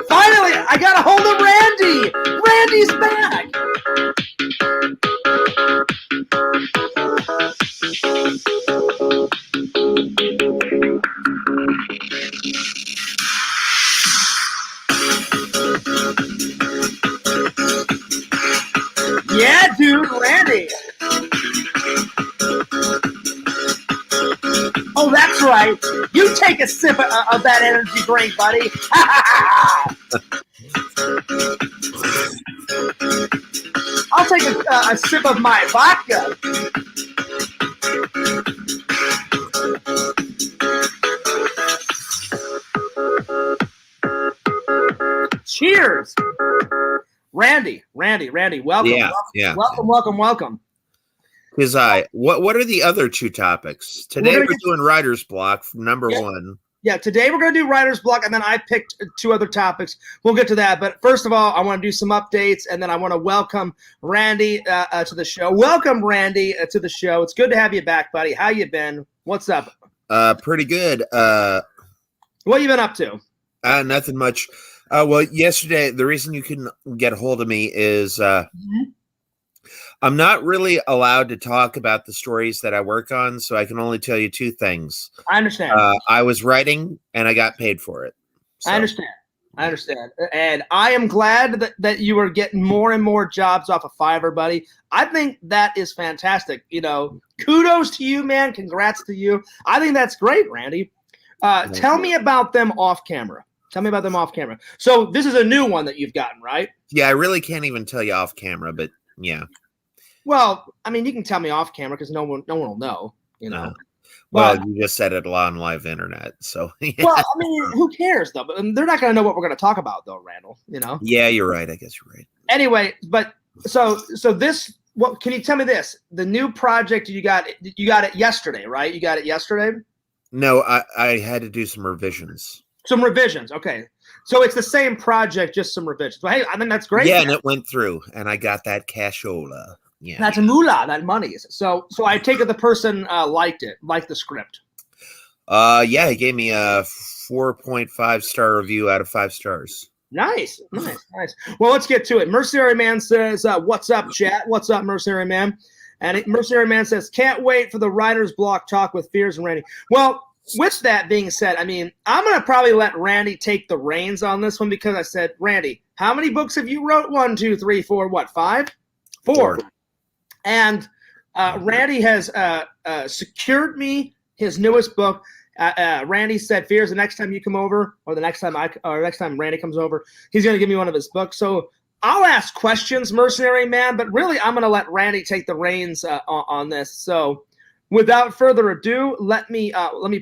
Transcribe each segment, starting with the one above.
Finally, I got a hold of Randy. Randy's back. Yeah, dude, Randy. Oh, that's right. You take a sip of that energy drink, buddy. I'll take a sip of my vodka. Cheers. Randy, welcome. Welcome. What are the other two topics? Today we're doing writer's block, number one. Yeah, today we're going to do writer's block, and then I picked two other topics. We'll get to that. But first of all, I want to do some updates, and then I want to welcome Randy to the show. Welcome, Randy, to the show. It's good to have you back, buddy. How you been? What's up? Pretty good. What you been up to? Nothing much. Well, yesterday, the reason you couldn't get a hold of me is I'm not really allowed to talk about the stories that I work on, so I can only tell you two things. I understand. I was writing, and I got paid for it. So. I understand. And I am glad that you are getting more and more jobs off of Fiverr, buddy. I think that is fantastic. You know, kudos to you, man. Congrats to you. I think that's great, Randy. Tell me about them off camera. So this is a new one that you've gotten, right? Yeah, I really can't even tell you off camera, but yeah. Well, I mean, you can tell me off camera because no one will know, you know. Well, you just said it on live internet, so. Yeah. Well, I mean, who cares though? But they're not going to know what we're going to talk about, though, Randall. You know. Yeah, you're right. I guess you're right. Anyway, but so this. What can you tell me? This the new project you got it yesterday, right? You got it yesterday. No, I had to do some revisions. Some revisions, okay. So it's the same project, just some revisions. Well, hey, I think that's great. Yeah, man. and it went through, and I got that cashola. Yeah, that's a moolah. That money is. So I take it the person liked the script. Yeah, he gave me a 4.5 star review out of 5 stars. Nice. Well, let's get to it. Mercenary Man says, "What's up, chat? What's up, Mercenary Man?" And Mercenary Man says, "Can't wait for the writer's block talk with Fears and Randy." Well. With that being said, I mean, I'm going to probably let Randy take the reins on this one because I said, Randy, how many books have you wrote? 1, 2, 3, 4, what, 5? 4. And Randy has secured me his newest book. Randy said, Fears, the next time you come over, or the next time Randy comes over, he's going to give me one of his books. So I'll ask questions, Mercenary Man, but really I'm going to let Randy take the reins on this. So without further ado, let me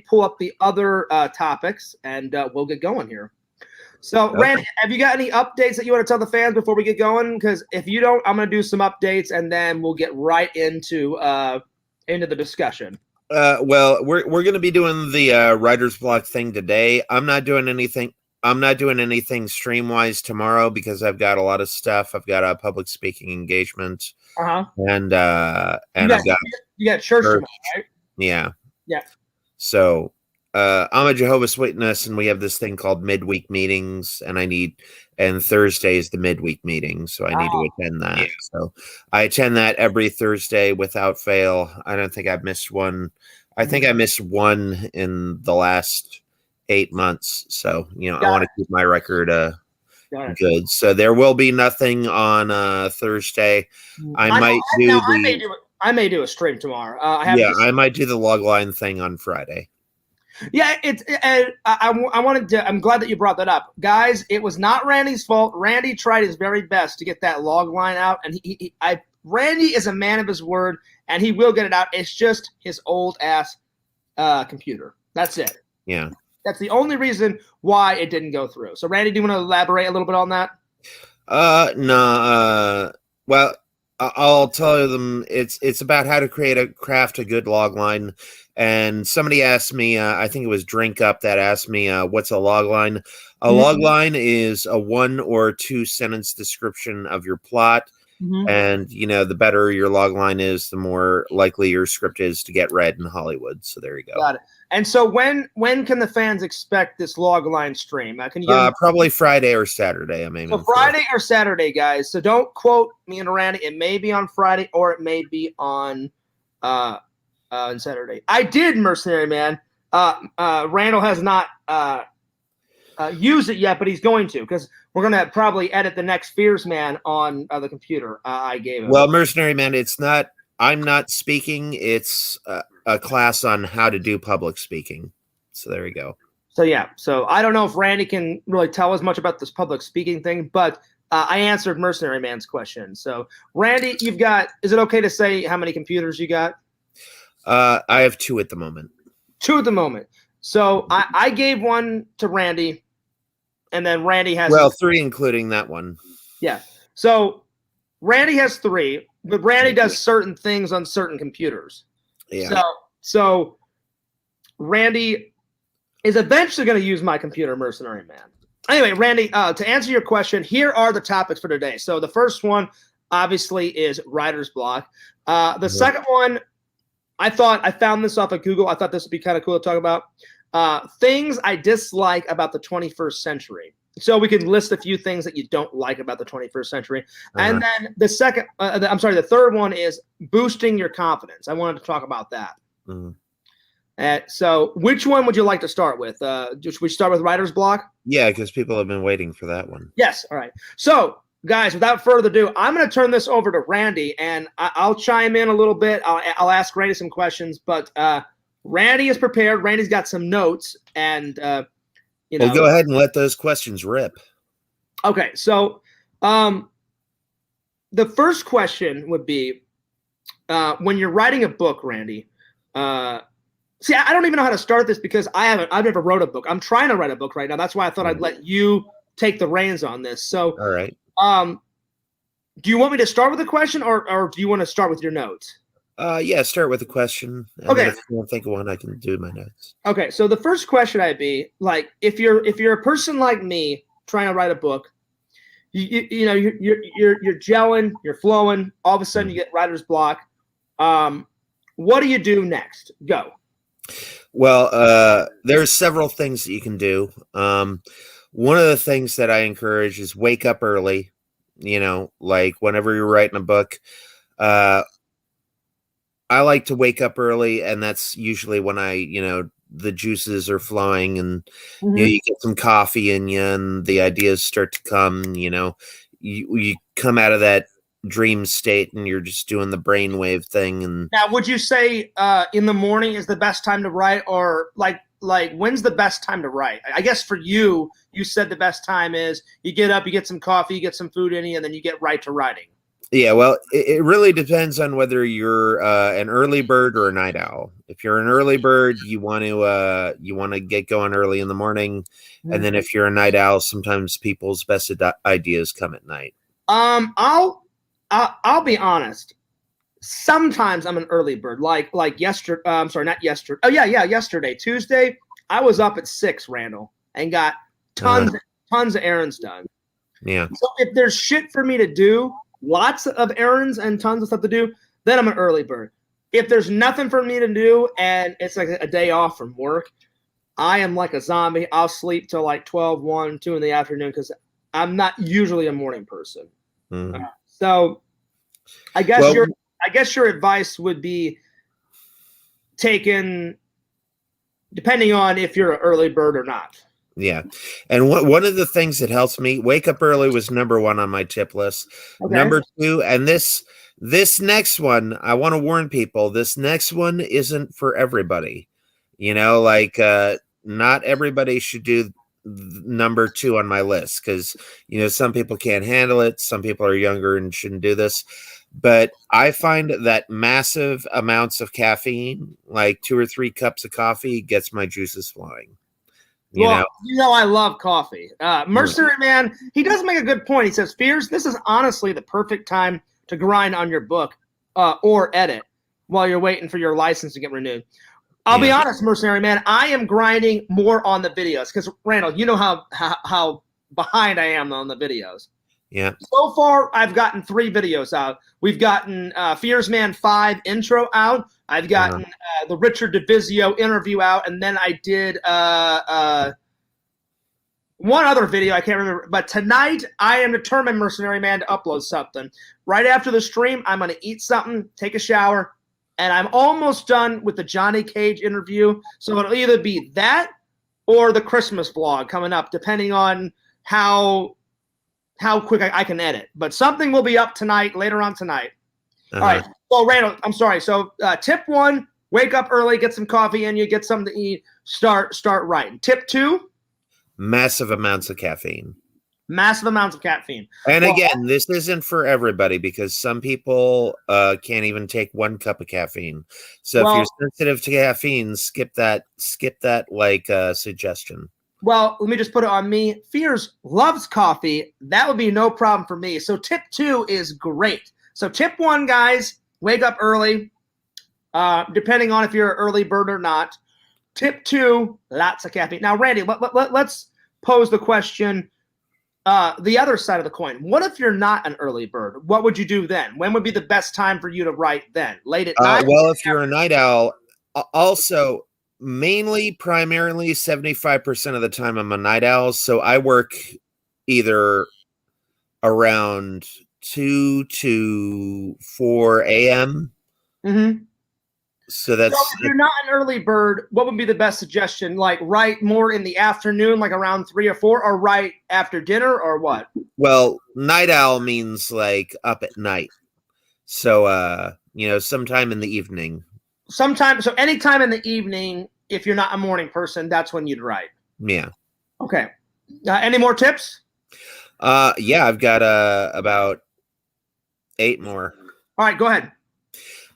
pull up the other topics, and we'll get going here. So, okay. Randy, have you got any updates that you want to tell the fans before we get going? Because if you don't, I'm going to do some updates, and then we'll get right into the discussion. Well, we're going to be doing the writer's block thing today. I'm not doing anything stream-wise tomorrow because I've got a lot of stuff. I've got a public speaking engagement. And you got church tomorrow, right? Yeah. Yeah. So I'm a Jehovah's Witness, and we have this thing called midweek meetings, and Thursday is the midweek meeting, so I need to attend that. Yeah. So I attend that every Thursday without fail. I don't think I've missed one. I think I missed one in the last 8 months. So, I want to keep my record good. So there will be nothing on Thursday. I may do a stream tomorrow. I might do the logline thing on Friday. Yeah, I'm glad that you brought that up, guys. It was not Randy's fault. Randy tried his very best to get that log line out, and Randy is a man of his word, and he will get it out. It's just his old ass computer. That's it. Yeah, that's the only reason why it didn't go through. So, Randy, do you want to elaborate a little bit on that? No. Well, I'll tell them it's about how to craft a good log line. And somebody asked me, I think it was Drink Up that asked me, what's a log line? A log line is a 1 or 2 sentence description of your plot. And, the better your log line is, the more likely your script is to get read in Hollywood. So there you go. Got it. And so when can the fans expect this log line stream? Can you give probably Friday or Saturday? So Friday or Saturday, guys. So don't quote me and Randy. It may be on Friday or it may be on Saturday. I did, Mercenary Man. Randall has not used it yet, but he's going to, because we're going to probably edit the next Fears Man on the computer I gave him. Well, Mercenary Man, I'm not speaking. It's a class on how to do public speaking. So there you go. So, yeah. So I don't know if Randy can really tell us much about this public speaking thing, but I answered Mercenary Man's question. So, Randy, you've got, is it okay to say how many computers you got? I have 2 at the moment. 2 at the moment. So I gave one to Randy, and then Randy has 3, including that one. Yeah. So Randy has 3, but Randy does certain things on certain computers. Yeah. So Randy is eventually going to use my computer, Mercenary Man. Anyway, Randy, to answer your question, here are the topics for today. So the first one, obviously, is writer's block. The second one, I found this off of Google. I thought this would be kind of cool to talk about. Things I dislike about the 21st century. So we can list a few things that you don't like about the 21st century. And then the third one is boosting your confidence. I wanted to talk about that. So which one would you like to start with? Should we start with writer's block? Yeah, because people have been waiting for that one. Yes. All right. So, guys, without further ado, I'm going to turn this over to Randy, and I'll chime in a little bit. I'll ask Randy some questions, but Randy is prepared. Randy's got some notes, and Well, go ahead and let those questions rip. Okay, so the first question would be, when you're writing a book, Randy. See, I don't even know how to start this because I've never wrote a book. I'm trying to write a book right now. That's why I thought I'd let you take the reins on this. So, all right. Do you want me to start with a question, or do you want to start with your notes? Yeah, start with a question. And okay. If you don't think of one, I can do my notes. Okay, so the first question I'd be like, if you're a person like me trying to write a book, you're gelling, you're flowing. All of a sudden, you get writer's block. What do you do next? Go. Well, there's several things that you can do. One of the things that I encourage is wake up early. Like whenever you're writing a book, I like to wake up early, and that's usually when the juices are flowing, and you get some coffee in you, and the ideas start to come. You come out of that dream state, and you're just doing the brainwave thing. And now, would you say in the morning is the best time to write, or like when's the best time to write? I guess for you said the best time is you get up, you get some coffee, you get some food in you, and then you get right to writing. Yeah, well, it really depends on whether you're an early bird or a night owl. If you're an early bird, you want to get going early in the morning, and then if you're a night owl, sometimes people's best ideas come at night. I'll be honest. Sometimes I'm an early bird, like yesterday. I'm sorry, not yesterday. Oh yeah, yesterday, Tuesday. I was up at 6, Randall, and got tons of errands done. Yeah. So if there's shit for me to do, lots of errands and tons of stuff to do, then I'm an early bird. If there's nothing for me to do and it's like a day off from work, I am like a zombie. I'll sleep till like 12, 1, 2 in the afternoon because I'm not usually a morning person. So I guess your advice would be taken depending on if you're an early bird or not. Yeah. And one of the things that helps me, wake up early was number 1 on my tip list. Okay. Number 2, and this next one, I want to warn people, this next one isn't for everybody. Not everybody should do number 2 on my list because, some people can't handle it. Some people are younger and shouldn't do this. But I find that massive amounts of caffeine, like 2 or 3 cups of coffee, gets my juices flowing. I love coffee. Mercenary Man, he does make a good point. He says, Fears, this is honestly the perfect time to grind on your book or edit while you're waiting for your license to get renewed. I'll be honest, Mercenary Man, I am grinding more on the videos because, Randall, you know how behind I am on the videos. Yeah. So far, I've gotten 3 videos out. We've gotten Fears Man 5 intro out. I've gotten the Richard DeVizio interview out, and then I did one other video, I can't remember. But tonight, I am determined, Mercenary Man, to upload something. Right after the stream, I'm going to eat something, take a shower, and I'm almost done with the Johnny Cage interview. So it'll either be that or the Christmas vlog coming up, depending on how quick I can edit. But something will be up tonight, later on tonight. All right. So, Randall, I'm sorry. So, tip 1, wake up early, get some coffee in you, get something to eat, start writing. Tip 2, massive amounts of caffeine. Massive amounts of caffeine. And again, this isn't for everybody because some people can't even take 1 cup of caffeine. So if you're sensitive to caffeine, skip that like suggestion. Well, let me just put it on me. Fears loves coffee. That would be no problem for me. So tip 2 is great. So tip 1, guys, wake up early, depending on if you're an early bird or not. Tip 2, lots of caffeine. Now, Randy, let's pose the question, the other side of the coin. What if you're not an early bird? What would you do then? When would be the best time for you to write then? Late at night? Well, if you're a night owl, also primarily 75% of the time I'm a night owl. So I work either around 2 to 4 a.m. Mm-hmm. So that's. So if you're not an early bird, what would be the best suggestion? Like write more in the afternoon, like around 3 or 4, or write after dinner, or what? Well, night owl means like up at night. So sometime in the evening. So anytime in the evening, if you're not a morning person, that's when you'd write. Yeah. Okay. Any more tips? Yeah, I've got about 8 more. All right, go ahead.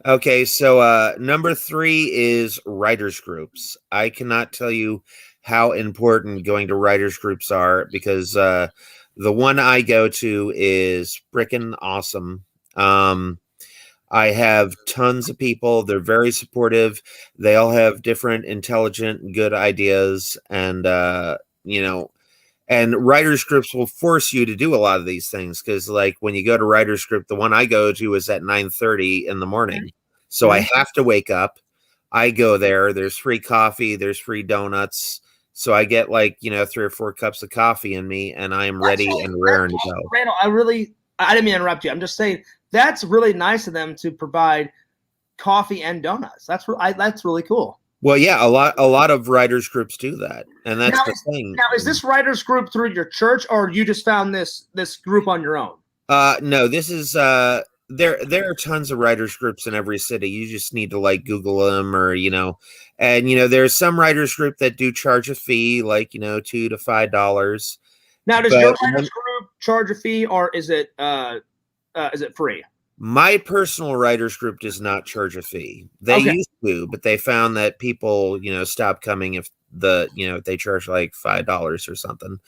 Okay, so number 3 is writers groups. I cannot tell you how important going to writers groups are because the one I go to is freaking awesome. I have tons of people. They're very supportive. They all have different, intelligent, good ideas, and and writers groups will force you to do a lot of these things because, like, when you go to writers group, the one I go to is at 9:30 in the morning, so I have to wake up. I go there. There's free coffee. There's free donuts. So I get 3 or 4 cups of coffee in me, and I am ready and raring to go. Randall, I didn't mean to interrupt you. I'm just saying that's really nice of them to provide coffee and donuts. That's really cool. Well, yeah, a lot of writers groups do that, and that's the thing. Now, is this writers group through your church, or you just found this group on your own? No, this is there are tons of writers groups in every city. You just need to Google them, or and there's some writers group that do charge a fee, $2 to $5. Now, does your writers group charge a fee, or is it free? My personal writers group does not charge a fee. They used to, but they found that people, stopped coming if they charge $5 or something.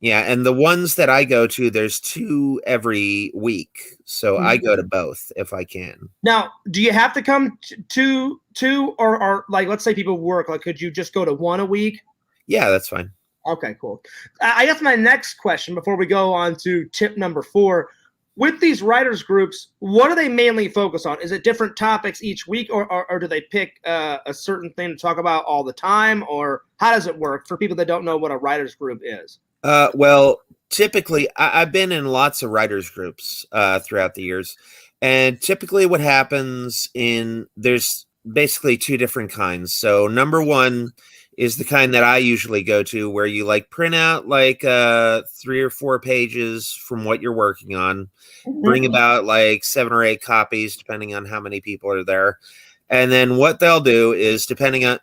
Yeah, and the ones that I go to, there's 2 every week, so I go to both if I can. Now, do you have to come to 2, or let's say people work, could you just go to 1 a week? Yeah, that's fine. Okay, cool. I guess my next question before we go on to tip number 4. With these writers groups, what do they mainly focus on? Is it different topics each week, or do they pick a certain thing to talk about all the time, or how does it work for people that don't know what a writers group is? Well, typically, I've been in lots of writers groups throughout the years, and typically what happens there's basically 2 different kinds. So number 1 is the kind that I usually go to, where you print out 3 or 4 pages from what you're working on, bring about 7 or 8 copies, depending on how many people are there. And then what they'll do is, depending on,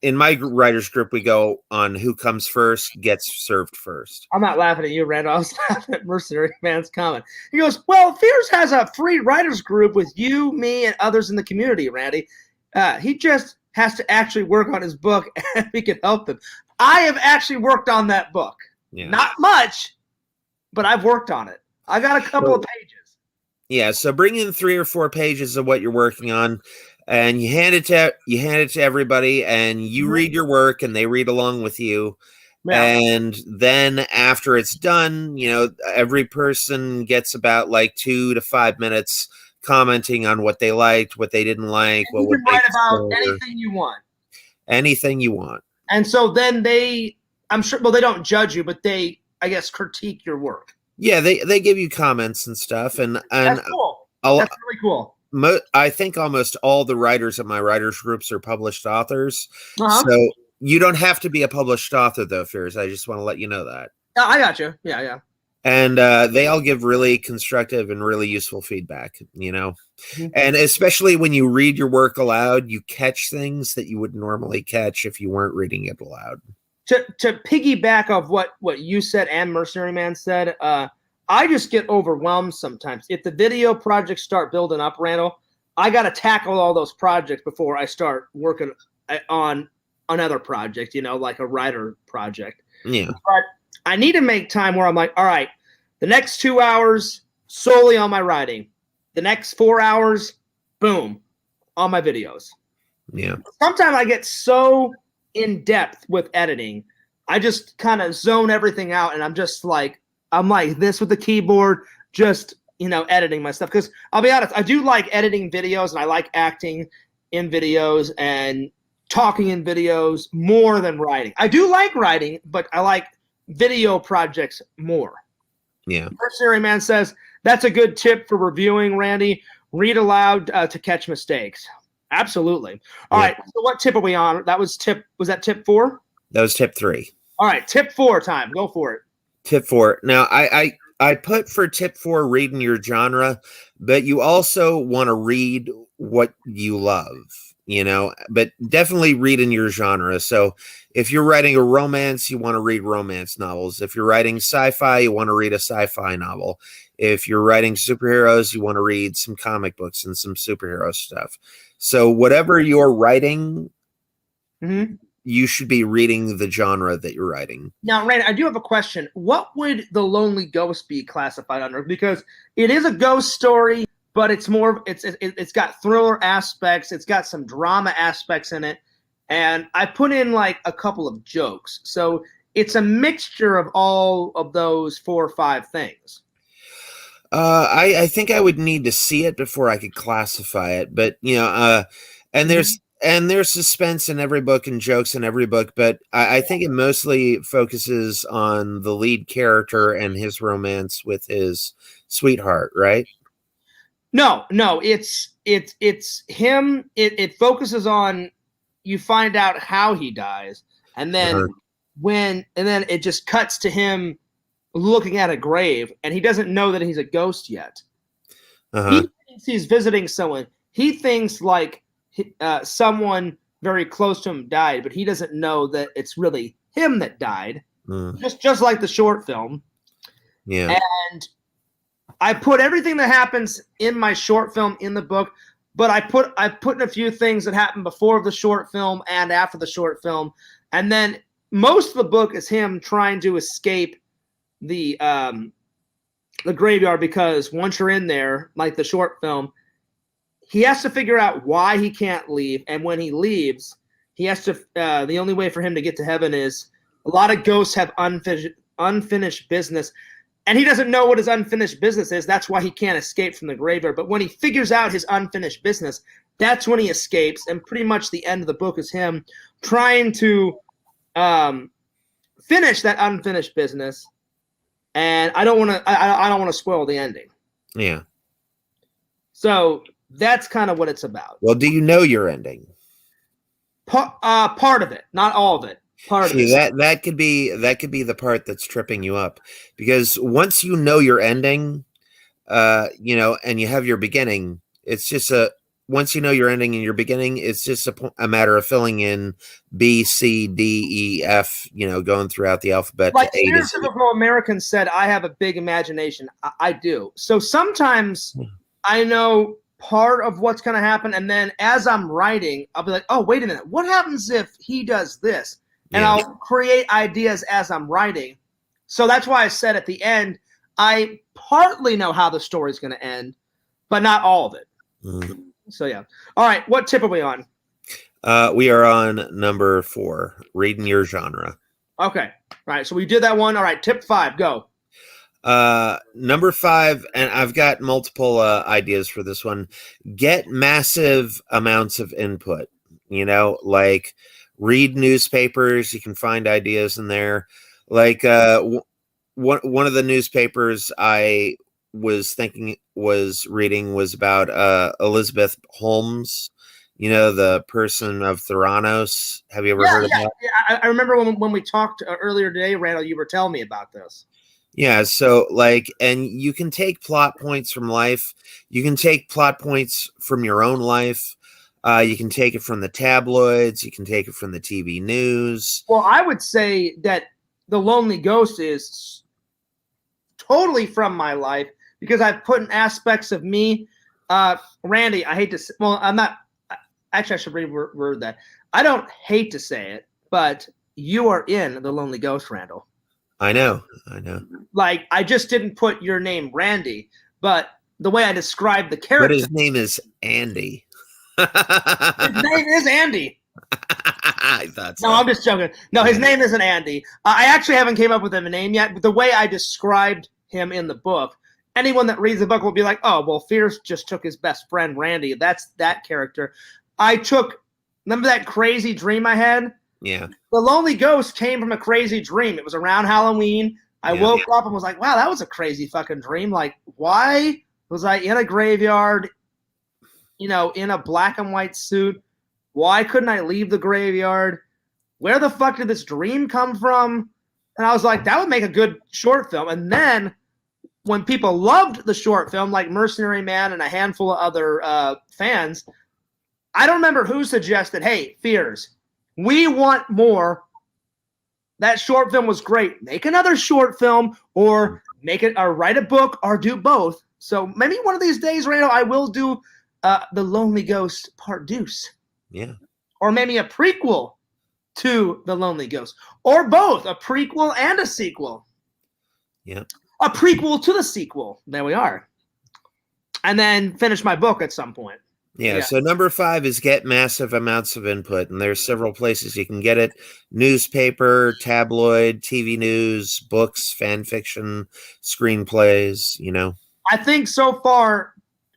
in my writers group, we go on who comes first gets served first. I'm not laughing at you, Randall. I was laughing at Mercenary Man's comment. He goes, well, Fears has a free writers group with you, me, and others in the community, Randy. He just has to actually work on his book, and we can help him. I have actually worked on that book. Yeah. Not much, but I've worked on it. I got a couple of pages. Yeah, so bring in 3 or 4 pages of what you're working on, and you hand it to everybody, and you read your work, and they read along with you. Yeah. And then after it's done, every person gets about like 2 to 5 minutes commenting on what they liked, what they didn't like, and you can write about anything you want. Anything you want. And so then I'm sure, well, they don't judge you, but they, I guess, critique your work. Yeah, they give you comments and stuff, and that's cool. That's really cool. I think almost all the writers of my writers groups are published authors. So you don't have to be a published author, though, Fears. I just want to let you know that. I got you. Yeah. And they all give really constructive and really useful feedback, And especially when you read your work aloud, you catch things that you would normally catch if you weren't reading it aloud. To piggyback off what you said and Mercenary Man said, I just get overwhelmed sometimes. If the video projects start building up, Randall, I got to tackle all those projects before I start working on another project, like a writer project. Yeah. But I need to make time where I'm like, all right, the next 2 hours solely on my writing. The next 4 hours, boom, on my videos. Yeah. Sometimes I get so in depth with editing, I just kind of zone everything out, and I'm like this with the keyboard, just editing my stuff. Because I'll be honest, I do like editing videos, and I like acting in videos and talking in videos more than writing. I do like writing, but I like video projects more. Yeah. Mercenary Man says that's a good tip for reviewing, Randy. Read aloud to catch mistakes. Absolutely. All right. So what tip are we on? Was that tip 4? That was tip 3. All right. Tip 4 time. Go for it. Tip 4. Now, I put for tip 4, read in your genre, but you also want to read what you love, but definitely read in your genre. So if you're writing a romance, you want to read romance novels. If you're writing sci-fi, you want to read a sci-fi novel. If you're writing superheroes, you want to read some comic books and some superhero stuff. So whatever you're writing, you should be reading the genre that you're writing. Now, Randy, I do have a question. What would The Lonely Ghost be classified under? Because it is a ghost story, but it's got thriller aspects. It's got some drama aspects in it. And I put in like a couple of jokes. So it's a mixture of all of those 4 or 5 things. I think I would need to see it before I could classify it. But, and there's suspense in every book and jokes in every book. But I think it mostly focuses on the lead character and his romance with his sweetheart, right? No, it's him. It focuses on, you find out how he dies, and then then it just cuts to him looking at a grave, and he doesn't know that he's a ghost yet. He thinks he's visiting someone. He thinks like someone very close to him died, but he doesn't know that it's really him that died. Just like the short film. Yeah. And I put everything that happens in my short film in the book, but I put in a few things that happened before the short film and after the short film. And then most of the book is him trying to escape the graveyard, because once you're in there, like the short film, he has to figure out why he can't leave. And when he leaves, he has to, the only way for him to get to heaven is, a lot of ghosts have unfinished business. And he doesn't know what his unfinished business is. That's why he can't escape from the graveyard. But when he figures out his unfinished business, that's when he escapes. And pretty much the end of the book is him trying to finish that unfinished business. And I don't want to spoil the ending. Yeah. So that's kind of what it's about. Well, do you know your ending? Part of it, not all of it. See, that could be the part that's tripping you up, because once you know your ending, and you have your beginning, it's just once you know your ending and your beginning, it's just a matter of filling in B, C, D, E, F, going throughout the alphabet. Like stereotypical Americans said, I have a big imagination. I do. So sometimes I know part of what's going to happen, and then as I'm writing, I'll be like, oh, wait a minute. What happens if he does this? And I'll create ideas as I'm writing. So that's why I said at the end, I partly know how the story's going to end, but not all of it. So, yeah. All right. What tip are we on? We are on number 4, read in your genre. Okay. All right. So we did that one. All right. Tip 5. Go. Number 5, and I've got multiple ideas for this one. Get massive amounts of input. Like read newspapers. You can find ideas in there. Like one of the newspapers I was reading was about Elizabeth Holmes. The person of Theranos. Have you ever heard of that? Yeah. I remember when we talked earlier today, Randall, you were telling me about this. Yeah, so and you can take plot points from life. You can take plot points from your own life. You can take it from the tabloids. You can take it from the TV news. Well, I would say that The Lonely Ghost is totally from my life because I've put in aspects of me. Randy, I hate to say, well, I'm not, actually I should reword that. I don't hate to say it, but you are in The Lonely Ghost, Randall. I know. Like, I just didn't put your name, Randy, but the way I described the character. But his name is Andy. His name is Andy. I thought so. No, I'm just joking. No, his name isn't Andy. I actually haven't came up with him a name yet, but the way I described him in the book, anyone that reads the book will be like, oh, well, Fierce just took his best friend, Randy. That's that character. Remember that crazy dream I had? Yeah. The Lonely Ghost came from a crazy dream. It was around Halloween. I woke up and was like, wow, that was a crazy fucking dream. Like, why was I in a graveyard, in a black and white suit? Why couldn't I leave the graveyard? Where the fuck did this dream come from? And I was like, that would make a good short film. And then when people loved the short film, like Mercenary Man and a handful of other fans, I don't remember who suggested, hey, Fears, we want more. That short film was great. Make another short film or write a book or do both. So maybe one of these days, Randall, I will do The Lonely Ghost Part Deuce. Yeah. Or maybe a prequel to The Lonely Ghost. Or both, a prequel and a sequel. Yeah. A prequel to the sequel. There we are. And then finish my book at some point. Yeah, so number 5 is get massive amounts of input, and there's several places you can get it: newspaper, tabloid, TV news, books, fan fiction, screenplays. I think so far,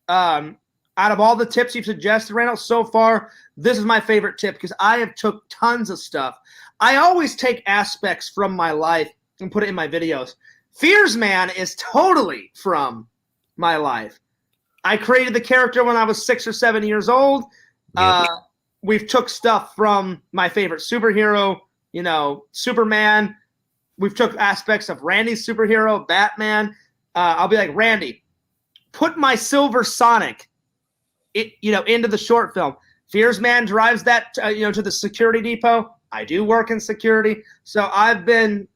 out of all the tips you've suggested, Randall, so far this is my favorite tip because I have took tons of stuff. I always take aspects from my life and put it in my videos. Fears Man is totally from my life. I created the character when I was 6 or 7 years old. We've took stuff from my favorite superhero, Superman. We've took aspects of Randy's superhero, Batman. I'll be like, Randy, put my Silver Sonic, into the short film. Fears Man drives that, to the security depot. I do work in security, so I've been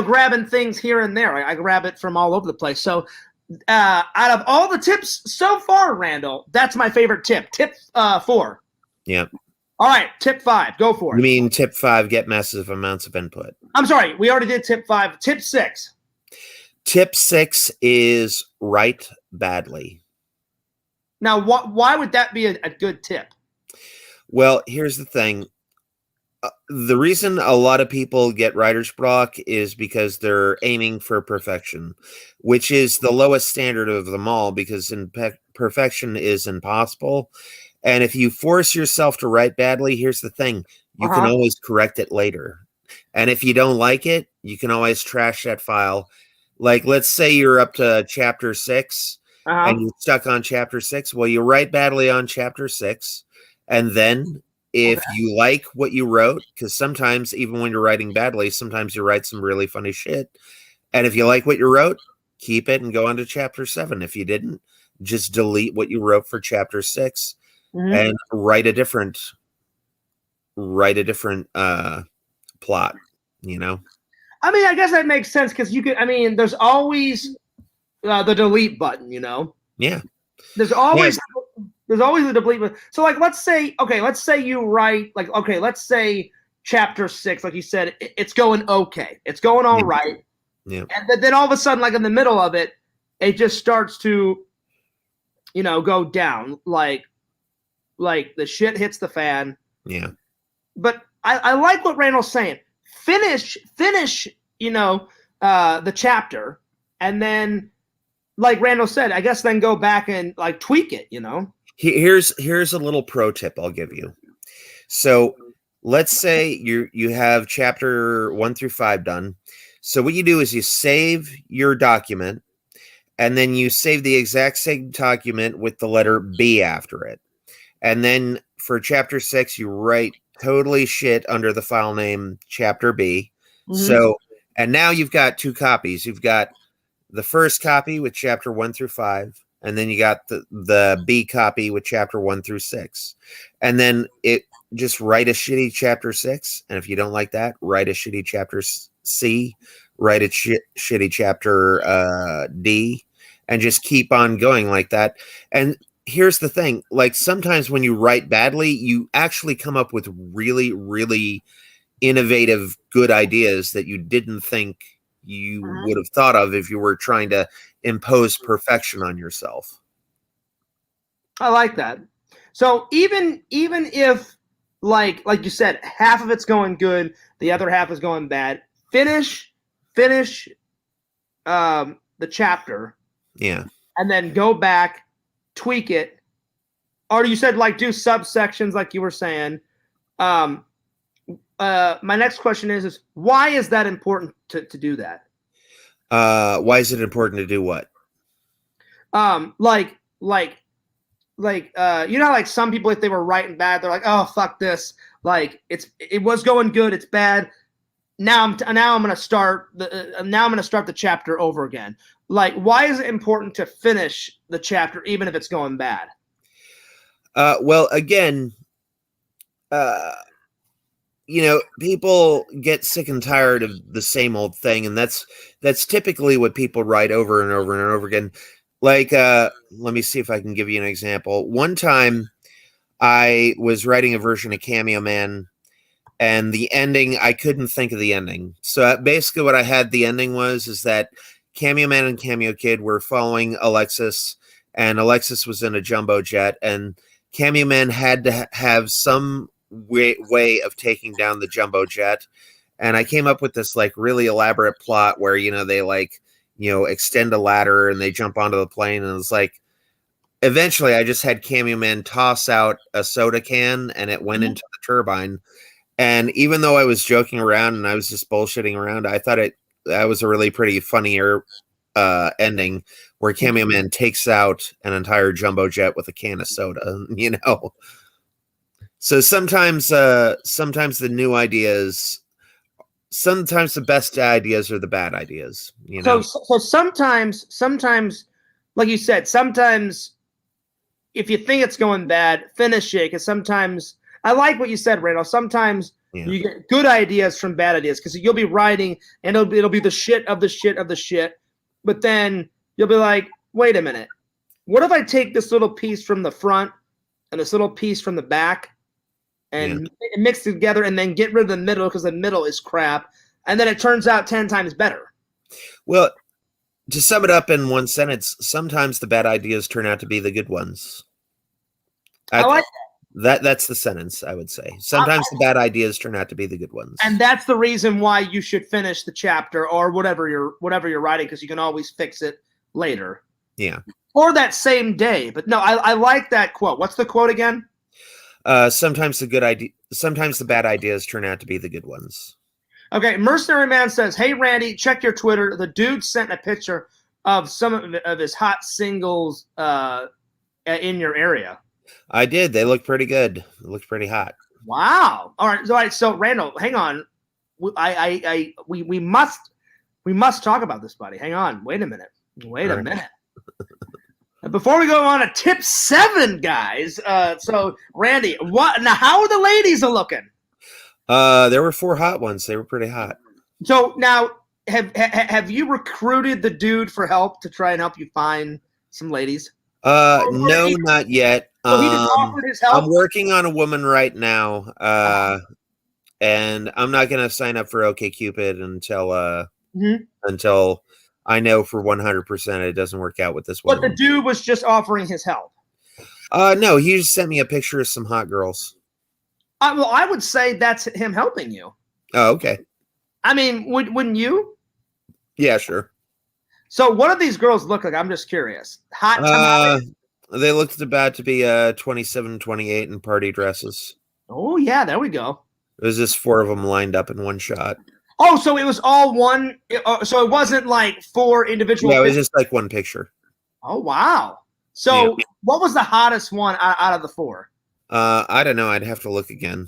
grabbing things here and there. I grab it from all over the place. So out of all the tips so far, Randall, that's my favorite tip. Tip 4. Yeah. All right, tip 5. Go for it. You mean tip 5, get massive amounts of input. I'm sorry, we already did tip 5. Tip 6. Tip 6 is write badly. Now, why would that be a good tip? Well, here's the thing. The reason a lot of people get writer's block is because they're aiming for perfection, which is the lowest standard of them all, because perfection is impossible. And if you force yourself to write badly, here's the thing. You can always correct it later. And if you don't like it, you can always trash that file. Like, let's say you're up to chapter 6 and you're stuck on chapter 6. Well, you write badly on chapter 6. And then if you like what you wrote, because sometimes even when you're writing badly, sometimes you write some really funny shit. And if you like what you wrote, keep it and go on to chapter 7. If you didn't, just delete what you wrote for chapter 6 and write a different plot, I mean, I guess that makes sense because there's always the delete button, Yeah. There's always the delete button. So, like, let's say you write, like, let's say chapter 6, like you said, it's going okay. It's going all right. Yeah. And then all of a sudden, like in the middle of it, it just starts to, go down. Like the shit hits the fan. Yeah. But I like what Randall's saying. Finish, the chapter, and then, like Randall said, I guess then go back and like tweak it. Here's a little pro tip I'll give you. So let's say you have chapter 1 through 5 done. So what you do is you save your document, and then you save the exact same document with the letter B after it. And then for chapter 6, you write totally shit under the file name chapter B. Mm-hmm. So, and now you've got 2 copies. You've got the first copy with chapter 1 through 5, and then you got the B copy with chapter 1 through 6. And then just write a shitty chapter 6. And if you don't like that, write a shitty chapter C, write a shitty chapter D, and just keep on going like that. And here's the thing, like sometimes when you write badly, you actually come up with really, really innovative, good ideas that you didn't think you would have thought of if you were trying to impose perfection on yourself. I like that. So even if like you said, half of it's going good, the other half is going bad, finish the chapter. Yeah. And then go back, tweak it. Or you said like do subsections like you were saying. My next question is why is that important to do that? Why is it important to do what? Like like some people, if they were writing bad, they're like, oh fuck this. Like it was going good, it's bad. Now I'm gonna start the chapter over again. Like, why is it important to finish the chapter even if it's going bad? Well, again, people get sick and tired of the same old thing, and that's typically what people write over and over and over again. Like, let me see if I can give you an example. One time, I was writing a version of Cameo Man, and the ending, I couldn't think of the ending. So basically what I had the ending is that Cameo Man and Cameo Kid were following Alexis, and Alexis was in a jumbo jet, and Cameo Man had to have some way of taking down the jumbo jet. And I came up with this like really elaborate plot where, they like, extend a ladder and they jump onto the plane. And it's like, eventually I just had Cameo Man toss out a soda can and it went into the turbine. And even though I was joking around and I was just bullshitting around, I thought that was a really pretty funnier ending where Cameo Man takes out an entire jumbo jet with a can of soda, So sometimes the new ideas, sometimes the best ideas are the bad ideas, So sometimes, like you said, sometimes if you think it's going bad, finish it. Because sometimes, I like what you said, Randall. Sometimes you get good ideas from bad ideas because you'll be writing and it'll be the shit of the shit of the shit. But then you'll be like, wait a minute. What if I take this little piece from the front and this little piece from the back and mix it together and then get rid of the middle because the middle is crap. And then it turns out 10 times better. Well, to sum it up in one sentence, sometimes the bad ideas turn out to be the good ones. I like that. That's the sentence, I would say. Sometimes the bad ideas turn out to be the good ones. And that's the reason why you should finish the chapter or whatever you're writing, because you can always fix it later. Yeah. Or that same day. But no, I like that quote. What's the quote again? Sometimes the bad ideas turn out to be the good ones. Okay, Mercenary Man says, hey, Randy, check your Twitter. The dude sent a picture of some of his hot singles in your area. I did. They look pretty good. It looks pretty hot. Wow. All right. So Randall, hang on. We must talk about this, buddy. Hang on. Wait a minute. Before we go on to tip 7, guys. So Randy, how are the ladies looking? There were 4 hot ones. They were pretty hot. So now, have you recruited the dude for help to try and help you find some ladies? No, not yet. So he just offered his help? I'm working on a woman right now, and I'm not going to sign up for OkCupid until I know for 100% it doesn't work out with this woman. But the dude was just offering his help. No, he just sent me a picture of some hot girls. Well, I would say that's him helping you. Oh, okay. I mean, wouldn't you? Yeah, sure. So what do these girls look like? I'm just curious. Hot tamale? They looked about to be 27, 28 in party dresses. Oh, yeah, there we go. It was just 4 of them lined up in one shot. Oh, so it was all one. So it wasn't like 4 individual. Yeah, it was just like one picture. Oh, wow. So what was the hottest one out of the 4? I don't know. I'd have to look again.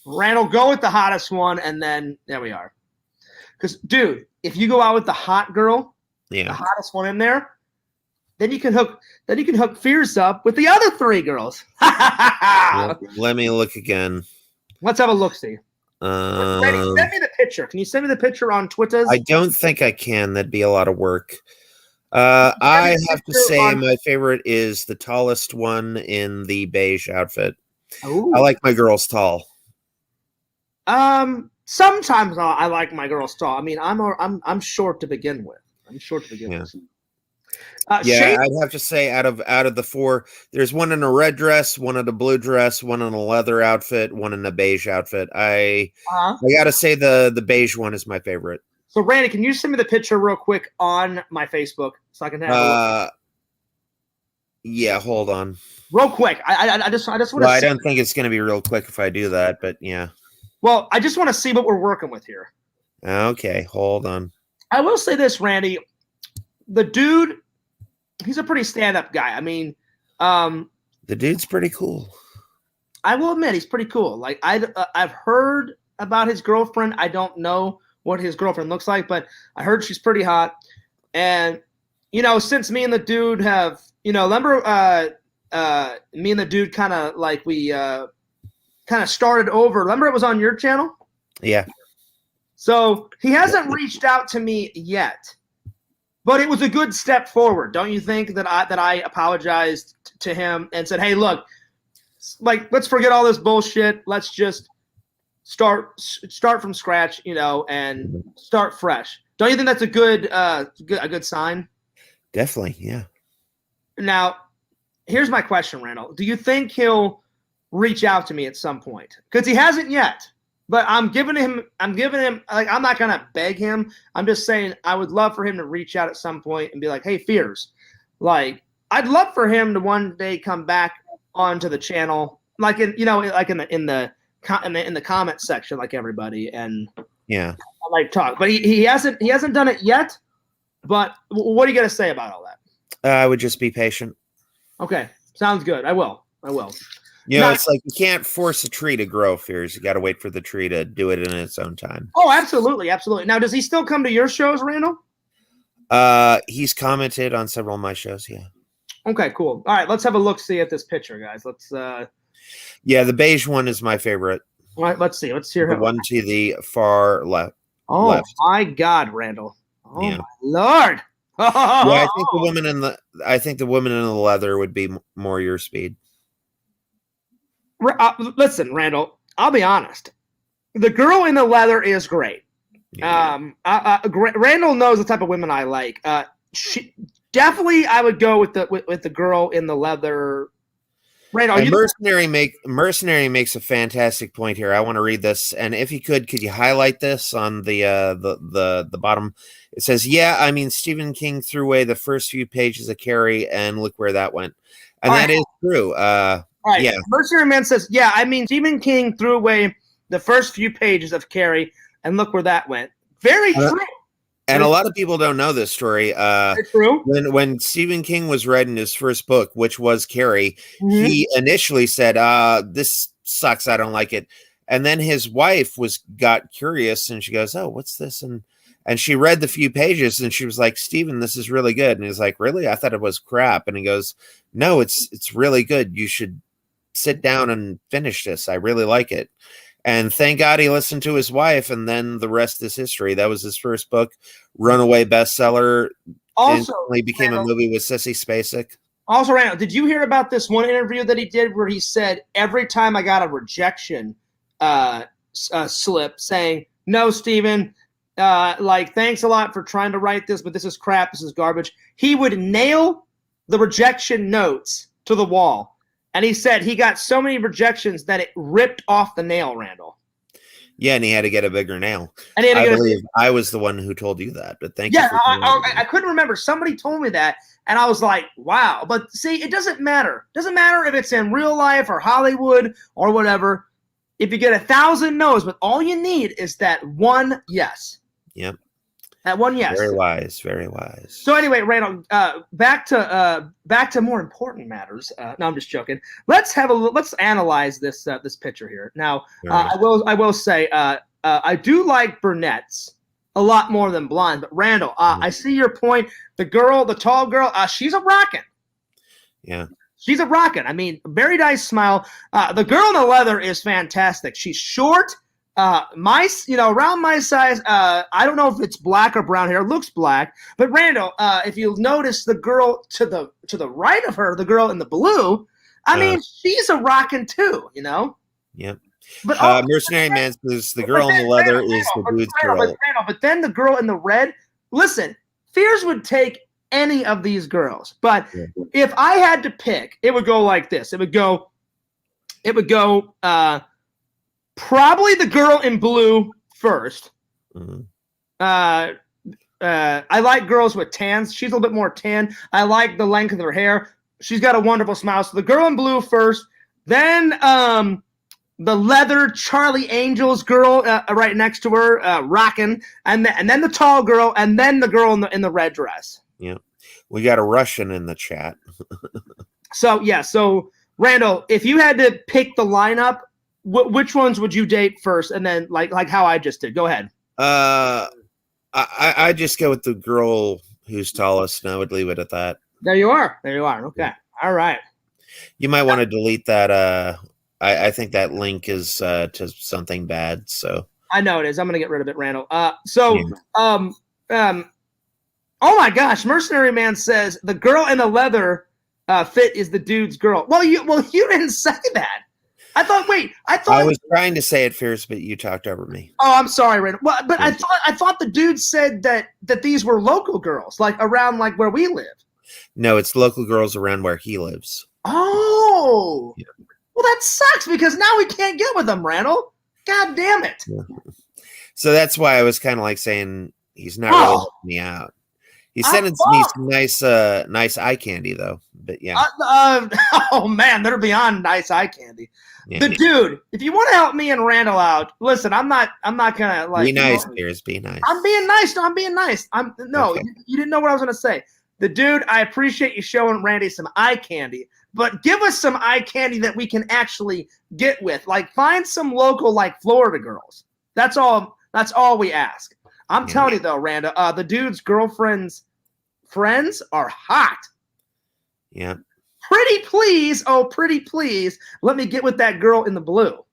Randall, go with the hottest one, and then there we are. Because, dude, if you go out with the hot girl, the hottest one in there, then you can hook Fierce up with the other 3 girls. Let me look again. Let's have a look-see. Ready, send me the picture. Can you send me the picture on Twitter? I don't think I can. That'd be a lot of work. I have to say my favorite is the tallest one in the beige outfit. Ooh. I like my girls tall. Sometimes I like my girls tall. I mean, I'm short to begin with. With. I'd have to say out of the 4, there's one in a red dress, one in a blue dress, one in a leather outfit, one in a beige outfit. I gotta say the beige one is my favorite. So Randy, can you send me the picture real quick on my Facebook so I can have a look? Yeah, hold on. Real quick. I just want to Well, I don't think it's gonna be real quick if I do that, but yeah. Well, I just want to see what we're working with here. Okay, hold on. I will say this, Randy. The dude, he's a pretty stand-up guy. I mean, the dude's pretty cool. I will admit he's pretty cool. Like I've heard about his girlfriend. I don't know what his girlfriend looks like, but I heard she's pretty hot. And since me and the dude have, remember me and the dude kind of like we kind of started over. Remember it was on your channel? Yeah. So he hasn't reached out to me yet. But it was a good step forward, don't you think? That I apologized to him and said, "Hey, look, like let's forget all this bullshit. Let's just start from scratch, and start fresh." Don't you think that's a good sign? Definitely, yeah. Now, here's my question, Randall. Do you think he'll reach out to me at some point? Because he hasn't yet. But I'm giving him like I'm not gonna beg him. I'm just saying I would love for him to reach out at some point and be like, "Hey, Fears, like I'd love for him to one day come back onto the channel, like in the comment section, like everybody, and like talk." But he hasn't done it yet. But what are you gonna say about all that? I would just be patient. Okay, sounds good. I will. It's like you can't force a tree to grow, Fears. You got to wait for the tree to do it in its own time. Oh, absolutely. Now, does he still come to your shows, Randall? He's commented on several of my shows, yeah. Okay, cool. All right, let's have a look-see at this picture, guys. Let's Yeah, the beige one is my favorite. All right, let's see. Let's hear the one to the far left. Oh my God, Randall. Oh my Lord. Yeah, I think the woman in the leather would be more your speed. Listen, Randall, I'll be honest. The girl in the leather is great. Yeah. Randall knows the type of women I like. Definitely, I would go with the girl in the leather. Randall, Mercenary makes a fantastic point here. I want to read this, and if you could you highlight this on the bottom? It says, "Yeah, I mean Stephen King threw away the first few pages of Carrie, and look where that went." And that is true. All right. Yeah. Mercenary Man says, "Yeah, I mean Stephen King threw away the first few pages of Carrie, and look where that went." Very true. And a lot of people don't know this story. True. When Stephen King was writing his first book, which was Carrie, he initially said, "This sucks. I don't like it." And then his wife got curious, and she goes, "Oh, what's this?" And she read the few pages, and she was like, "Stephen, this is really good." And he's like, "Really? I thought it was crap." And he goes, "No, it's really good. You should sit down and finish this. I really like it." And thank God he listened to his wife, and then the rest is history. That was his first book, runaway bestseller. Also, instantly became a movie with Sissy Spacek. Also, Randall, did you hear about this one interview that he did where he said, "Every time I got a rejection slip saying, 'No, Stephen, thanks a lot for trying to write this, but this is crap, this is garbage,' he would nail the rejection notes to the wall. and he said he got so many rejections that it ripped off the nail, Randall. Yeah, and he had to get a bigger nail. And he had to I believe I was the one who told you that, but thank you. Yeah, I couldn't remember. Somebody told me that, and I was like, wow. But see, it doesn't matter. It doesn't matter if it's in real life or Hollywood or whatever. If you get 1,000 no's, but all you need is that one yes. Yep. That one yes. Very wise, very wise. So anyway, Randall, back to more important matters. No, I'm just joking. Let's analyze this picture here. Now, I will say I do like brunettes a lot more than blonde. But Randall, I see your point. The tall girl, she's a rockin'. Yeah. She's a rockin'. I mean, very nice smile. The girl in the leather is fantastic. She's short. Around my size. I don't know if it's black or brown hair. It looks black. But Randall, if you'll notice the girl to the right of her, the girl in the blue, I mean, she's a rockin' too, you know? Yep. But Mercenary Man says the girl in the leather is the dude's girl. But then the girl in the red, listen, Fears would take any of these girls. But if I had to pick, it would go like this. It would go probably the girl in blue first. Mm-hmm. I like girls with tans. She's a little bit more tan. I like the length of her hair. She's got a wonderful smile. So the girl in blue first, then the leather Charlie Angels girl right next to her, rocking, and then the tall girl, and then the girl in the red dress. Yeah, we got a Russian in the chat. So Randall, if you had to pick the lineup, which ones would you date first, and then like how I just did? Go ahead. I just go with the girl who's tallest, and I would leave it at that. There you are. Okay. Yeah. All right. You might want to delete that. I think that link is to something bad. So I know it is. I'm gonna get rid of it, Randall. Oh my gosh, Mercenary Man says the girl in the leather fit is the dude's girl. Well, you didn't say that. I thought I was trying to say it first, but you talked over me. Oh, I'm sorry, Randall. Well, but I thought the dude said that these were local girls, like around like where we live. No, it's local girls around where he lives. Oh. Yeah. Well, that sucks because now we can't get with them, Randall. God damn it. Yeah. So that's why I was kind of like saying he's not really helping me out. He sent me some nice eye candy though. But yeah. Oh man, they're beyond nice eye candy. Yeah. The dude, if you want to help me and Randall out, listen, I'm not gonna like be nice, Piers. Be nice. I'm being nice. No, I'm being nice. Okay. You didn't know what I was gonna say. The dude, I appreciate you showing Randy some eye candy, but give us some eye candy that we can actually get with. Like find some local like Florida girls. That's all we ask. I'm telling you though, Randall, the dude's girlfriend's friends are hot. Yeah. Pretty please, let me get with that girl in the blue.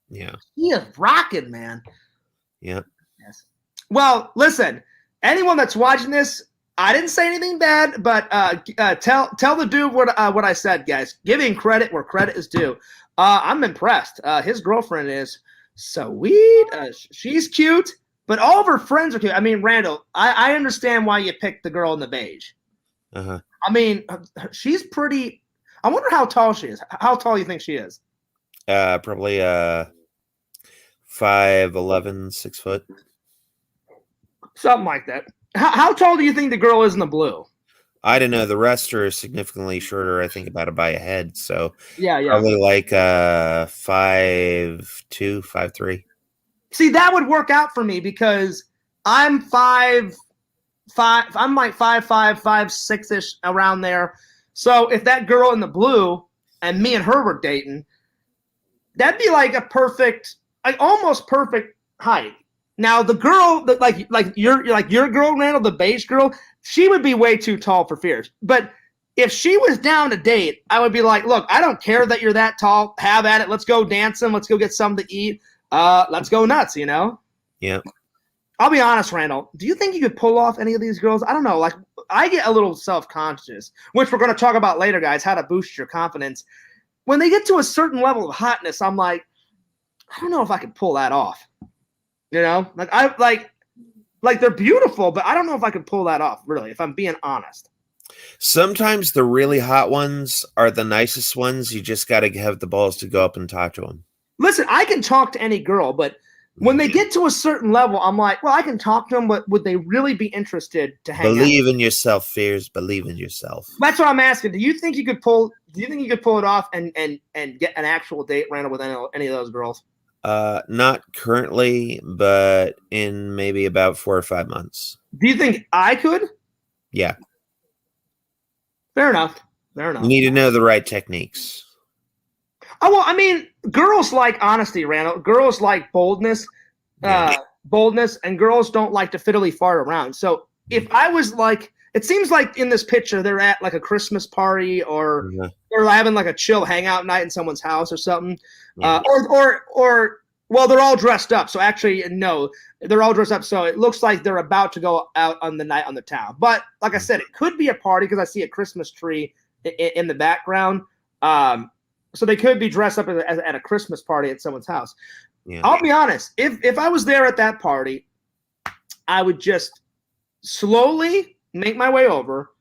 Yeah. He is rocking, man. Yeah. Yes. Well, listen, anyone that's watching this, I didn't say anything bad, but tell the dude what I said, guys. Giving credit where credit is due. I'm impressed. His girlfriend is sweet. She's cute, but all of her friends are cute. I mean, Randall, I understand why you picked the girl in the beige. Uh-huh. I mean, she's pretty. I wonder how tall she is. How tall you think she is? Probably 5'11", 6 foot. Something like that. How tall do you think the girl is in the blue? I don't know. The rest are significantly shorter. I think about it by a head. So yeah, probably like 5'2", 5'3". See, that would work out for me because I'm 5'5". I'm like 5'5", 5'6" around there. So if that girl in the blue and me and her were dating, that'd be like a perfect, like almost perfect height. Now the girl that like your girl, Randall, the beige girl, she would be way too tall for Fears. But if she was down to date, I would be like, look, I don't care that you're that tall. Have at it. Let's go dancing. Let's go get something to eat. Let's go nuts, you know? Yeah. I'll be honest, Randall. Do you think you could pull off any of these girls? I don't know. Like, I get a little self-conscious, which we're going to talk about later, guys, how to boost your confidence. When they get to a certain level of hotness, I'm like, I don't know if I could pull that off. You know? Like they're beautiful, but I don't know if I could pull that off, really, if I'm being honest. Sometimes the really hot ones are the nicest ones. You just got to have the balls to go up and talk to them. Listen, I can talk to any girl, but when they get to a certain level, I'm like, well, I can talk to them, but would they really be interested to hang out? Believe in yourself, Fears. Believe in yourself. That's what I'm asking. Do you think you could pull it off and get an actual date, Randall, with any of those girls? Not currently, but in maybe about 4 or 5 months. Do you think I could? Yeah. Fair enough. You need to know the right techniques. Oh, well, I mean, girls like honesty, Randall. Girls like boldness, and girls don't like to fiddly fart around. So if I was like, it seems like in this picture they're at like a Christmas party or they're having like a chill hangout night in someone's house or something, or well, they're all dressed up. So actually, no, they're all dressed up. So it looks like they're about to go out on the night on the town. But like I said, it could be a party because I see a Christmas tree in the background. So they could be dressed up at a Christmas party at someone's house. Yeah. I'll be honest. If I was there at that party, I would just slowly make my way over.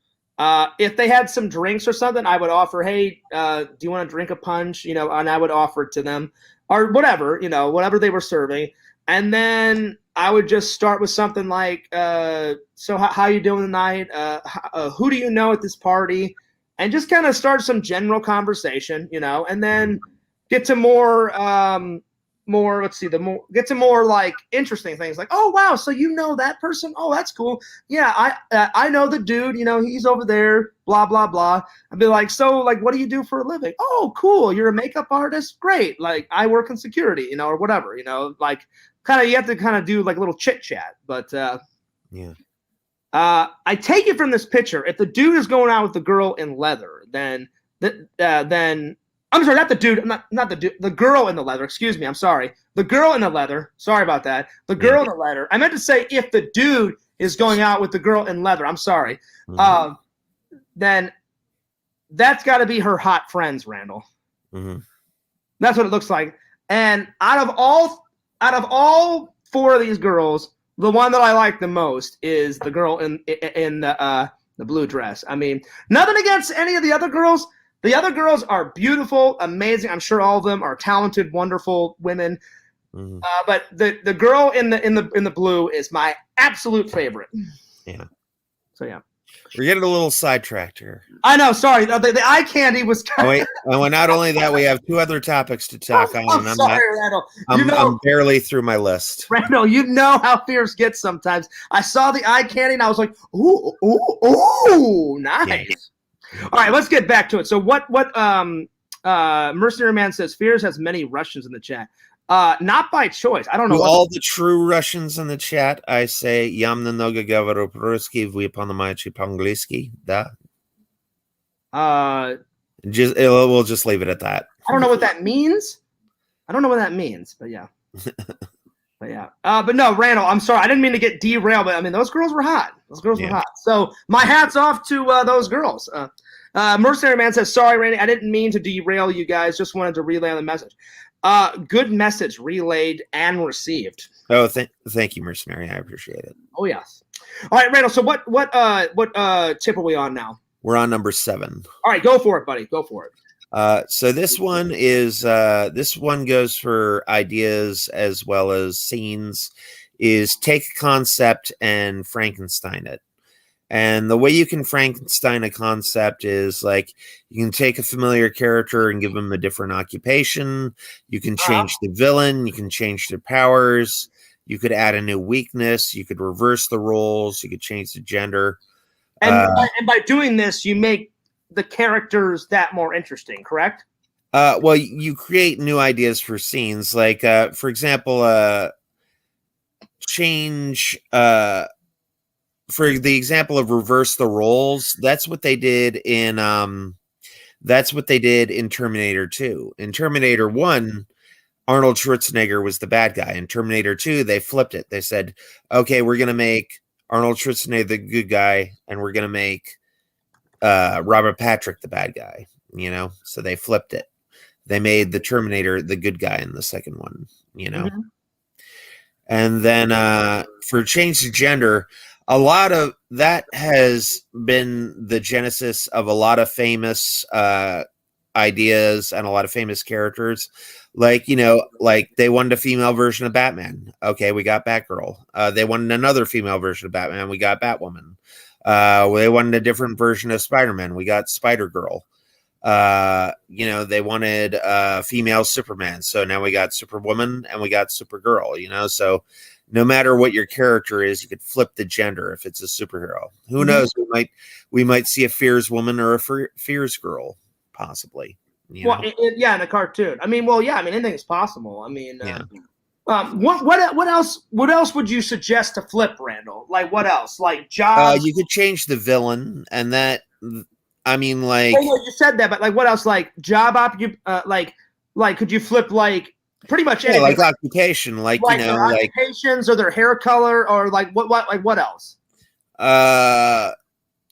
If they had some drinks or something, I would offer, hey, do you want to drink a punch? And I would offer it to them or whatever, whatever they were serving. And then I would just start with something like, so how you doing tonight? Who do you know at this party? And just kind of start some general conversation, and then get to more like interesting things like, oh, wow, so you know that person? Oh, that's cool. Yeah, I know the dude, he's over there, blah, blah, blah. I'd be like, so, like, what do you do for a living? Oh, cool, you're a makeup artist? Great. Like, I work in security, or whatever, like, kind of, you have to kind of do, like, a little chit-chat. But, yeah. I take it from this picture, if the dude is going out with the girl in leather, then I'm sorry, not the dude, not the dude, the girl in the leather. Excuse me, I'm sorry. The girl in the leather. Sorry about that. The girl in the leather. I meant to say if the dude is going out with the girl in leather. I'm sorry. Mm-hmm. Then that's got to be her hot friends, Randall. Mm-hmm. That's what it looks like. And out of all 4 of these girls, the one that I like the most is the girl in the blue dress. I mean, nothing against any of the other girls. The other girls are beautiful, amazing. I'm sure all of them are talented, wonderful women. Mm-hmm. But the girl in the blue is my absolute favorite. Yeah. So yeah. We're getting a little sidetracked here. I know. Sorry, the eye candy was. Wait, well, not only that, we have 2 other topics to talk on. I'm sorry, Randall. I'm barely through my list. Randall, you know how Fierce gets sometimes. I saw the eye candy and I was like, ooh, nice. Yeah. All right, let's get back to it. So what Mercenary Man says, Fierce has many Russians in the chat. Not by choice. I don't know. To all the true Russians in the chat, I say "Я много говорю по-русски, вы понимаете по-английски, да?" We'll just leave it at that. I don't know what that means. But yeah. But no, Randall, I'm sorry. I didn't mean to get derailed, but I mean, those girls were hot. Were hot. So my hat's off to those girls. Mercenary Man says, sorry, Randy, I didn't mean to derail you guys. Just wanted to relay the message. Good message relayed and received. Oh, thank you, Mercenary. I appreciate it. Oh, yes. All right, Randall. So what tip are we on now? We're on number 7. All right, go for it, buddy. Go for it. So this one is this one goes for ideas as well as scenes. Is take a concept and Frankenstein it. And the way you can Frankenstein a concept is like you can take a familiar character and give them a different occupation. You can change the villain. You can change their powers. You could add a new weakness. You could reverse the roles. You could change the gender. And by doing this, you make the characters that more interesting, correct? Well, you create new ideas for scenes. Like, for example, change... for the example of reverse the roles, that's what they did in Terminator 2. In Terminator 1, Arnold Schwarzenegger was the bad guy. In Terminator 2, they flipped it. They said, okay, we're going to make Arnold Schwarzenegger the good guy, and we're going to make Robert Patrick the bad guy, So they flipped it. They made the Terminator the good guy in the second one, Mm-hmm. And then for change the gender, a lot of that has been the genesis of a lot of famous ideas and a lot of famous characters. Like, like they wanted a female version of Batman. Okay, we got Batgirl. They wanted another female version of Batman. We got Batwoman. They wanted a different version of Spider-Man. We got Spider-Girl. They wanted female Superman. So now we got Superwoman and we got Supergirl, so no matter what your character is, you could flip the gender if it's a superhero. Who knows? We might see a Fears woman or a Fears girl, possibly. In a cartoon. Anything is possible. What else would you suggest to flip, Randall? Like what else? Like jobs? You could change the villain, and that. You said that, but like what else? Like job could you flip pretty much anything? Like occupation, their occupations or their hair color or what else?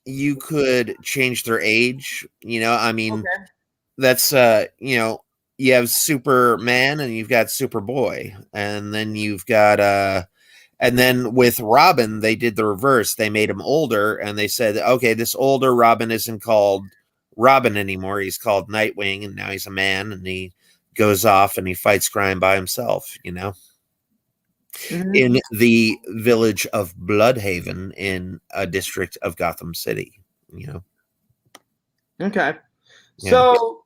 You could change their age. Okay. That's you have Superman and you've got Superboy, and then you've got and then with Robin they did the reverse. They made him older, and they said, okay, this older Robin isn't called Robin anymore. He's called Nightwing, and now he's a man, and he goes off and he fights crime by himself. In the village of Bloodhaven in a district of Gotham City. Okay. So.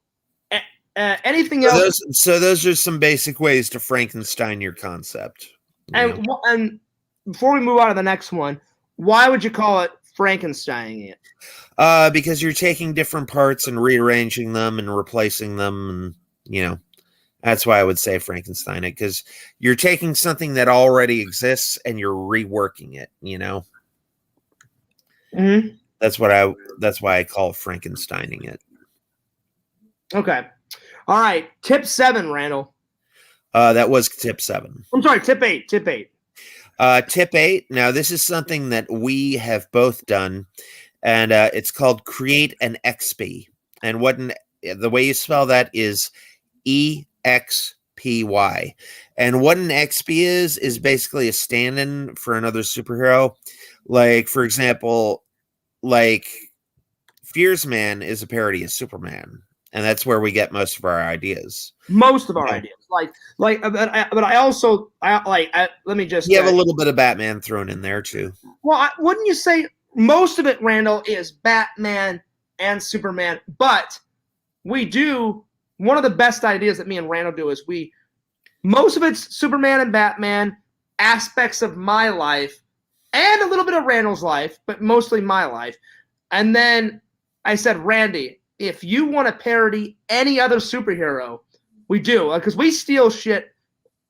Anything else? Those are some basic ways to Frankenstein your concept. And before we move on to the next one, why would you call it Frankensteining it? Because you're taking different parts and rearranging them and replacing them, and that's why I would say Frankenstein it, because you're taking something that already exists and you're reworking it. Mm-hmm. That's why I call Frankensteining it. Okay. All right. Tip 7, Randall. That was tip 7. I'm sorry. Tip 8. Tip 8. Tip 8. Now, this is something that we have both done, and it's called create an XP. And the way you spell that is EXPY. And what an XP is basically a stand-in for another superhero. Like, for example, Fears Man is a parody of Superman. And that's where we get most of our ideas. Ideas. But I also let me just. You have a little bit of Batman thrown in there too. Well, wouldn't you say most of it, Randall, is Batman and Superman? But we do one of the best ideas that me and Randall do is most of it's Superman and Batman, aspects of my life, and a little bit of Randall's life, but mostly my life. And then I said, Randy, if you want to parody any other superhero, we do. Because we steal shit.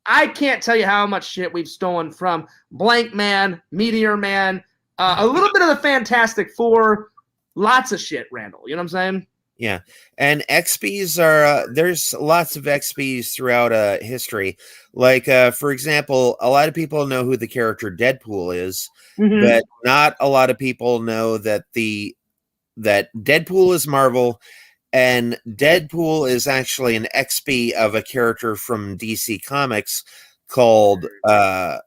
I can't tell you how much shit we've stolen from Blank Man, Meteor Man, a little bit of the Fantastic Four, lots of shit, Randall. You know what I'm saying? Yeah. And XPs are, there's lots of XPs throughout history. Like, for example, a lot of people know who the character Deadpool is, but not a lot of people know that that Deadpool is Marvel, and Deadpool is actually an XP of a character from DC Comics called not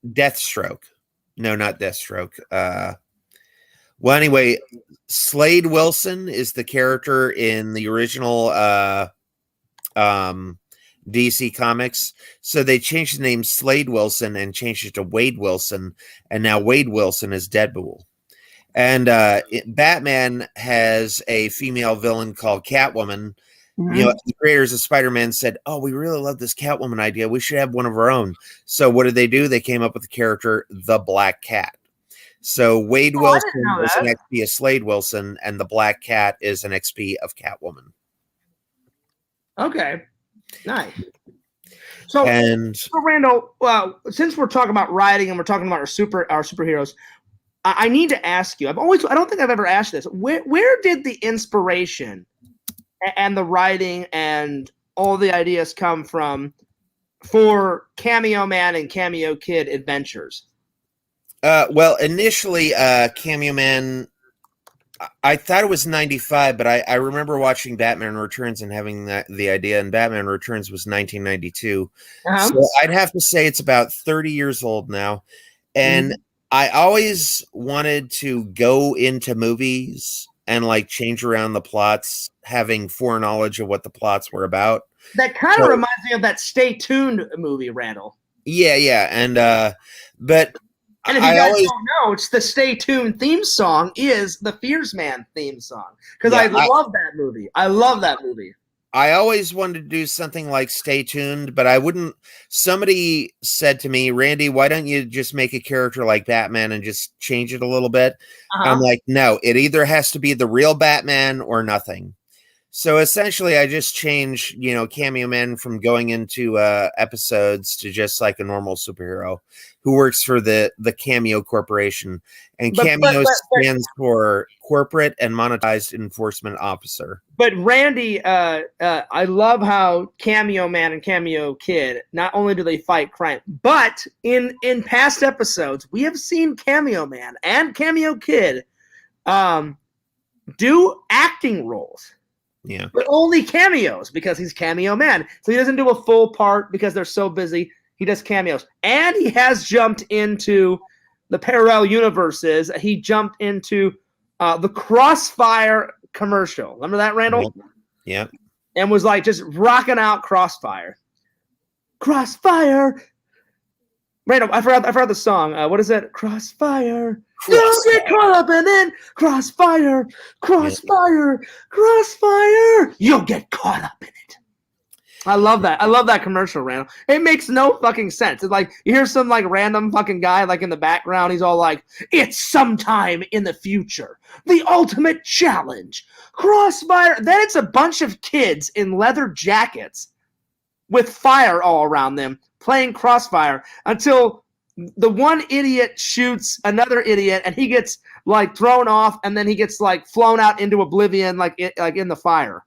Deathstroke. No, not Deathstroke. Well, anyway, Slade Wilson is the character in the original DC Comics. So they changed the name Slade Wilson and changed it to Wade Wilson, and now Wade Wilson is Deadpool. And Batman has a female villain called Catwoman. The creators of Spider-Man said, "Oh, we really love this Catwoman idea. We should have one of our own." So what did they do? They came up with the character, the Black Cat. So Wade Wilson is an XP of Slade Wilson, and the Black Cat is an XP of Catwoman. Okay, nice. So Randall, since we're talking about writing and we're talking about our superheroes, I need to ask you. I don't think I've ever asked this. Where did the inspiration and the writing and all the ideas come from for Cameo Man and Cameo Kid adventures? Well, initially, Cameo Man I thought it was 95, but I remember watching Batman Returns and having the idea, and Batman Returns was 1992. Uh-huh. So I'd have to say it's about 30 years old now. And I always wanted to go into movies and like change around the plots, having foreknowledge of what the plots were about. That kind of reminds me of that Stay Tuned movie, Randall. Yeah. And if you guys don't know, it's the Stay Tuned theme song is the Fears Man theme song. Because I love that movie. I love that movie. I always wanted to do something like Stay Tuned, but I wouldn't. Somebody said to me, Randy, why don't you just make a character like Batman and just change it a little bit? I'm like, no, it either has to be the real Batman or nothing. So essentially, I just changed, Cameo Man from going into episodes to just like a normal superhero who works for the Cameo Corporation. And Cameo stands for Corporate and Monetized Enforcement Officer. But Randy, I love how Cameo Man and Cameo Kid, not only do they fight crime, but in past episodes, we have seen Cameo Man and Cameo Kid do acting roles. Yeah. But only cameos because he's Cameo Man. So he doesn't do a full part because they're so busy. He does cameos. And he has jumped into the parallel universes. He jumped into the Crossfire commercial. Remember that, Randall? Yeah. And was like just rocking out Crossfire. Crossfire. Randall, I forgot the song. What is it? Crossfire. Don't get caught up in it. Crossfire. Crossfire. Crossfire. You'll get caught up in it. I love that. I love that commercial, Randall. It makes no fucking sense. It's like you hear some like random fucking guy like in the background. He's all like, "It's sometime in the future. The ultimate challenge. Crossfire." Then it's a bunch of kids in leather jackets with fire all around them playing Crossfire until the one idiot shoots another idiot and he gets like thrown off and then he gets like flown out into oblivion like in the fire.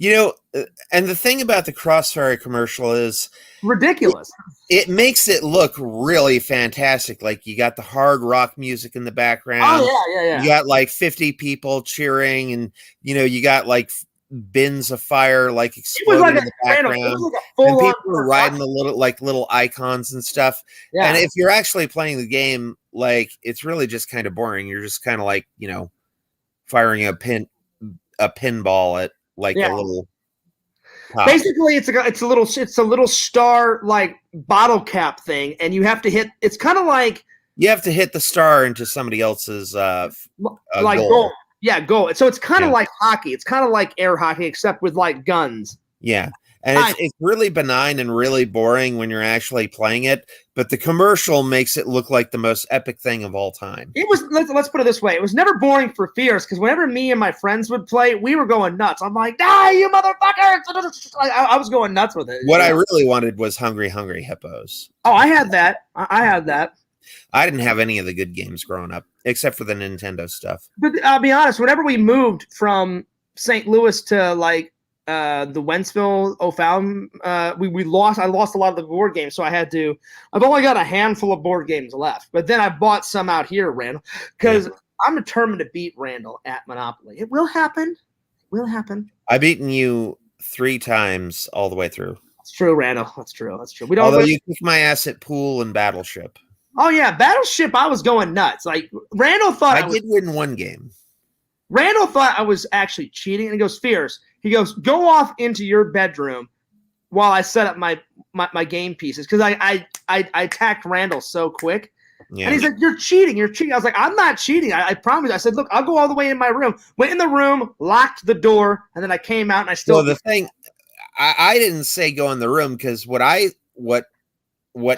And the thing about the Crossfire commercial is ridiculous. It makes it look really fantastic. Like you got the hard rock music in the background. Oh yeah. You got like 50 people cheering and you got like bins of fire like exploding in the background, and people are riding the little icons and stuff. Yeah. And if you're actually playing the game, like it's really just kind of boring. You're just kind of like firing a pinball at like a little pop. Basically, it's a little star like bottle cap thing, and you have to hit. It's kind of like you have to hit the star into somebody else's like goal. Yeah, goal. So it's kind of like hockey. It's kind of like air hockey, except with like guns. Yeah. And it's really benign and really boring when you're actually playing it, but the commercial makes it look like the most epic thing of all time. It was, let's put it this way. It was never boring for Fierce because whenever me and my friends would play, we were going nuts. I'm like, die, you motherfuckers. I was going nuts with it. What I really wanted was Hungry Hungry Hippos. Oh, I had that. I had that. I didn't have any of the good games growing up, except for the Nintendo stuff. But I'll be honest, whenever we moved from St. Louis to like the Wentzville, O'Fallon, I lost a lot of the board games, so I've only got a handful of board games left. But then I bought some out here, Randall, because I'm determined to beat Randall at Monopoly. It will happen. It will happen. I've beaten you 3 times all the way through. That's true, Randall. That's true. Although you kicked my ass at Pool and Battleship. Oh yeah, Battleship. I was going nuts. Like Randall thought I did win one game. Randall thought I was actually cheating, and he goes, "Fierce." He goes, "Go off into your bedroom while I set up my game pieces," because I attacked Randall so quick. Yeah. And he's like, "You're cheating. You're cheating." I was like, "I'm not cheating. I promise." I said, "Look, I'll go all the way in my room." Went in the room, locked the door, and then I came out and I still. Well, the thing, I didn't say go in the room because what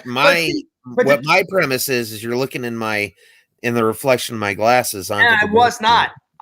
my premise is you're looking in the reflection of my glasses. I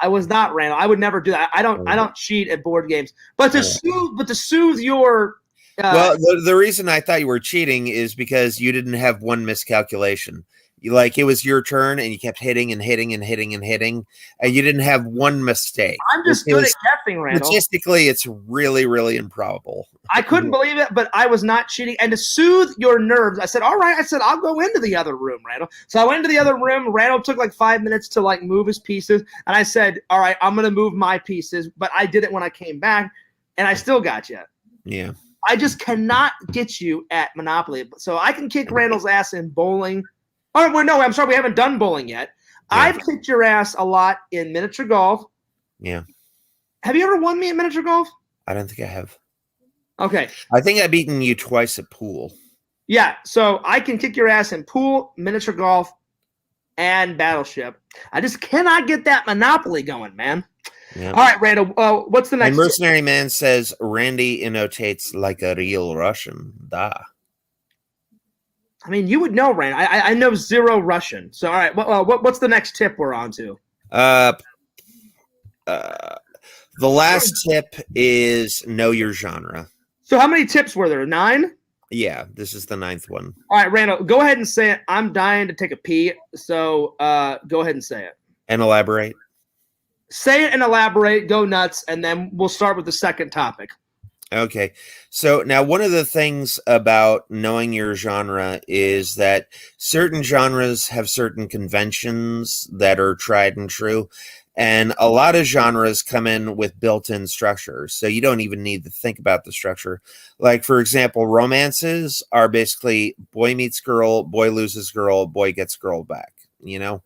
was not, Randall. I would never do that. I don't cheat at board games. But to soothe your. Well, the reason I thought you were cheating is because you didn't have one miscalculation. Like it was your turn and you kept hitting and hitting and hitting and hitting, and you didn't have one mistake. I'm just good at guessing, Randall. Statistically, it's really, really improbable. I couldn't believe it, but I was not cheating. And to soothe your nerves, I said, all right. I said, I'll go into the other room, Randall. So I went into the other room. Randall took like 5 minutes to like move his pieces. And I said, all right, I'm going to move my pieces. But I did it when I came back, and I still got you. Yeah. I just cannot get you at Monopoly. So I can kick Randall's ass in bowling. Oh, well, no, I'm sorry. We haven't done bowling yet. Yeah. I've kicked your ass a lot in miniature golf. Yeah. Have you ever won me at miniature golf? I don't think I have. Okay. I think I've beaten you twice at pool. Yeah. So I can kick your ass in pool, miniature golf, and Battleship. I just cannot get that Monopoly going, man. Yeah. All right, Randall. What's the next? And Mercenary Man says, Randy annotates like a real Russian. Da. I mean, you would know, Rand. I know zero Russian. So, all right, what's the next tip we're on to? The last tip is know your genre. So how many tips were there? 9? Yeah, this is the 9th one. All right, Randall, go ahead and say it. I'm dying to take a pee, so go ahead and say it. And elaborate. Say it and elaborate, go nuts, and then we'll start with the second topic. Okay. So now one of the things about knowing your genre is that certain genres have certain conventions that are tried and true. And a lot of genres come in with built-in structure. So you don't even need to think about the structure. Like, for example, romances are basically boy meets girl, boy loses girl, boy gets girl back, you know?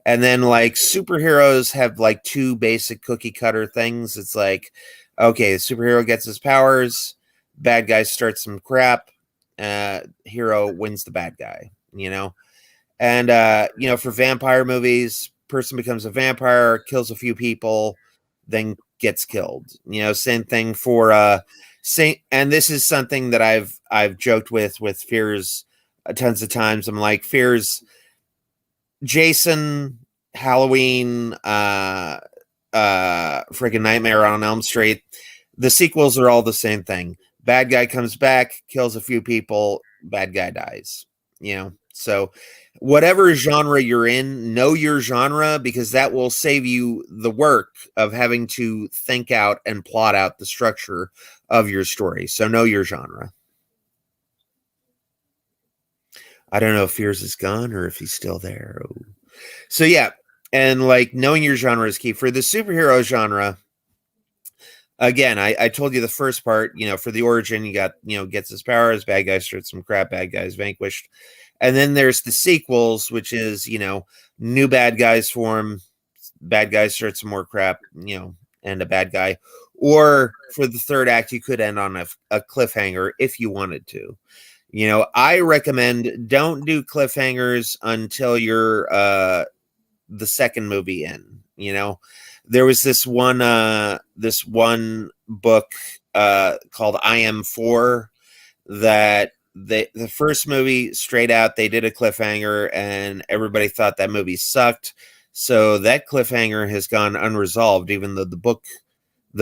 And then like superheroes have like 2 basic cookie cutter things. It's like, okay, the superhero gets his powers, bad guy starts some crap, hero wins the bad guy, you know? And, you know, for vampire movies, person becomes a vampire, kills a few people, then gets killed. You know, same thing for, and this is something that I've joked with Fears tons of times. I'm like, Fears, Jason, Halloween, freaking Nightmare on Elm Street, the sequels are all the same thing. Bad guy comes back, kills a few people, bad guy dies, you know? So whatever genre you're in, know your genre, because that will save you the work of having to think out and plot out the structure of your story. So know your genre. I don't know if Fears is gone or if he's still there. So yeah. And like knowing your genre is key. For the superhero genre, again, I told you the first part, you know, for the origin, you got, you know, gets his powers, bad guys start some crap, bad guys vanquished. And then there's the sequels, which is, you know, new bad guys form, bad guys start some more crap, you know, and a bad guy. Or for the third act, you could end on a cliffhanger if you wanted to. You know, I recommend don't do cliffhangers until you're the second movie in. You know, there was this one book called I Am 4 that the first movie straight out they did a cliffhanger and everybody thought that movie sucked. So that cliffhanger has gone unresolved, even though the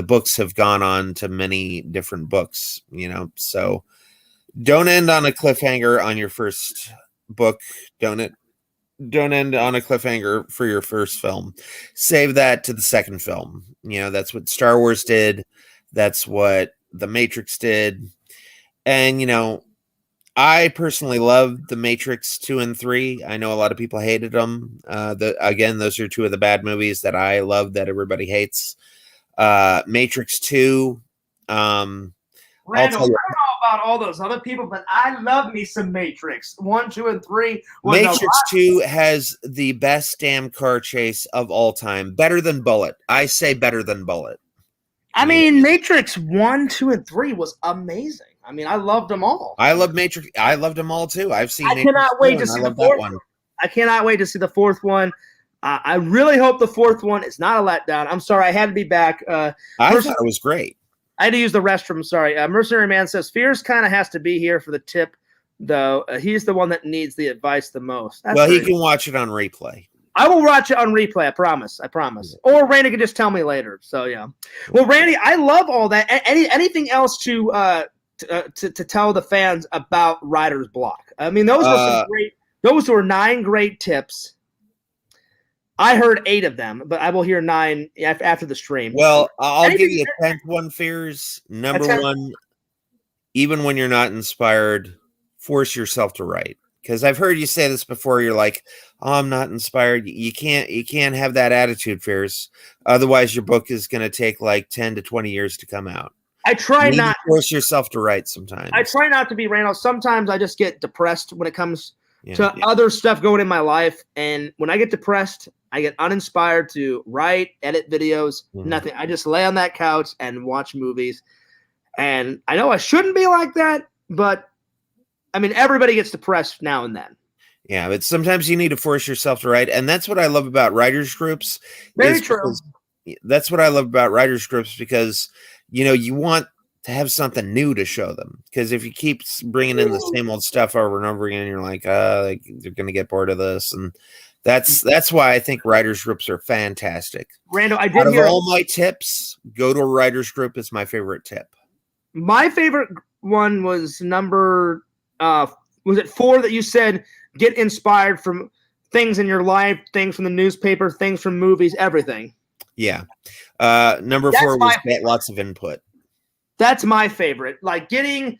books have gone on to many different books, you know. So don't end on a cliffhanger on your first book. Don't end on a cliffhanger for your first film. Save that to the second film. You know, that's what Star Wars did. That's what The Matrix did. And, you know, I personally love The Matrix 2 and 3. I know a lot of people hated them. Again, those are 2 of the bad movies that I love that everybody hates. Matrix 2. Randall, I don't know about all those other people, but I love me some Matrix 1, 2, and 3. Matrix 2 has the best damn car chase of all time. Better than Bullet. I say better than Bullet. I mean, Matrix 1, 2, and 3 was amazing. I mean, I loved them all. I love Matrix. I loved them all too. I've seen. I cannot wait to see the fourth one. I cannot wait to see the fourth one. I really hope the fourth one is not a letdown. I'm sorry, I had to be back. I thought it was great. I had to use the restroom. Sorry. Mercenary Man says Fears kind of has to be here for the tip, though. He's the one that needs the advice the most. Well, he can watch it on replay. I will watch it on replay. I promise. Or Randy can just tell me later. So yeah. Well, Randy, I love all that. Anything else to tell the fans about Writer's Block? I mean, those were some great Those were 9 great tips. I heard 8 of them, but I will hear 9 after the stream. Well, I'll give you a 10th one, Fears. Number 1, even when you're not inspired, force yourself to write. Because I've heard you say this before. You're like, "Oh, I'm not inspired." You can't have that attitude, Fears. Otherwise, your book is going to take like 10 to 20 years to come out. I try not to force yourself to write sometimes. I try not to be, Randall. Sometimes I just get depressed when it comes to other stuff going in my life. And when I get depressed, I get uninspired to write, edit videos, nothing. I just lay on that couch and watch movies. And I know I shouldn't be like that, but I mean, everybody gets depressed now and then. Yeah, but sometimes you need to force yourself to write. And that's what I love about writers groups. Very true. That's what I love about writers groups, because, you know, you want to have something new to show them. Because if you keep bringing in the same old stuff over and over again, you're like, they're going to get bored of this. And that's why I think writers groups are fantastic. Randall, I did hear all my tips, go to a writers group is my favorite tip. My favorite one was number was it 4 that you said get inspired from things in your life, things from the newspaper, things from movies, everything. Yeah. Number 4 was get lots of input. That's my favorite. Like getting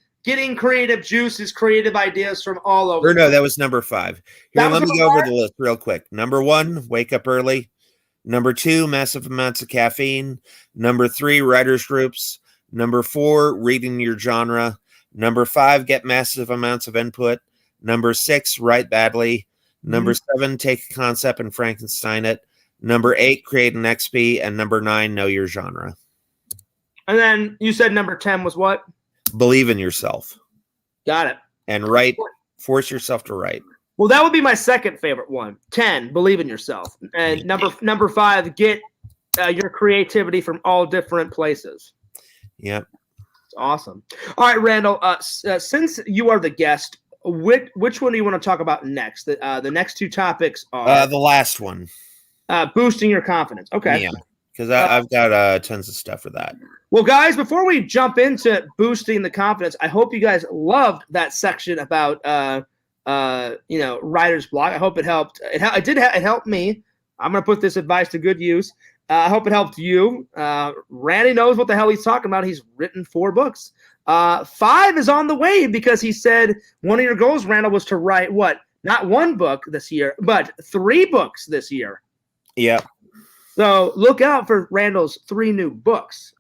creative juices, creative ideas from all over. Or no, that was number 5. Here, let me go over the list real quick. Number 1, wake up early. Number 2, massive amounts of caffeine. Number 3, writers groups. Number 4, reading your genre. Number 5, get massive amounts of input. Number 6, write badly. Number 7, take a concept and Frankenstein it. Number 8, create an XP. And number 9, know your genre. And then you said number 10 was what? Believe in yourself. Got it. And write. Force yourself to write. Well, that would be my second favorite one. 10, believe in yourself. And number 5, get your creativity from all different places. Yep. It's awesome. All right, Randall, since you are the guest, which one do you want to talk about next? The next 2 topics are the last one. Boosting your confidence. Okay. Yeah, because I've got tons of stuff for that. Well, guys, before we jump into boosting the confidence, I hope you guys loved that section about writer's block. I hope it helped. It helped me. I'm gonna put this advice to good use. I hope it helped you. Randy knows what the hell he's talking about. He's written 4 books. 5 is on the way, because he said one of your goals, Randall, was to write what? Not 1 book this year, but 3 books this year. Yeah. So look out for Randall's 3 new books.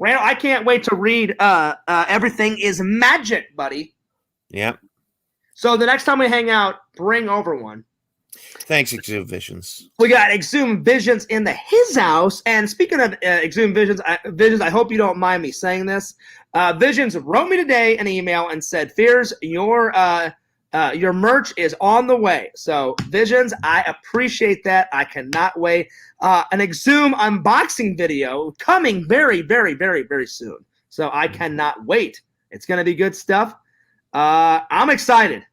Randall, I can't wait to read Everything is Magic, buddy. Yeah. So the next time we hang out, bring over one. Thanks, Exhume Visions. We got Exhume Visions in his house. And speaking of Exhume Visions, I hope you don't mind me saying this. Visions wrote me today an email and said, Fears, your merch is on the way. So Visions, I appreciate that. I cannot wait. An Exhume unboxing video coming very, very, very, very soon. So I cannot wait. It's going to be good stuff. I'm excited.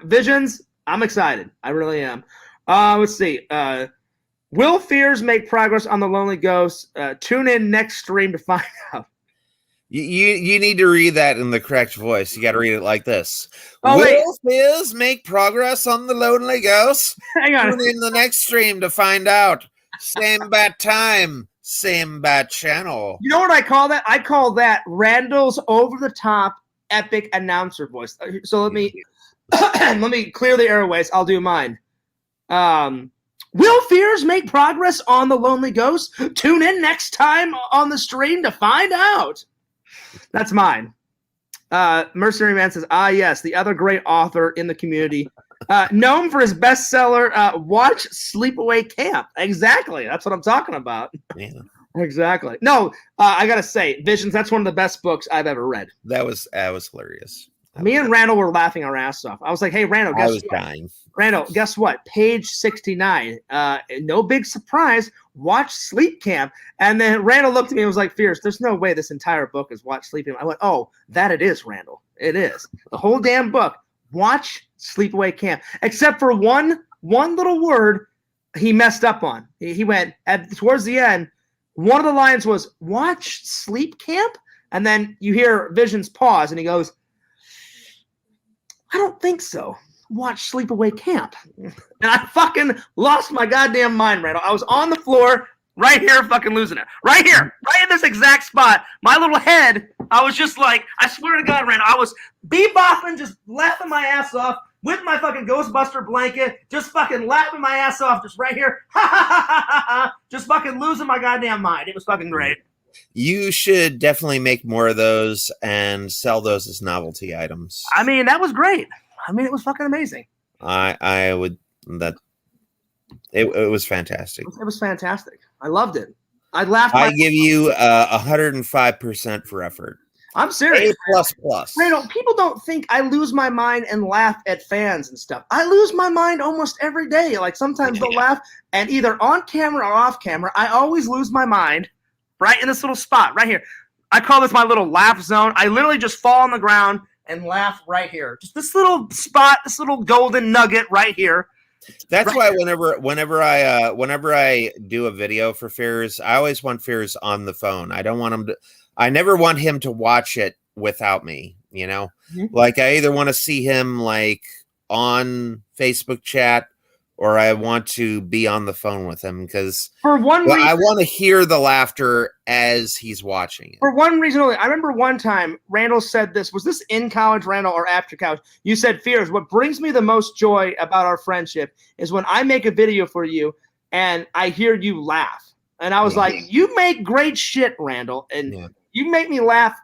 Visions, I'm excited. I really am. Let's see. Will Fears make progress on the Lonely Ghost? Tune in next stream to find out. You need to read that in the correct voice. You got to read it like this. Will Fears make progress on the Lonely Ghost? Hang on. Tune in the next stream to find out. Same bad time, same bad channel. You know what I call that? I call that Randall's over-the-top epic announcer voice. So let me clear the airways. I'll do mine. Will Fears make progress on the Lonely Ghost? Tune in next time on the stream to find out. That's mine. Mercenary Man says, yes, the other great author in the community. Known for his bestseller, Watch Sleepaway Camp. Exactly. That's what I'm talking about. Yeah. Exactly. No, I got to say, Visions, that's one of the best books I've ever read. That was hilarious. Me and Randall were laughing our ass off. I was like, hey, Randall, guess what? Dying. Randall, guess what? Page 69. No big surprise. Watch Sleep Camp. And then Randall looked at me and was like, Fierce, there's no way this entire book is Watch Sleep Camp. I went, oh, that it is, Randall. It is. The whole damn book. Watch Sleepaway Camp. Except for one little word he messed up on. He went, towards the end, one of the lines was, Watch Sleep Camp? And then you hear Visions pause, and he goes, I don't think so. watch Sleepaway Camp. And I fucking lost my goddamn mind, Randall. I was on the floor right here fucking losing it. Right here. Right in this exact spot. My little head, I was just like, I swear to God, Randall, I was bebopping, just laughing my ass off with my fucking Ghostbuster blanket, just fucking laughing my ass off just right here. Ha ha ha ha ha ha. Just fucking losing my goddamn mind. It was fucking great. You should definitely make more of those and sell those as novelty items. I mean, that was great. I mean, it was fucking amazing. I would that it was fantastic. It was fantastic. I loved it. I laughed. I give you 105% for effort. I'm serious. A++. Randall, people don't think I lose my mind and laugh at fans and stuff. I lose my mind almost every day. Like sometimes they'll laugh, and either on camera or off camera, I always lose my mind right in this little spot right here. I call this my little laugh zone. I literally just fall on the ground and laugh right here. Just this little spot, this little golden nugget right here. That's why whenever I do a video for Fears, I always want Fears on the phone. I never want him to watch it without me, you know? Mm-hmm. Like I either want to see him like on Facebook chat or I want to be on the phone with him because I want to hear the laughter as he's watching it. For one reason only. I remember one time Randall said this. Was this in college, Randall, or after college? You said, Fears, what brings me the most joy about our friendship is when I make a video for you and I hear you laugh. And I was like, you make great shit, Randall. And you make me laugh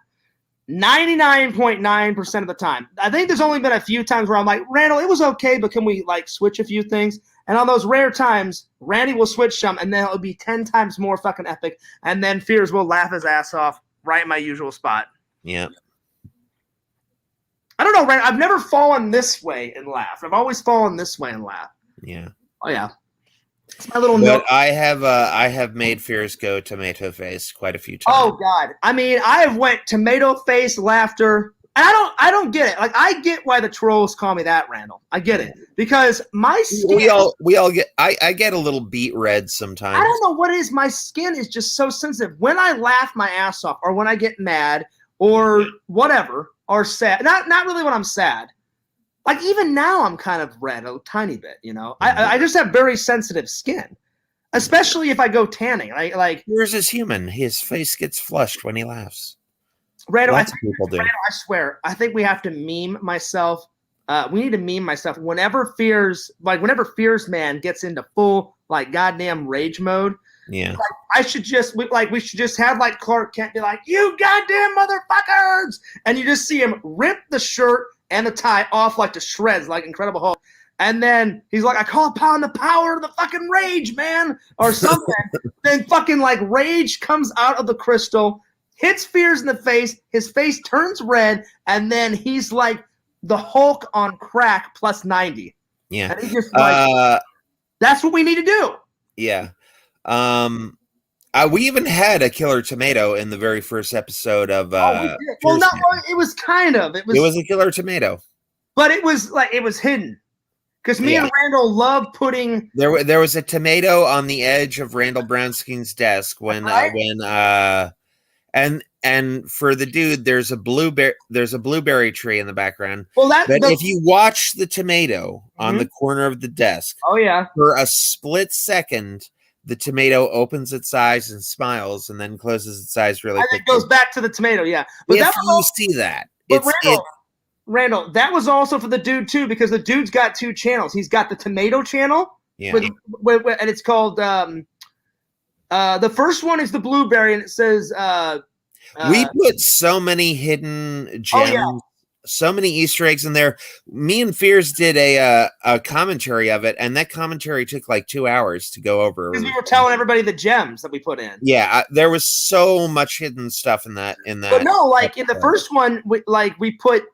99.9% of the time. I think there's only been a few times where I'm like, Randall, it was okay, but can we like switch a few things? And on those rare times, Randy will switch some, and then it'll be 10 times more fucking epic. And then Fears will laugh his ass off right in my usual spot. Yeah. I don't know, Randy. I've never fallen this way and laughed. I've always fallen this way and laughed. Yeah. Oh yeah. It's my little note. I have made Fears go tomato face quite a few times. Oh God. I mean, I have went tomato face laughter. And I don't get it. Like I get why the trolls call me that, Randall. I get it. Because my skin we all get I get a little beet red sometimes. I don't know what it is. My skin is just so sensitive. When I laugh my ass off or when I get mad or whatever or sad. Not really when I'm sad. Like even now I'm kind of red a tiny bit, you know. I just have very sensitive skin. Especially if I go tanning. Like yours is human. His face gets flushed when he laughs. Randall, lots of people do. Randall, I swear, I think we have to meme myself. We need to meme myself whenever Fears Man gets into full like goddamn rage mode. Yeah, like, we should just have like Clark Kent be like, "You goddamn motherfuckers!" and you just see him rip the shirt and the tie off like to shreds, like Incredible Hulk. And then he's like, I call upon the power of the fucking rage, man, or something. Then fucking like rage comes out of the crystal, hits Fears in the face, his face turns red, and then he's like the Hulk on crack plus 90. Yeah. And he's just like, that's what we need to do. Yeah. We even had a killer tomato in the very first episode of it was a killer tomato. But it was hidden. Because me and Randall love putting there was a tomato on the edge of Randall Brownskin's desk and for the dude there's a blueberry tree in the background. Well, if you watch the tomato on the corner of the desk, for a split second the tomato opens its eyes and smiles and then closes its eyes really quickly. It goes back to the tomato, But if you see that, Randall, that was also for the dude too, because the dude's got two channels. He's got the tomato channel, and it's called the first one is the blueberry, and it says we put so many hidden gems, so many Easter eggs in there. Me and Fears did a commentary of it, and that commentary took like 2 hours to go over. Because we were telling everybody the gems that we put in. Yeah, there was so much hidden stuff in that. But no, like in the first one, we put.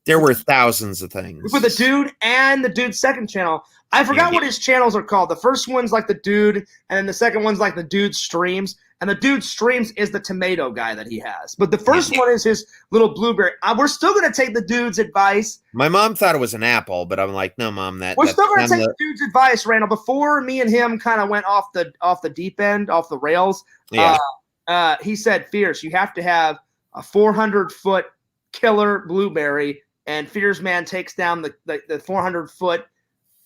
There were thousands of things. We put the dude and the dude's second channel. I forgot what his channels are called. The first one's like the dude, and then the second one's like the dude streams. And the dude streams is the tomato guy that he has. But the first one is his little blueberry. We're still going to take the dude's advice. My mom thought it was an apple, but I'm like, no, Mom. We're still going to take the dude's advice, Randall. Before me and him kind of went off the deep end, off the rails, he said, Fierce, you have to have a 400-foot killer blueberry and Fears Man takes down the 400-foot,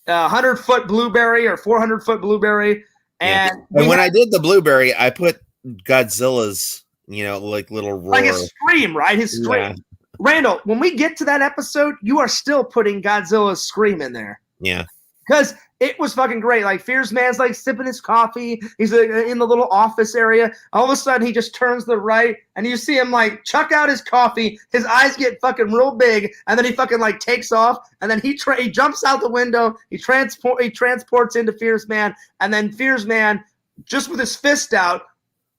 100-foot blueberry or 400-foot blueberry. And when I did the blueberry, I put Godzilla's, like little roar. Like his scream, right? His scream. Yeah. Randall, when we get to that episode, you are still putting Godzilla's scream in there. Yeah. Because it was fucking great. Like, Fears Man's like sipping his coffee. He's in the little office area. All of a sudden, he just turns to the right, and you see him like chuck out his coffee. His eyes get fucking real big, and then he fucking like takes off, and then he jumps out the window. He transports into Fears Man, and then Fears Man, just with his fist out,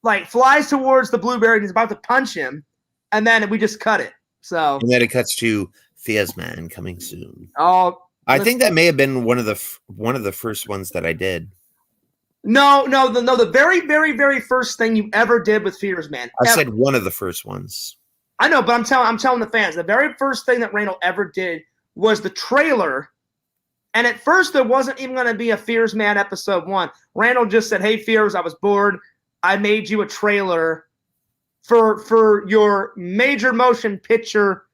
like flies towards the blueberry, and he's about to punch him, and then we just cut it. So and then it cuts to Fears Man coming soon. Oh. I think that may have been one of the first ones that I did. No. The very, very, very first thing you ever did with Fears Man. I said one of the first ones. I know, but I'm telling the fans, the very first thing that Randall ever did was the trailer. And at first, there wasn't even going to be a Fears Man episode 1. Randall just said, "Hey, Fears, I was bored. I made you a trailer for your major motion picture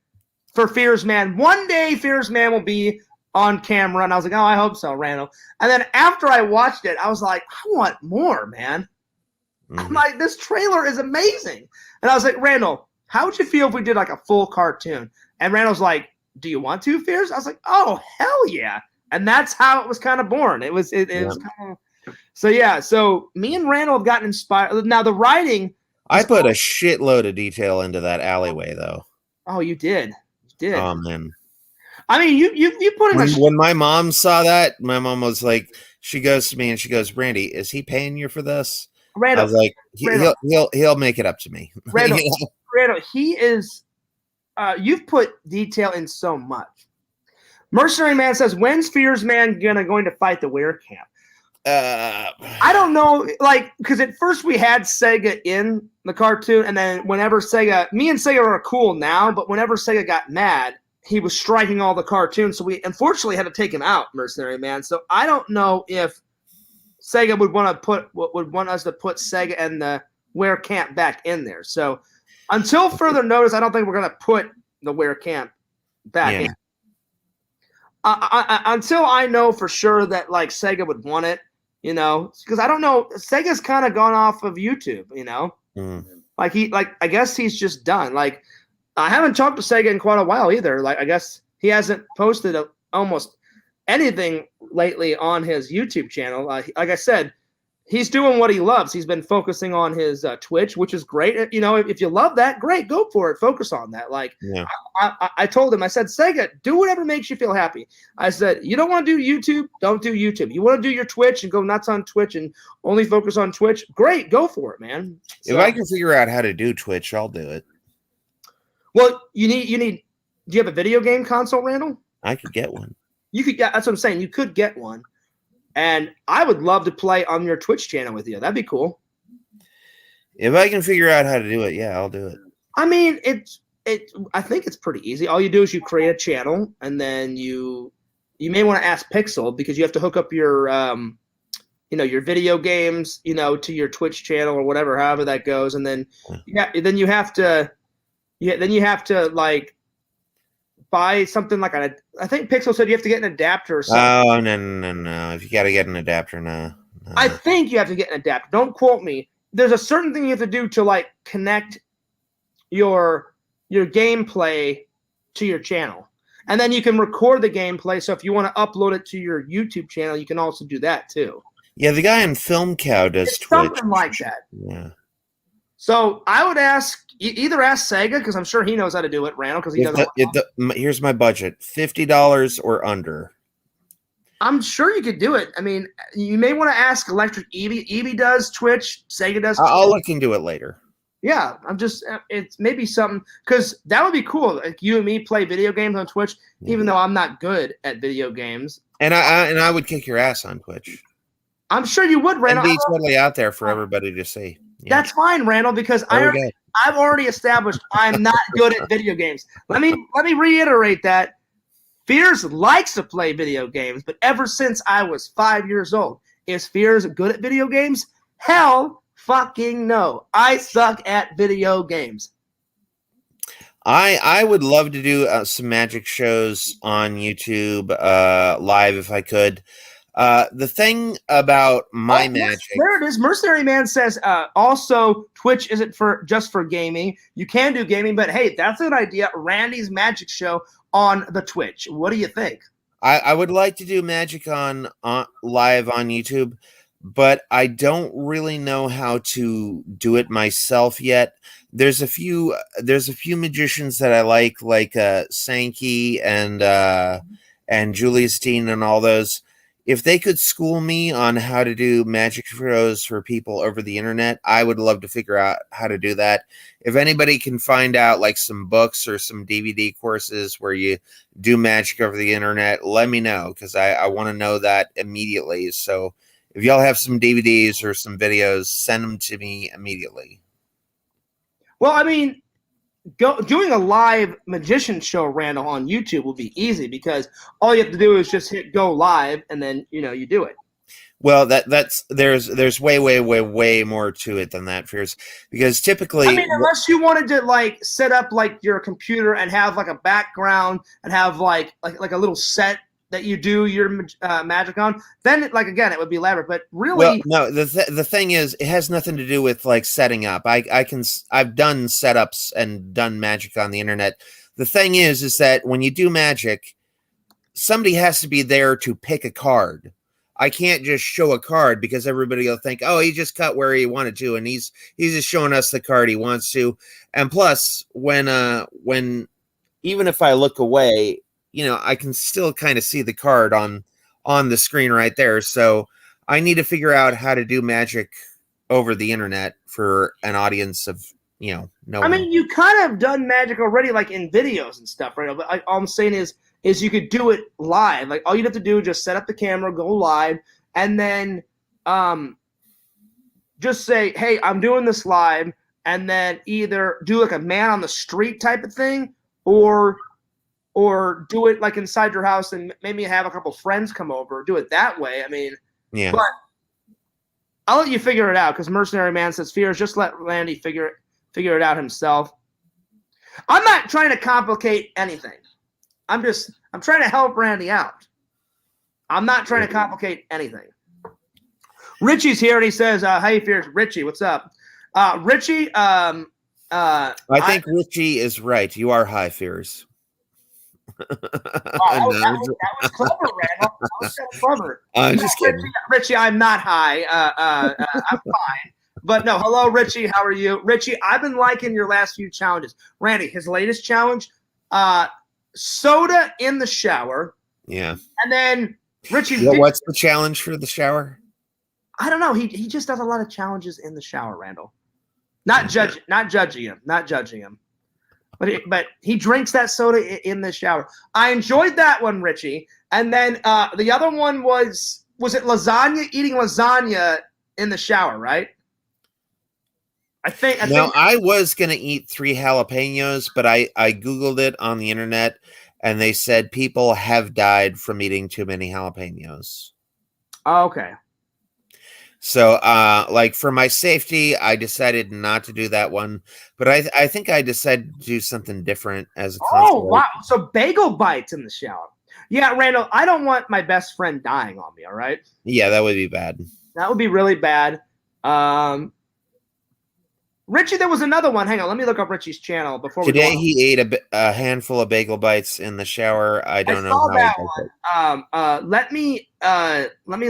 for Fears Man. One day, Fears Man will be on camera." And I was like, "Oh, I hope so, Randall." And then after I watched it, I was like, "I want more, man." I'm like, "This trailer is amazing." And I was like, "Randall, how would you feel if we did like a full cartoon?" And Randall's like, "Do you want to, Fears?" I was like, "Oh, hell yeah." And that's how it was kind of born. It was kind of, so yeah. So me and Randall have gotten inspired. Now the writing, I put a shitload of detail into that alleyway, though. Oh, you did. You did. Oh man. I mean, you put in when my mom saw that, my mom was like, she goes to me and she goes, "Randy, is he paying you for this?" Randall, I was like, he'll make it up to me. Randall, Randall, he is. You've put detail in so much. Mercenary Man says, "When's Fears Man going to fight the Werecamp?" I don't know, like, because at first we had Sega in the cartoon, and then whenever me and Sega are cool now, but whenever Sega got mad, he was striking all the cartoons, so we unfortunately had to take him out, Mercenary Man. So I don't know if Sega would want us to put Sega and the Werecamp back in there. So until further notice, I don't think we're going to put the Werecamp back in. Until I know for sure that like Sega would want it, because I don't know, Sega's kind of gone off of YouTube, like I guess he's just done. Like, I haven't talked to Sega in quite a while either. Like, I guess he hasn't posted almost anything lately on his YouTube channel. Like I said, he's doing what he loves. He's been focusing on his Twitch, which is great. If you love that, great, go for it. Focus on that. Like, I told him, I said, "Sega, do whatever makes you feel happy." I said, "You don't want to do YouTube? Don't do YouTube. You want to do your Twitch and go nuts on Twitch and only focus on Twitch? Great, go for it, man." So, if I can figure out how to do Twitch, I'll do it. Well, you need. Do you have a video game console, Randall? I could get one. You could. Yeah, that's what I'm saying. You could get one, and I would love to play on your Twitch channel with you. That'd be cool. If I can figure out how to do it, yeah, I'll do it. I mean, I think it's pretty easy. All you do is you create a channel, and then you may want to ask Pixel because you have to hook up your your video games, to your Twitch channel or whatever, however that goes, and then you have to like buy something like I think Pixel said you have to get an adapter or something. Oh no! If you got to get an adapter, no. I think you have to get an adapter. Don't quote me. There's a certain thing you have to do to like connect your gameplay to your channel, and then you can record the gameplay. So if you want to upload it to your YouTube channel, you can also do that too. Yeah, the guy in Film Cow does it's Twitch. Something like that. Yeah. So I would either ask Sega because I'm sure he knows how to do it, Randall, because he doesn't. Here's my budget: $50 or under. I'm sure you could do it. I mean, you may want to ask Electric Eevee. Eevee does Twitch. Sega does Twitch. I'll look into it later. Yeah, it's maybe something, because that would be cool. Like you and me play video games on Twitch, even though I'm not good at video games. And I would kick your ass on Twitch. I'm sure you would, Randall. And be totally out there for everybody to see. Yeah. That's fine, Randall, because I've already established I'm not good at video games. Let me reiterate that. Fears likes to play video games, but ever since I was 5 years old. Is Fears good at video games? Hell fucking no. I suck at video games. I would love to do some magic shows on YouTube live if I could. The thing about my magic, there it is. Mercenary Man says also Twitch isn't just for gaming. You can do gaming, but hey, that's an idea. Randy's magic show on the Twitch. What do you think? I would like to do magic on live on YouTube, but I don't really know how to do it myself yet. There's a few magicians that I like Sankey and Julius Dean and all those. If they could school me on how to do magic shows for people over the internet, I would love to figure out how to do that. If anybody can find out like some books or some DVD courses where you do magic over the internet, let me know, because I want to know that immediately. So if y'all have some DVDs or some videos, send them to me immediately. Well, I mean, doing a live magician show, Randall, on YouTube will be easy because all you have to do is just hit go live, and then you do it. Well, there's way more to it than that, Fierce, because typically, I mean, unless you wanted to like set up like your computer and have like a background and have like a little set that you do your magic on, then like again it would be elaborate. But really, well, no, the thing is, it has nothing to do with like setting up. I've done setups and done magic on the internet. The thing is that when you do magic, somebody has to be there to pick a card. I can't just show a card because everybody will think, oh, he just cut where he wanted to, and he's just showing us the card he wants to. And plus, when even if I look away, I can still kind of see the card on the screen right there. So I need to figure out how to do magic over the internet for an audience of no. I mean, you kind of done magic already, like in videos and stuff, right? But all I'm saying is you could do it live. Like all you'd have to do is just set up the camera, go live, and then just say, hey, I'm doing this live, and then either do like a man on the street type of thing, or do it like inside your house and maybe have a couple friends come over. Do it that way. I mean, yeah. But I'll let you figure it out because Mercenary Man says, Fears, just let Randy figure it out himself. I'm not trying to complicate anything. I'm trying to help Randy out. I'm not trying to complicate anything. Richie's here and he says, hey, Fears. Richie, what's up? Richie, I think Richie is right. You are high, Fears. Wow, that was clever, Randall. That was so clever. I'm just kidding. Richie, I'm not high. I'm fine. But no, hello, Richie. How are you? Richie, I've been liking your last few challenges. Randy, his latest challenge, soda in the shower. Yeah. And then Richie. What's the challenge for the shower? I don't know. He just does a lot of challenges in the shower, Randall. Not judging him. But he drinks that soda in the shower. I enjoyed that one, Richie. And then the other one was it lasagna? Eating lasagna in the shower, right? I was gonna eat 3 jalapenos, but I Googled it on the internet, and they said people have died from eating too many jalapenos. Oh, okay. So, like for my safety, I decided not to do that one. But I think I decided to do something different as a consequence. Oh, wow. So bagel bites in the shower. Yeah, Randall, I don't want my best friend dying on me, all right? Yeah, that would be bad. That would be really bad. Richie, there was another one. Hang on, let me look up Richie's channel before Today he ate a handful of bagel bites in the shower. I don't know how that one. Let me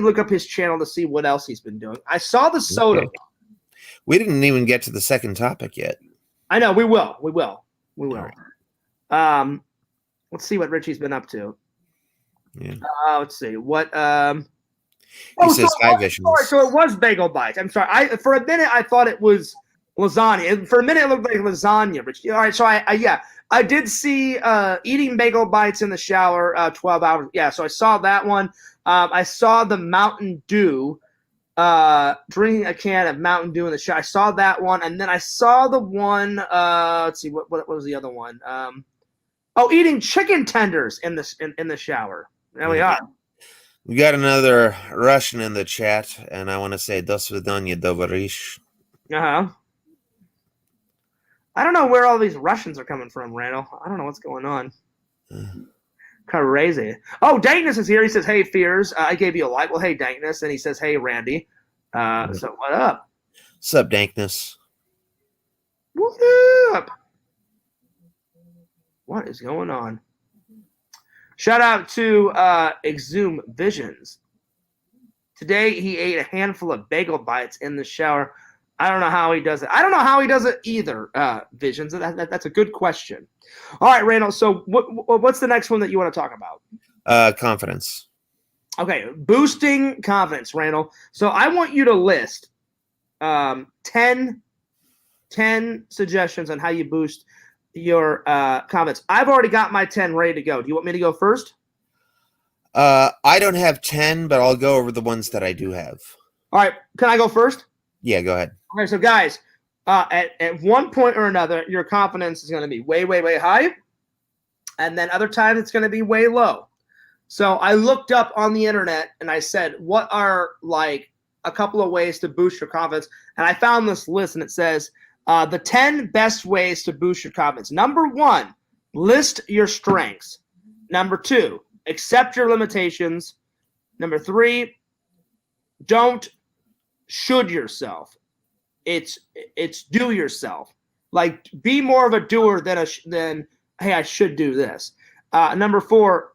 look up his channel to see what else he's been doing. I saw the soda. Okay. We didn't even get to the second topic yet. I know, we will. Right. Let's see what Richie's been up to. Yeah. Let's see. What he says High Visions. So it was bagel bites. I'm sorry. For a minute I thought it was lasagna. For a minute, it looked like lasagna. All right, so I did see eating bagel bites in the shower, 12 hours. Yeah, so I saw that one. I saw the Mountain Dew, drinking a can of Mountain Dew in the shower. I saw that one, and then I saw the one. Let's see, what was the other one? Eating chicken tenders in the shower. There we are. We got another Russian in the chat, and I want to say "Do svidaniya, tovarish." I don't know where all these Russians are coming from, Randall. I don't know what's going on. Crazy. Oh, Dankness is here. He says, "Hey, Fears, I gave you a like." Well, hey, Dankness, and he says, "Hey, Randy." So what up? What's up, Dankness? What up? What is going on? Shout out to Exhume Visions. Today he ate a handful of bagel bites in the shower. I don't know how he does it. I don't know how he does it either, Visions. That's a good question. All right, Randall. So what's the next one that you want to talk about? Confidence. Okay, boosting confidence, Randall. So I want you to list 10 suggestions on how you boost your confidence. I've already got my 10 ready to go. Do you want me to go first? I don't have 10, but I'll go over the ones that I do have. All right, can I go first? Yeah, go ahead. Okay, so guys, at one point or another, your confidence is going to be way, way, way high. And then other times it's going to be way low. So I looked up on the internet and I said, what are like a couple of ways to boost your confidence? And I found this list and it says the 10 best ways to boost your confidence. Number 1, list your strengths. Number 2, accept your limitations. Number 3, don't should yourself. It's do yourself. Like be more of a doer than hey, I should do this. Number 4,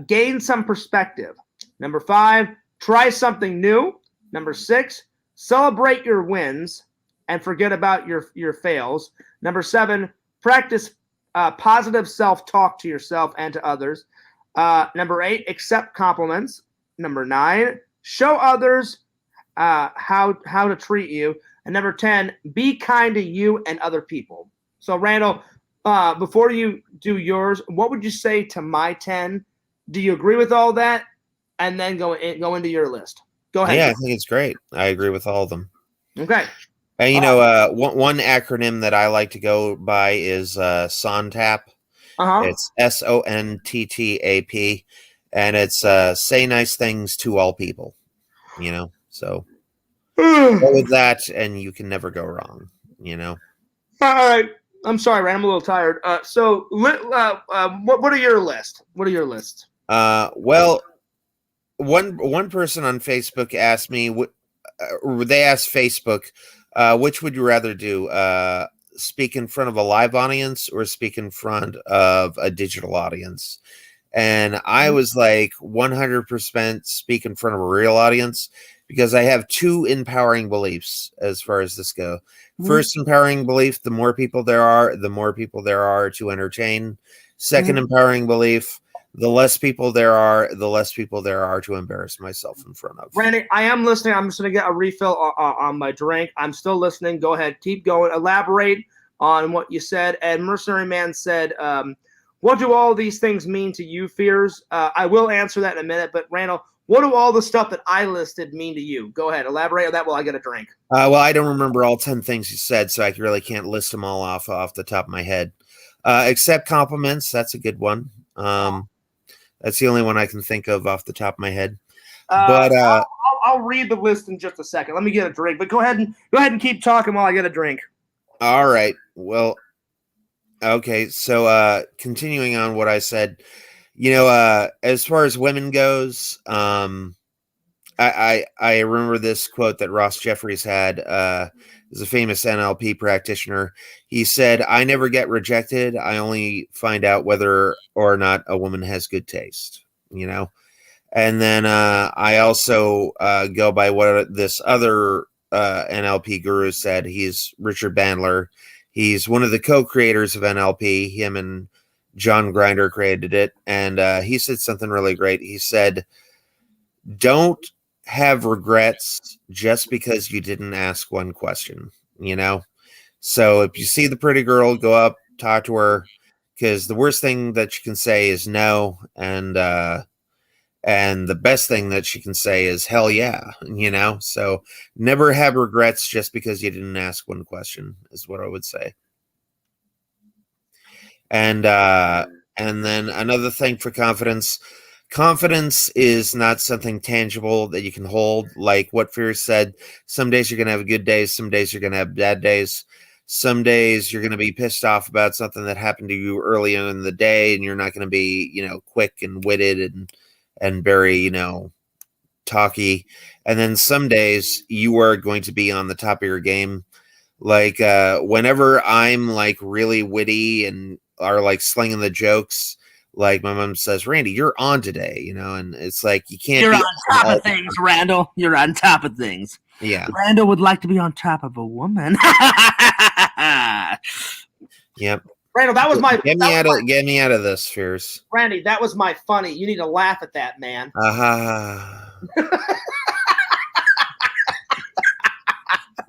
gain some perspective. Number 5, try something new. Number 6, celebrate your wins and forget about your fails. Number 7, practice positive self-talk to yourself and to others. Number 8, accept compliments. Number 9, show others how to treat you. And number 10, be kind to you and other people. So Randall, before you do yours, what would you say to my 10? Do you agree with all that? And then go into your list. Go ahead. Yeah, I think it's great. I agree with all of them. Okay. And one acronym that I like to go by is SONTAP. It's SONTTAP, and it's say nice things to all people. So go with that, and you can never go wrong. All right. I'm sorry, Rand. I'm a little tired. So what are your lists? What are your lists? Well, one person on Facebook asked me. They asked Facebook, which would you rather do? Speak in front of a live audience or speak in front of a digital audience? And I was like 100% speak in front of a real audience, because I have 2 empowering beliefs as far as this go. First empowering belief, the more people there are to entertain. Second empowering belief, the less people there are to embarrass myself in front of. Randy, I am listening. I'm just going to get a refill on my drink. I'm still listening. Go ahead. Keep going. Elaborate on what you said. And Mercenary Man said, what do all these things mean to you, Fears? I will answer that in a minute. But Randall, what do all the stuff that I listed mean to you? Go ahead. Elaborate on that while I get a drink. Well, I don't remember all 10 things you said, so I really can't list them all off the top of my head. Accept compliments. That's a good one. That's the only one I can think of off the top of my head. But I'll read the list in just a second. Let me get a drink. But go ahead and keep talking while I get a drink. All right. Well, okay. So continuing on what I said, as far as women goes, I remember this quote that Ross Jeffries had. Is a famous NLP practitioner. He said, "I never get rejected. I only find out whether or not a woman has good taste." And then I also go by what this other NLP guru said. He's Richard Bandler. He's one of the co-creators of NLP. Him and John Grinder created it. And he said something really great. He said, "Don't have regrets just because you didn't ask one question." So if you see the pretty girl, go up, talk to her, because the worst thing that you can say is no, and the best thing that she can say is hell yeah. So never have regrets just because you didn't ask one question is what I would say. And then another thing for confidence. Confidence is not something tangible that you can hold. Like what Fear said, some days you're going to have good days, some days you're going to have bad days. some days you're going to be pissed off about something that happened to you early in the day, and you're not going to be, quick and witted and very, talky. And then some days you are going to be on the top of your game. Like whenever I'm like really witty and are like slinging the jokes, like my mom says, Randy, you're on today, and it's like you can't. You're on top of things, Randel. You're on top of things. Yeah. Randel would like to be on top of a woman. Yep. Randel, that was my. Get me out of this, Fears. Randy, that was my funny. You need to laugh at that, man.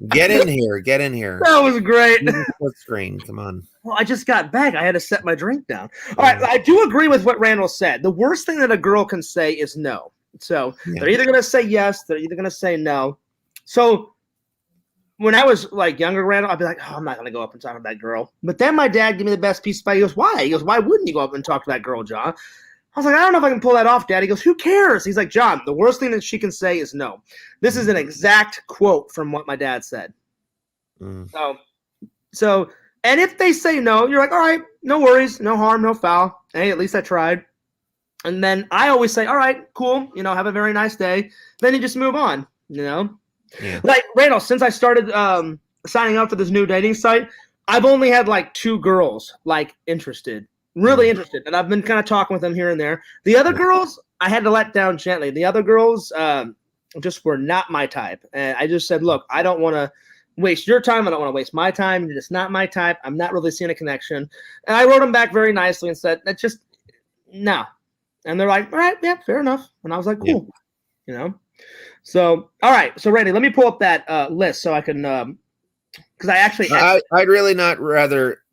Get in here. Get in here. That was great. Screen. Come on. Well, I just got back. I had to set my drink down. All right. I do agree with what Randel said. The worst thing that a girl can say is no. So they're either going to say yes, they're either going to say no. So when I was like younger, Randel, I'd be like, I'm not going to go up and talk to that girl. But then my dad gave me the best piece of advice. He goes, why? He goes, why wouldn't you go up and talk to that girl, John? I was like, I don't know if I can pull that off, Dad. He goes, who cares? He's like, John, the worst thing that she can say is no. This is an exact quote from what my dad said. So, and if they say no, you're like, all right, no worries, no harm, no foul. Hey, at least I tried. And then I always say, all right, cool, have a very nice day. Then you just move on, Yeah. Like, Randall, since I started signing up for this new dating site, I've only had like 2 girls like interested. Really interested, and I've been kind of talking with them here and there. The other girls, I had to let down gently. The other girls just were not my type, and I just said, look, I don't want to waste your time. I don't want to waste my time. You're just not my type. I'm not really seeing a connection. And I wrote them back very nicely and said, that's just, no. And they're like, all right, yeah, fair enough. And I was like, cool, So, all right. So, Randy, let me pull up that list so I can, because I'd really not rather.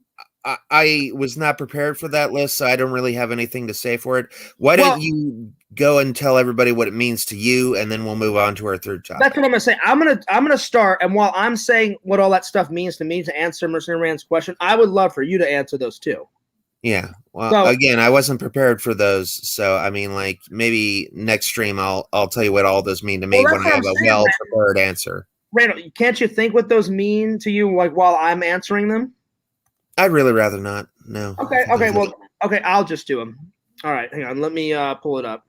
I was not prepared for that list, so I don't really have anything to say for it. Why don't you go and tell everybody what it means to you, and then we'll move on to our third topic. That's what I'm gonna say. I'm gonna start, and while I'm saying what all that stuff means to me to answer Mercenary Rand's question, I would love for you to answer those too. Yeah. Well, again, I wasn't prepared for those, so I mean, like maybe next stream I'll tell you what all those mean to me when I have a well prepared answer. Randall, can't you think what those mean to you, like while I'm answering them? I'd really rather not. No. Okay. I'll just do them. All right, hang on. Let me pull it up.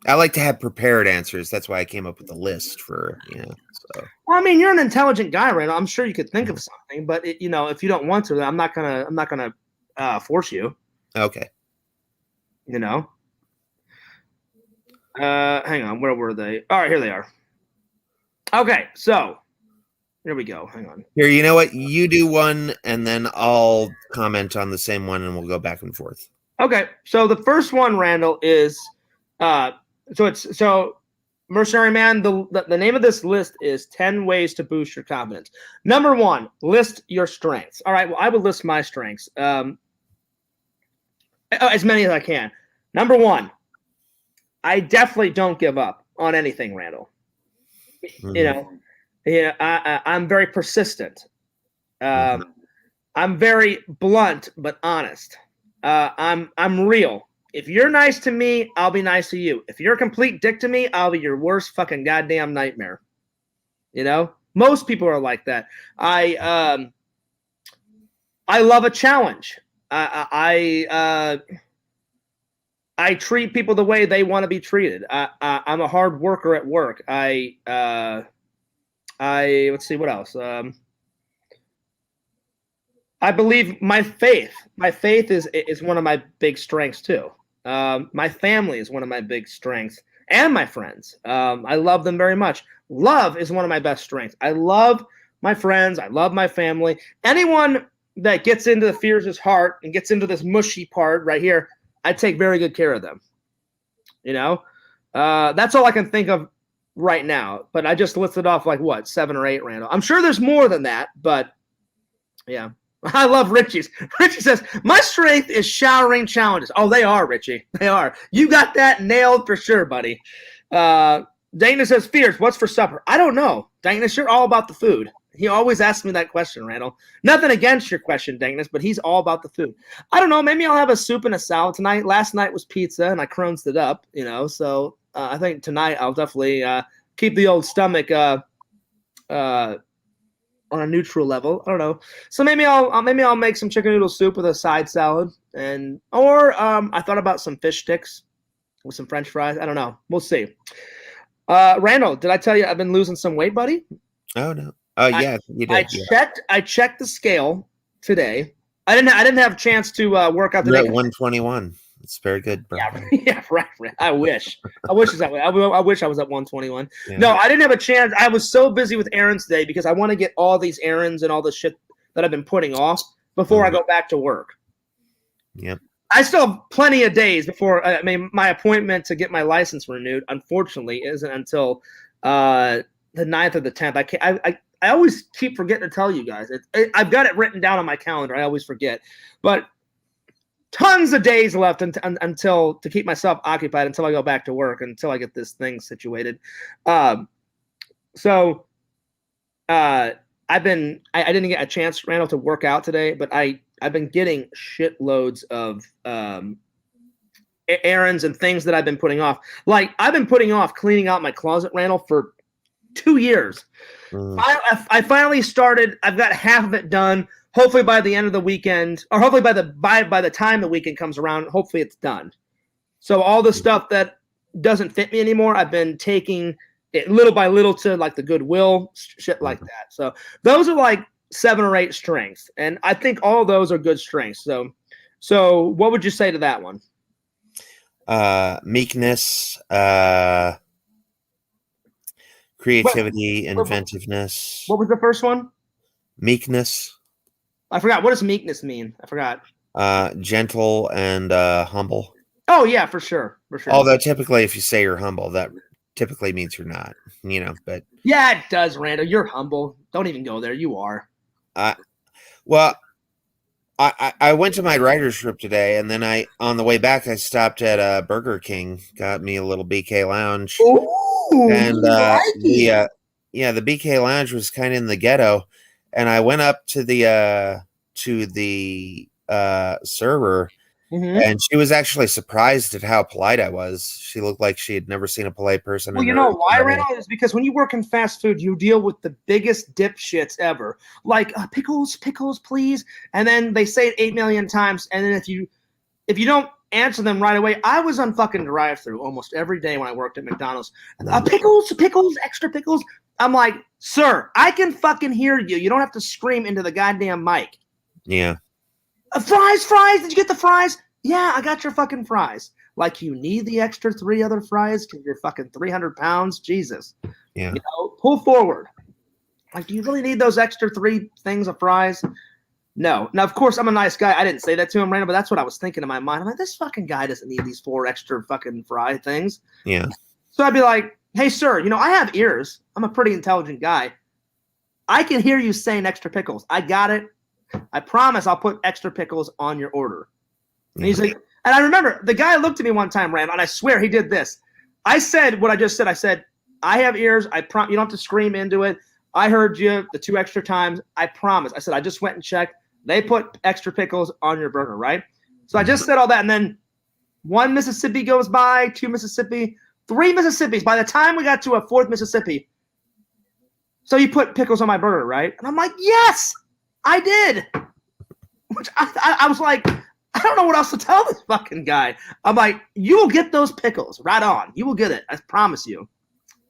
I like to have prepared answers. That's why I came up with a list for, so. Well, I mean, you're an intelligent guy, Randall. I'm sure you could think of something, but if you don't want to, I'm not gonna force you. Okay. Hang on. Where were they? All right, here they are. Okay, so. Here we go. Hang on. Here, you know what? You do one, and then I'll comment on the same one, and we'll go back and forth. Okay. So the first one, Randall, is so Mercenary Man. The name of this list is 10 ways to boost your confidence. Number 1, list your strengths. All right. Well, I would list my strengths, as many as I can. Number 1, I definitely don't give up on anything, Randall. Mm-hmm. I'm very persistent. I'm very blunt but honest. I'm real. If you're nice to me, I'll be nice to you. If you're a complete dick to me, I'll be your worst fucking goddamn nightmare. Most people are like that. I love a challenge. I treat people the way they want to be treated. I'm a hard worker at work. Let's see what else. I believe my faith. My faith is one of my big strengths too. My family is one of my big strengths, and my friends. I love them very much. Love is one of my best strengths. I love my friends. I love my family. Anyone that gets into the Fears' heart and gets into this mushy part right here, I take very good care of them. That's all I can think of right now, but I just listed off 7 or 8, Randall. I'm sure there's more than that, but yeah. I love Richie's. Richie says, my strength is showering challenges. Oh, they are, Richie. They are. You got that nailed for sure, buddy. Dana says, Fears, what's for supper? I don't know. Dagnus, you're all about the food. He always asks me that question, Randall. Nothing against your question, Dagnus, but he's all about the food. I don't know. Maybe I'll have a soup and a salad tonight. Last night was pizza, and I crunched it up, so I think tonight I'll definitely keep the old stomach on a neutral level. I don't know. So maybe I'll make some chicken noodle soup with a side salad, or I thought about some fish sticks with some French fries. I don't know. We'll see. Randall, did I tell you I've been losing some weight, buddy? Oh no. Oh yeah, you did. I checked the scale today. I didn't have a chance to work out today. You're at 121. It's very good, bro. Yeah, right. I wish it's that way. I wish I was at 121. Yeah. No, I didn't have a chance. I was so busy with errands today because I want to get all these errands and all the shit that I've been putting off before I go back to work. Yep. I still have plenty of days before. I mean, my appointment to get my license renewed, unfortunately, isn't until the 9th or the 10th. I always keep forgetting to tell you guys. I've got it written down on my calendar. I always forget, but tons of days left until to keep myself occupied until I go back to work, until I get this thing situated. I didn't get a chance, Randall, to work out today, but I've been getting shitloads of errands and things that I've been putting off. Like I've been putting off cleaning out my closet, Randall, for 2 years. I finally started. I've got half of it done. Hopefully by the end of the weekend, or hopefully by the time the weekend comes around, hopefully it's done. So all the stuff that doesn't fit me anymore, I've been taking it little by little to like the Goodwill, shit like that. So those are like 7 or 8 strengths, and I think all of those are good strengths. So what would you say to that one? Meekness, creativity, inventiveness. What was the first one? Meekness. I forgot. What does meekness mean? I forgot. Gentle and humble. Oh yeah, for sure. Although typically, if you say you're humble, that typically means you're not. But yeah, it does, Randall. You're humble. Don't even go there. You are. Well, I went to my writer's trip today, and then on the way back, I stopped at Burger King, got me a little BK Lounge. Ooh, and the BK Lounge was kind of in the ghetto, and I went up to the server, and she was actually surprised at how polite I was. She looked like she had never seen a polite person. Well, you know why, Randall? Is because when you work in fast food, you deal with the biggest dipshits ever. Like pickles, please, and then they say it 8 million times, and then if you don't answer them right away. I was on fucking drive-through almost every day when I worked at McDonald's. Pickles, extra pickles. I'm like, sir, I can fucking hear you. You don't have to scream into the goddamn mic. Yeah. Fries. Did you get the fries? Yeah, I got your fucking fries. Like you need the extra 3 other fries because you're fucking 300 pounds. Jesus. Yeah. Pull forward. Like, do you really need those extra 3 things of fries? No. Now, of course, I'm a nice guy. I didn't say that to him, Randall, but that's what I was thinking in my mind. I'm like, this fucking guy doesn't need these 4 extra fucking fry things. Yeah. So I'd be like, hey, sir, I have ears. I'm a pretty intelligent guy. I can hear you saying extra pickles. I got it. I promise I'll put extra pickles on your order. And he's like, and I remember the guy looked at me one time, Randall, and I swear he did this. I said what I just said. I said, I have ears. You don't have to scream into it. I heard you the 2 extra times. I promise. I said, I just went and checked. They put extra pickles on your burger, right? So I just said all that, and then 1 Mississippi goes by, 2 Mississippi, 3 Mississippis. By the time we got to a 4th Mississippi, so you put pickles on my burger, right? And I'm like, yes, I did. Which I was like, I don't know what else to tell this fucking guy. I'm like, you will get those pickles right on. You will get it. I promise you.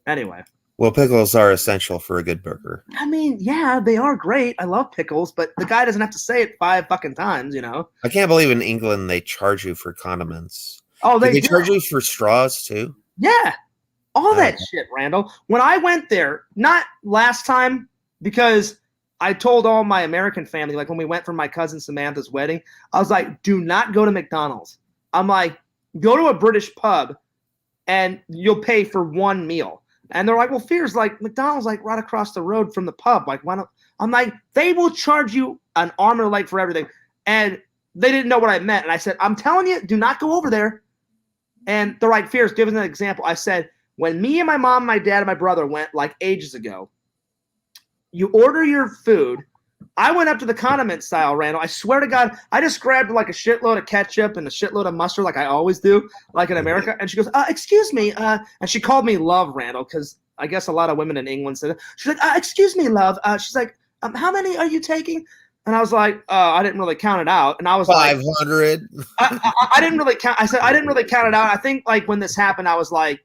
Anyway. Well, pickles are essential for a good burger. I mean, yeah, they are great. I love pickles, but the guy doesn't have to say it 5 fucking times, I can't believe in England they charge you for condiments. Oh, they charge you for straws too? Yeah. All that shit, Randall. When I went there, not last time, because I told all my American family, like when we went for my cousin Samantha's wedding, I was like, do not go to McDonald's. I'm like, go to a British pub and you'll pay for 1 meal. And they're like, well, Fear's like, McDonald's like right across the road from the pub. Like, why don't? I'm like, they will charge you an arm and a leg for everything. And they didn't know what I meant. And I said, I'm telling you, do not go over there. And they're like, Fear's, give us an example. I said, when me and my mom, my dad, and my brother went like ages ago, you order your food. I went up to the condiment style, Randall. I swear to God, I just grabbed like a shitload of ketchup and a shitload of mustard like I always do, like in America. And she goes, excuse me. And she called me Love, Randall, because I guess a lot of women in England said, she's like, excuse me, love. She's like, how many are you taking? And I was like, I didn't really count it out. And I was 500. like, I didn't really count. I said, I didn't really count it out. I think like when this happened, I was like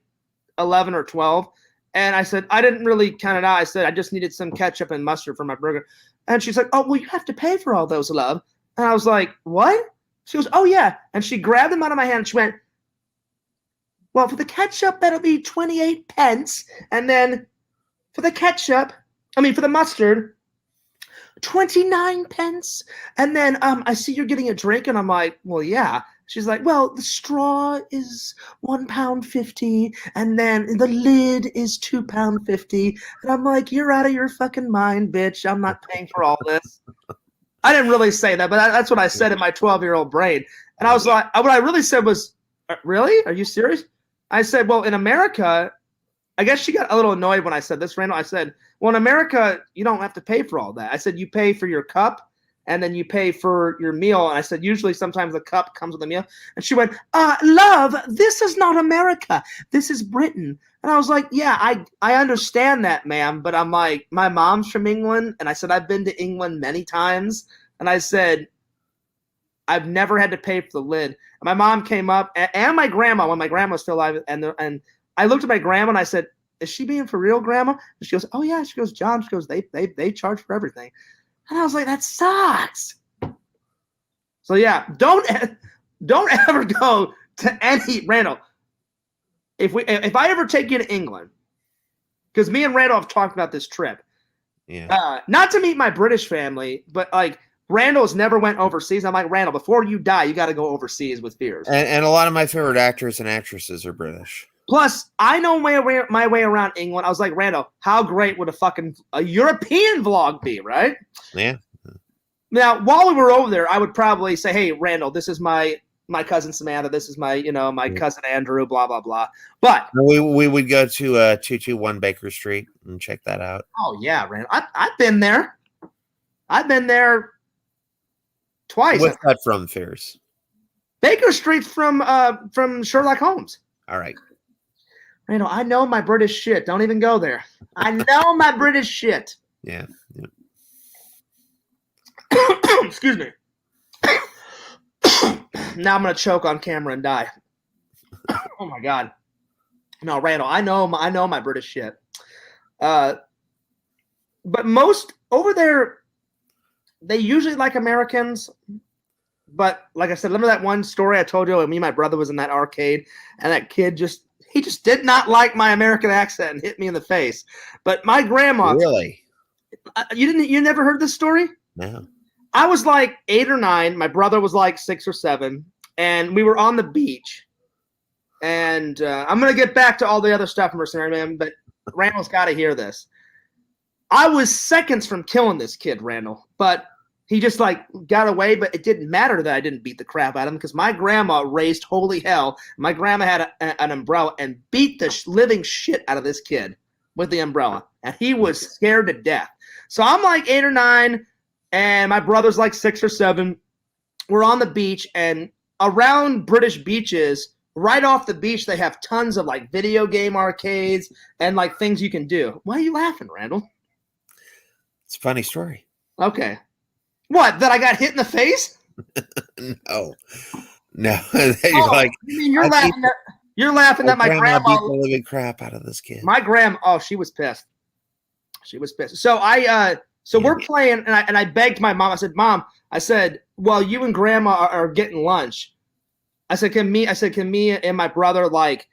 11 or 12. And I said, I didn't really count it out. I said, I just needed some ketchup and mustard for my burger. And she's like, oh, well, you have to pay for all those, love. And I was like, what? She goes, oh, yeah. And she grabbed them out of my hand. And she went, well, for the ketchup, that'll be 28 pence. And then for the mustard, 29 pence. And then I see you're getting a drink. And I'm like, well, yeah. She's like, well, the straw is £1.50, and then the lid is £2.50. And I'm like, you're out of your fucking mind, bitch. I'm not paying for all this. I didn't really say that, but that's what I said in my 12-year-old brain. And I was like, what I really said was, really? Are you serious? I said, well, in America, I guess she got a little annoyed when I said this, Randall. I said, well, in America, you don't have to pay for all that. I said, you pay for your cup, and then you pay for your meal. And I said, usually sometimes the cup comes with a meal. And she went, love, this is not America. This is Britain. And I was like, yeah, I understand that, ma'am. But I'm like, my mom's from England. And I said, I've been to England many times. And I said, I've never had to pay for the lid. And my mom came up, and my grandma, when my grandma was still alive. And I looked at my grandma and I said, is she being for real, Grandma? And she goes, oh, yeah. She goes, John, she goes, they charge for everything. And I was like, that sucks. So yeah, don't ever go to any Randall. If I ever take you to England, because me and Randall have talked about this trip. Yeah. Not to meet my British family, but like Randall's never went overseas. I'm like, Randall, before you die, you got to go overseas with Fears. And a lot of my favorite actors and actresses are British. Plus, I know my way around England. I was like, Randall, how great would a European vlog be, right? Yeah. Now, while we were over there, I would probably say, hey, Randall, this is my cousin Samantha. This is my cousin Andrew, blah, blah, blah. But we would go to 221 Baker Street and check that out. Oh, yeah, Randall. I've been there. I've been there twice. What's that from, Fears? Baker Street's from Sherlock Holmes. All right. Randall, I know my British shit. Don't even go there. I know my British shit. Yeah. Excuse me. Now I'm going to choke on camera and die. Oh, my God. No, Randall, I know my British shit. But most over there, they usually like Americans. But like I said, remember that one story I told you? Me and my brother was in that arcade, and that kid just did not like my American accent and hit me in the face. But my grandma. Really? You never heard this story? No. I was like 8 or 9. My brother was like 6 or 7. And we were on the beach. And I'm going to get back to all the other stuff, Mercenary Man, but Randall's got to hear this. I was seconds from killing this kid, Randall. But he just like got away, but it didn't matter that I didn't beat the crap out of him because my grandma raised holy hell. My grandma had an umbrella and beat the living shit out of this kid with the umbrella. And he was scared to death. So I'm like 8 or 9, and my brother's like 6 or 7. We're on the beach, and around British beaches, right off the beach, they have tons of like video game arcades and like things you can do. Why are you laughing, Randall? It's a funny story. Okay. What? That I got hit in the face? No. You're like, you're laughing. You're laughing that my grandma beat the living crap out of this kid. My grandma. Oh, she was pissed. She was pissed. So we're playing, and I begged my mom. I said, Mom. I said, well, you and Grandma are getting lunch. I said, can me and my brother like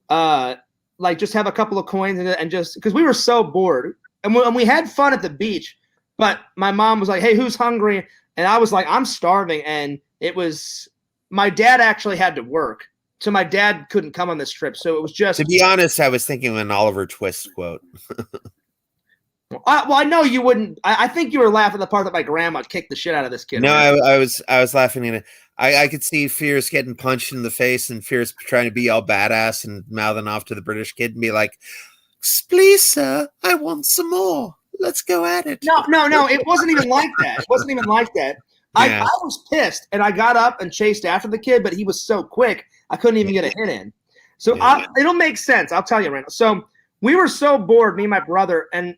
just have a couple of coins and just because we were so bored and we had fun at the beach. But my mom was like, hey, who's hungry? And I was like, I'm starving. And it was my dad actually had to work. So my dad couldn't come on this trip. So it was just. To be honest, I was thinking of an Oliver Twist quote. Well, I know you wouldn't. I think you were laughing at the part that my grandma kicked the shit out of this kid. No, right? I was laughing at it. I could see Fierce getting punched in the face and Fierce trying to be all badass and mouthing off to the British kid and be like, please, sir, I want some more. Let's go at it. No. It wasn't even like that. It wasn't even like that. Yeah. I was pissed, and I got up and chased after the kid, but he was so quick, I couldn't even get a hit in. So it'll make sense. I'll tell you, Randall. So we were so bored, me and my brother, and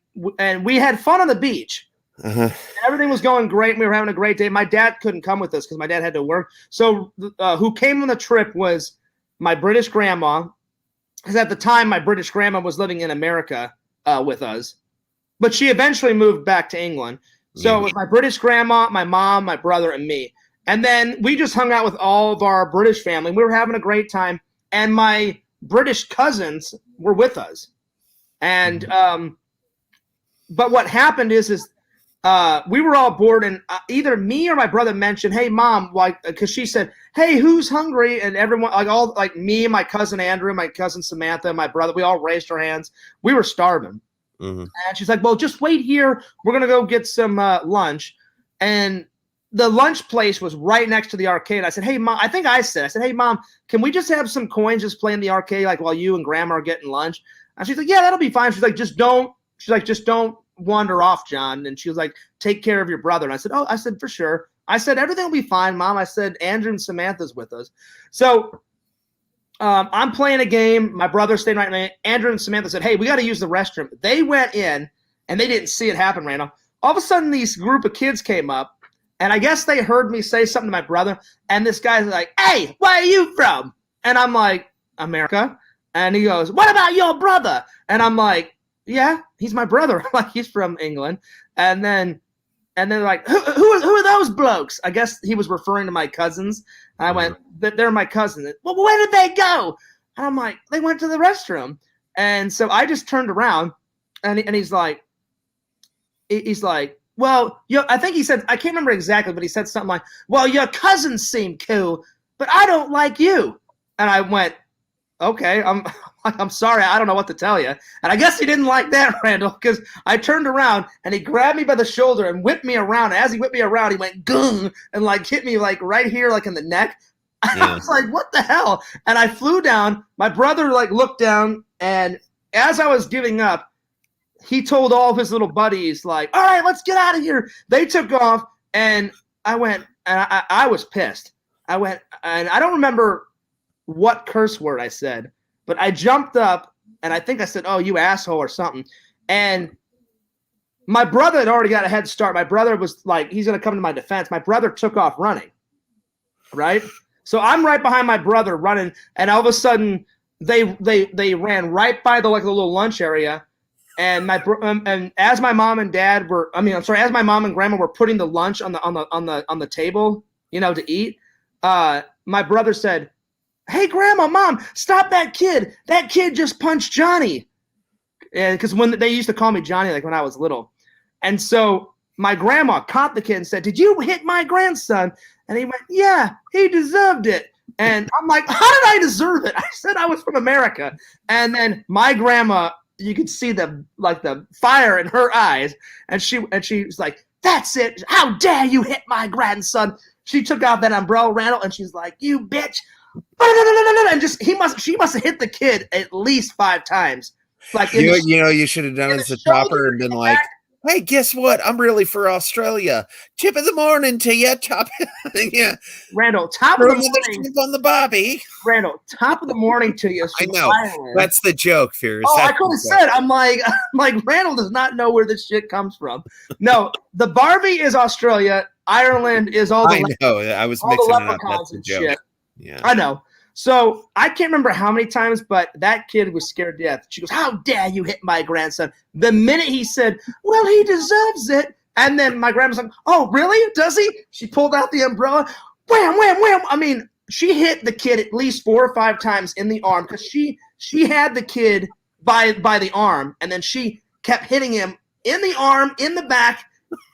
we had fun on the beach. Uh-huh. Everything was going great. And we were having a great day. My dad couldn't come with us because my dad had to work. So who came on the trip was my British grandma, because at the time my British grandma was living in America with us, but she eventually moved back to England. So it was my British grandma, my mom, my brother, and me. And then we just hung out with all of our British family. We were having a great time. And my British cousins were with us. And but what happened is we were all bored, and either me or my brother mentioned, "Hey, Mom," like, because she said, "Hey, who's hungry?" And everyone, like me, my cousin Andrew, my cousin Samantha, my brother, we all raised our hands. We were starving, and she's like, "Well, just wait here. We're gonna go get some lunch." And the lunch place was right next to the arcade. I said, "Hey, Mom," I said, "Hey, Mom, can we just have some coins just play in the arcade, like while you and Grandma are getting lunch?" And she's like, "Yeah, that'll be fine." She's like, just don't wander off, John. And she was like, "Take care of your brother." And I said, "Oh," I said, "For sure." I said, "Everything will be fine, Mom." I said, "Andrew and Samantha's with us." So I'm playing a game. My brother's staying right now. Andrew and Samantha said, "Hey, we got to use the restroom." They went in, and they didn't see it happen, Randall. All of a sudden, these group of kids came up, and I guess they heard me say something to my brother. And this guy's like, "Hey, where are you from?" And I'm like, "America." And he goes, "What about your brother?" And I'm like, "Yeah, he's my brother." Like, he's from England. And then they're like, who are those blokes? I guess he was referring to my cousins. And I went, "They're my cousins." "Well, where did they go?" And I'm like, "They went to the restroom." And so I just turned around, and he's like, "Well, I think he said, I can't remember exactly, but he said something like, 'Well, your cousins seem cool, but I don't like you.'" And I went, "Okay, I'm sorry, I don't know what to tell you." And I guess he didn't like that, Randall, because I turned around and he grabbed me by the shoulder and whipped me around. And as he whipped me around, he went gung and like hit me like right here, like in the neck. I was like, "What the hell?" And I flew down. My brother like looked down, and as I was giving up, he told all of his little buddies, like, "All right, let's get out of here." They took off, and I went, and I was pissed. I went, and I don't remember what curse word I said, but I jumped up, and I think I said, "Oh, you asshole," or something. And my brother had already got a head start. My brother was like, he's going to come to my defense. My brother took off running, right? So I'm right behind my brother running, and all of a sudden they ran right by the little lunch area. And and as my mom and dad were, as my mom and grandma were putting the lunch on the table, to eat, my brother said, "Hey, Grandma, Mom, stop that kid! That kid just punched Johnny." And because when they used to call me Johnny, like when I was little, and so my grandma caught the kid and said, "Did you hit my grandson?" And he went, "Yeah, he deserved it." And I'm like, "How did I deserve it? I said I was from America." And then my grandma, you could see the fire in her eyes, and she was like, "That's it! How dare you hit my grandson?" She took out that umbrella, Randall, and she's like, "You bitch!" And she must have hit the kid at least 5 times. Like, you should have done it as a topper and been like, "Hey, guess what? I'm really for Australia. Tip of the morning to you, top." Yeah, Randall, top of the morning on the bobby. Randall, top of the morning to you. I know that's the joke, Fierce. Oh, I could have said, I'm like Randall does not know where this shit comes from. No, the Barbie is Australia. Ireland is all the. I know. I was mixing it up. That's the joke. Shit. Yeah, I know. So I can't remember how many times, but that kid was scared to death. She goes, "How dare you hit my grandson?" The minute he said, "Well, he deserves it," and then my grandma's like, "Oh, really? Does he?" She pulled out the umbrella. Wham, wham, wham. I mean, she hit the kid at least 4 or 5 times in the arm because she had the kid by the arm, and then she kept hitting him in the arm, in the back,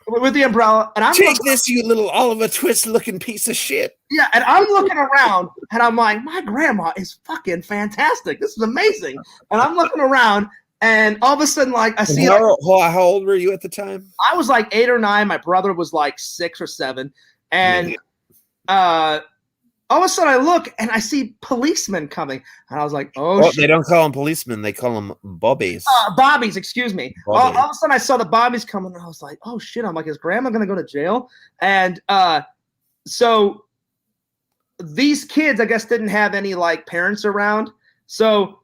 with the umbrella. And I'm take this, you little Oliver Twist looking piece of shit. Yeah, and I'm looking around, and I'm like, my grandma is fucking fantastic. This is amazing. And I'm looking around, and all of a sudden, like, I see. How old were you at the time? I was like 8 or 9. My brother was like 6 or 7. And all of a sudden, I look, and I see policemen coming. And I was like, oh, shit. They don't call them policemen. They call them bobbies. Bobbies, excuse me. All of a sudden, I saw the bobbies coming, and I was like, oh, shit. I'm like, is grandma going to go to jail? And so these kids, I guess, didn't have any, like, parents around. So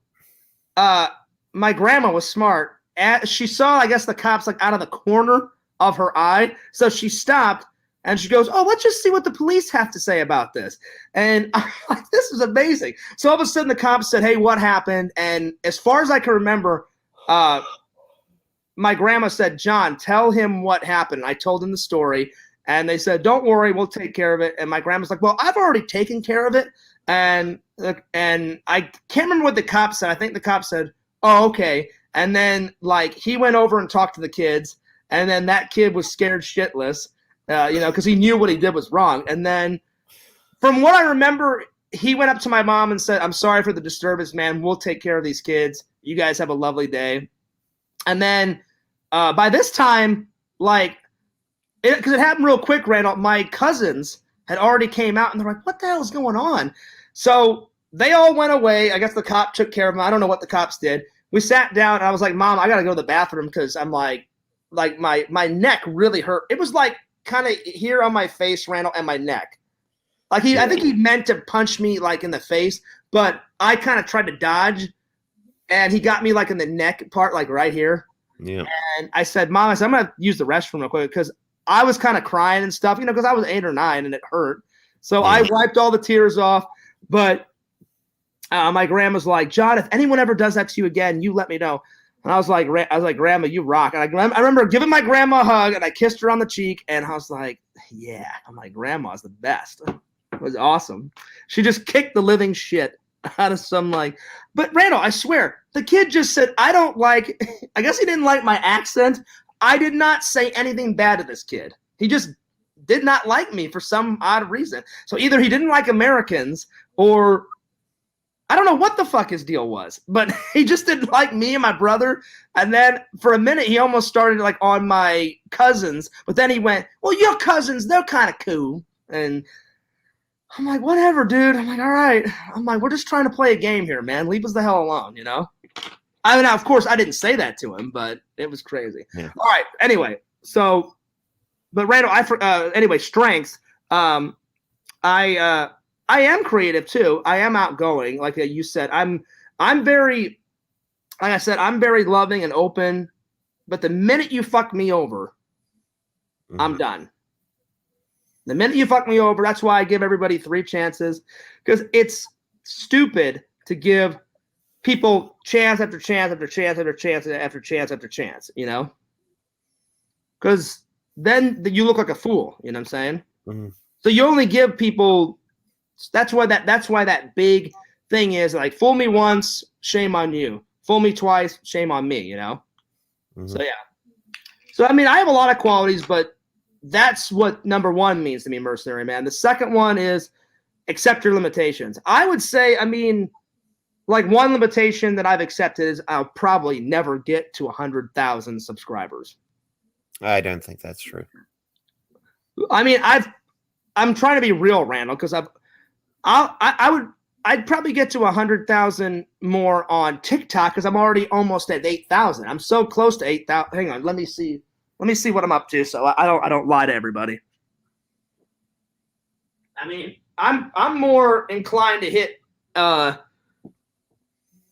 my grandma was smart. She saw, I guess, the cops like out of the corner of her eye. So she stopped and she goes, "Oh, let's just see what the police have to say about this." And I'm like, this is amazing. So all of a sudden the cops said, "Hey, what happened?" And as far as I can remember, my grandma said, "John, tell him what happened." I told him the story. And they said, "Don't worry, we'll take care of it." And my grandma's like, "Well, I've already taken care of it." And I can't remember what the cop said. I think the cop said, "Oh, okay." And then like he went over and talked to the kids, and then that kid was scared shitless, because he knew what he did was wrong. And then from what I remember, he went up to my mom and said, "I'm sorry for the disturbance, man. We'll take care of these kids. You guys have a lovely day." And then by this time, like, because it happened real quick, Randall, my cousins had already came out, and they're like, "What the hell is going on?" So they all went away. I guess the cop took care of them. I don't know what the cops did. We sat down, and I was like, "Mom, I got to go to the bathroom," because I'm like my neck really hurt. It was like kind of here on my face, Randall, and my neck. Like I think he meant to punch me like in the face, but I kind of tried to dodge, and he got me like in the neck part, like right here. Yeah. And I said, "Mom," I said, "I'm going to use the restroom real quick," because I was kind of crying and stuff, because I was 8 or 9 and it hurt. So I wiped all the tears off. But my grandma's like, "John, if anyone ever does that to you again, you let me know." And I was like, "Grandma, you rock." And I remember giving my grandma a hug, and I kissed her on the cheek, and I was like, "Yeah." I'm like, "Grandma's the best." It was awesome. She just kicked the living shit out of some but Randall, I swear, the kid just said, "I don't like," I guess he didn't like my accent. I did not say anything bad to this kid. He just did not like me for some odd reason. So either he didn't like Americans, or I don't know what the fuck his deal was, but he just didn't like me and my brother. And then for a minute, he almost started like on my cousins, but then he went, "Well, your cousins, they're kind of cool." And I'm like, "Whatever, dude." I'm like, "All right." I'm like, "We're just trying to play a game here, man. Leave us the hell alone, I mean, of course, I didn't say that to him, but it was crazy. Yeah. All right. Anyway, but Randall, anyway, strengths. I am creative too. I am outgoing, like you said. I'm very, like I said, I'm very loving and open. But the minute you fuck me over, I'm done. The minute you fuck me over, that's why I give everybody 3 chances, because it's stupid to give people chance after chance after chance after chance after chance after chance, because then you look like a fool. You know what I'm saying? Mm-hmm. So you only give people. That's why that big thing is like, fool me once, shame on you. Fool me twice, shame on me. Mm-hmm. So yeah. So I mean, I have a lot of qualities, but that's what number 1 means to me, mercenary man. The second one is accept your limitations. I would say, I mean, like, one limitation that I've accepted is I'll probably never get to 100,000 subscribers. I don't think that's true. I mean, I'm trying to be real, Randall, because I'd probably get to 100,000 more on TikTok, because I'm already almost at 8,000. I'm so close to 8,000. Hang on, let me see what I'm up to, so I don't lie to everybody. I mean, I'm more inclined to hit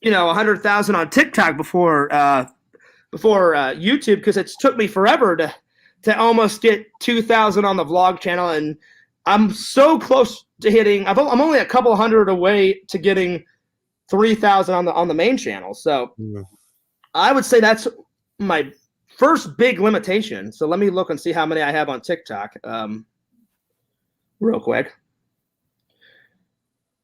100,000 on TikTok before YouTube, because it's took me forever to almost get 2,000 on the vlog channel, and I'm so close to hitting. I'm only a couple hundred away to getting 3,000 on the main channel. So I would say that's my first big limitation. So let me look and see how many I have on TikTok, real quick.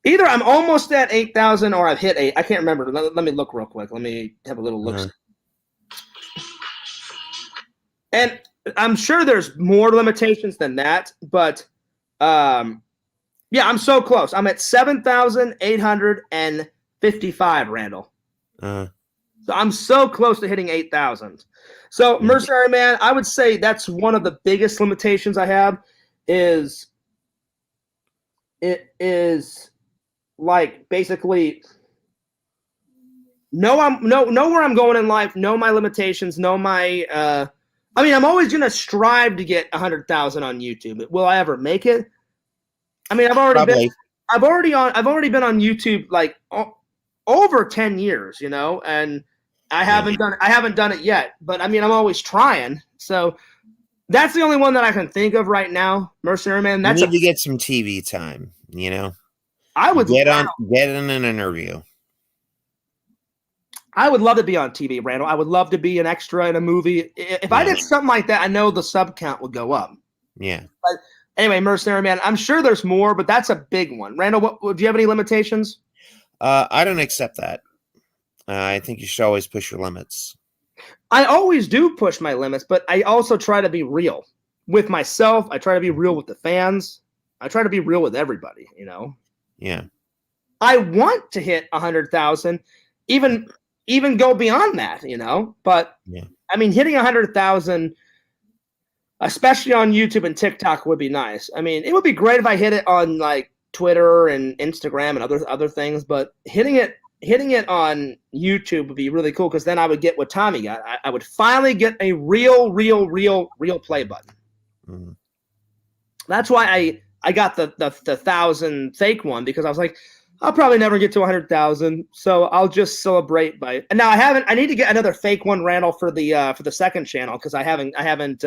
Either I'm almost at 8,000 or I've hit 8. I can't remember. Let me look real quick. Let me have a little look. And I'm sure there's more limitations than that, but yeah, I'm so close. I'm at 7,855, Randall. So I'm so close to hitting 8,000. So mercenary man, I would say that's one of the biggest limitations I have. Is like, basically, know where I'm going in life, know my limitations, know my I mean, I'm always gonna strive to get 100,000 on YouTube. Will I ever make it? I mean, I've already been on YouTube like over 10 years, and I haven't done it yet, but I mean, I'm always trying. So that's the only one that I can think of right now. Mercenary Man. You need to get some TV time. I would get in an interview. I would love to be on TV, Randall. I would love to be an extra in a movie. If I did something like that, I know the sub count would go up. Yeah. But anyway, Mercenary Man, I'm sure there's more, but that's a big one. Randall, do you have any limitations? I don't accept that. I think you should always push your limits. I always do push my limits, but I also try to be real with myself. I try to be real with the fans. I try to be real with everybody, Yeah. I want to hit 100,000, even go beyond that, But yeah. I mean, hitting 100,000, especially on YouTube and TikTok, would be nice. I mean, it would be great if I hit it on like Twitter and Instagram and other things, but hitting it on YouTube would be really cool because then I would get what Tommy got. I would finally get a real play button. Mm-hmm. That's why I got the 1,000 fake one because I was like, I'll probably never get to 100,000, so I'll just celebrate by. And now I need to get another fake one, Randall, for the second channel because I haven't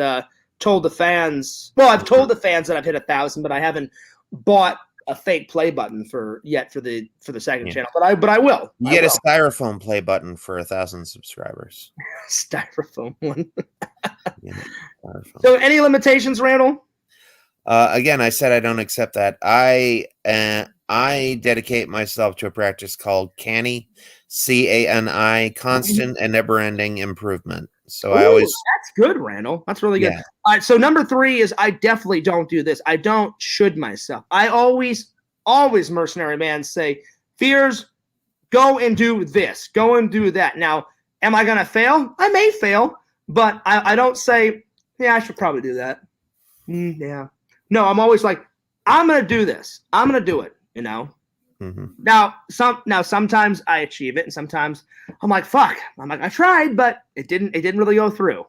told the fans. Well, I've told the fans that I've hit 1,000, but I haven't bought a fake play button for the second channel. But I will. You get a styrofoam play button for 1,000 subscribers. Styrofoam one. Styrofoam. So, any limitations, Randall? Again, I said I don't accept that. I dedicate myself to a practice called CANI, CANI, constant and never-ending improvement. So that's good, Randall. That's really good. All right. So number 3 is I definitely don't do this. I don't should myself. I always, Mercenary Man, say, Fears, go and do this. Go and do that. Now, am I going to fail? I may fail, but I don't say, yeah, I should probably do that. Yeah. No, I'm always like, I'm going to do this. I'm going to do it, Mm-hmm. Now sometimes I achieve it, and sometimes I'm like, fuck. I'm like, I tried, but it didn't really go through,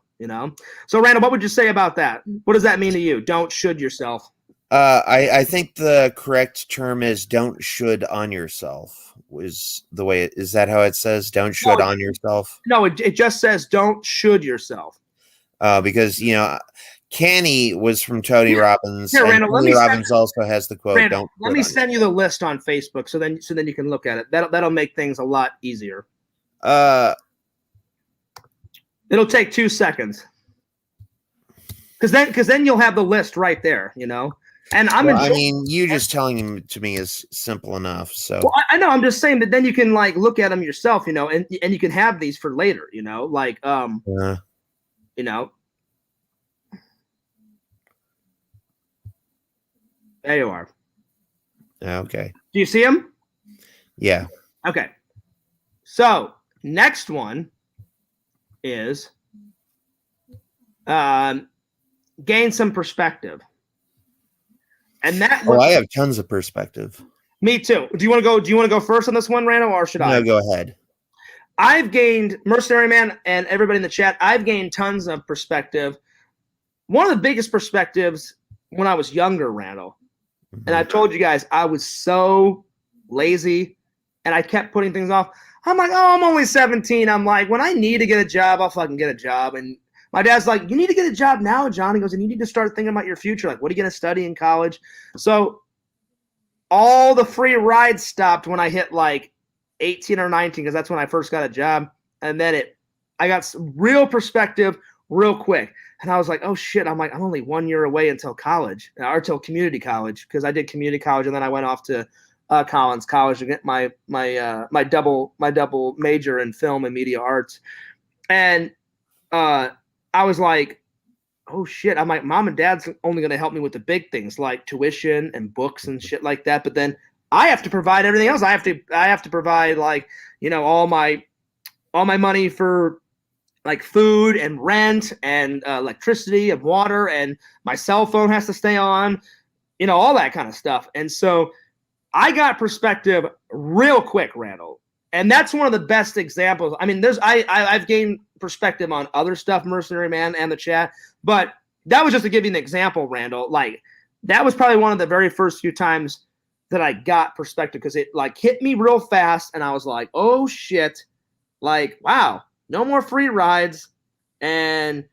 So Randall, what would you say about that? What does that mean to you? Don't should yourself. I think the correct term is don't should on yourself. Is that how it says? Don't should on yourself? No, it just says don't should yourself. Because Canny was from Tony Robbins. Here, Randall, Tony Robbins also has the quote. Randall, let me send you the list on Facebook, so then you can look at it. That'll make things a lot easier. It'll take 2 seconds. Because then you'll have the list right there, And you just telling him to me is simple enough. So I know. I'm just saying that then you can like look at them yourself, and you can have these for later, like There you are. Okay. Do you see them? Yeah. Okay. So next one is gain some perspective. And that I have tons of perspective. Me too. Do you want to go first on this one, Randall, or should I? No, go ahead. I've gained, Mercenary Man and everybody in the chat, I've gained tons of perspective. One of the biggest perspectives when I was younger, Randall, and I told you guys I was so lazy and I kept putting things off. I'm like, oh, I'm only 17. I'm like, when I need to get a job, I'll fucking get a job. And my dad's like, you need to get a job now, John. He goes, and you need to start thinking about your future. Like, what are you going to study in college? So all the free rides stopped when I hit like 18 or 19 because that's when I first got a job. And then I got some real perspective real quick. And I was like, oh, shit. I'm like, I'm only 1 year away until college or till community college because I did community college and then I went off to Collins College to get my double major in film and media arts. And I was like, oh, shit. I'm like, mom and dad's only going to help me with the big things like tuition and books and shit like that. But then I have to provide everything else. I have to provide like, all my money for like food and rent and electricity and water, and my cell phone has to stay on, all that kind of stuff. And so I got perspective real quick, Randall. And that's one of the best examples. I mean, I've gained perspective on other stuff, Mercenary Man and the chat, but that was just to give you an example, Randall. Like that was probably one of the very first few times that I got perspective because it like hit me real fast and I was like, oh shit, like, wow. No more free rides. And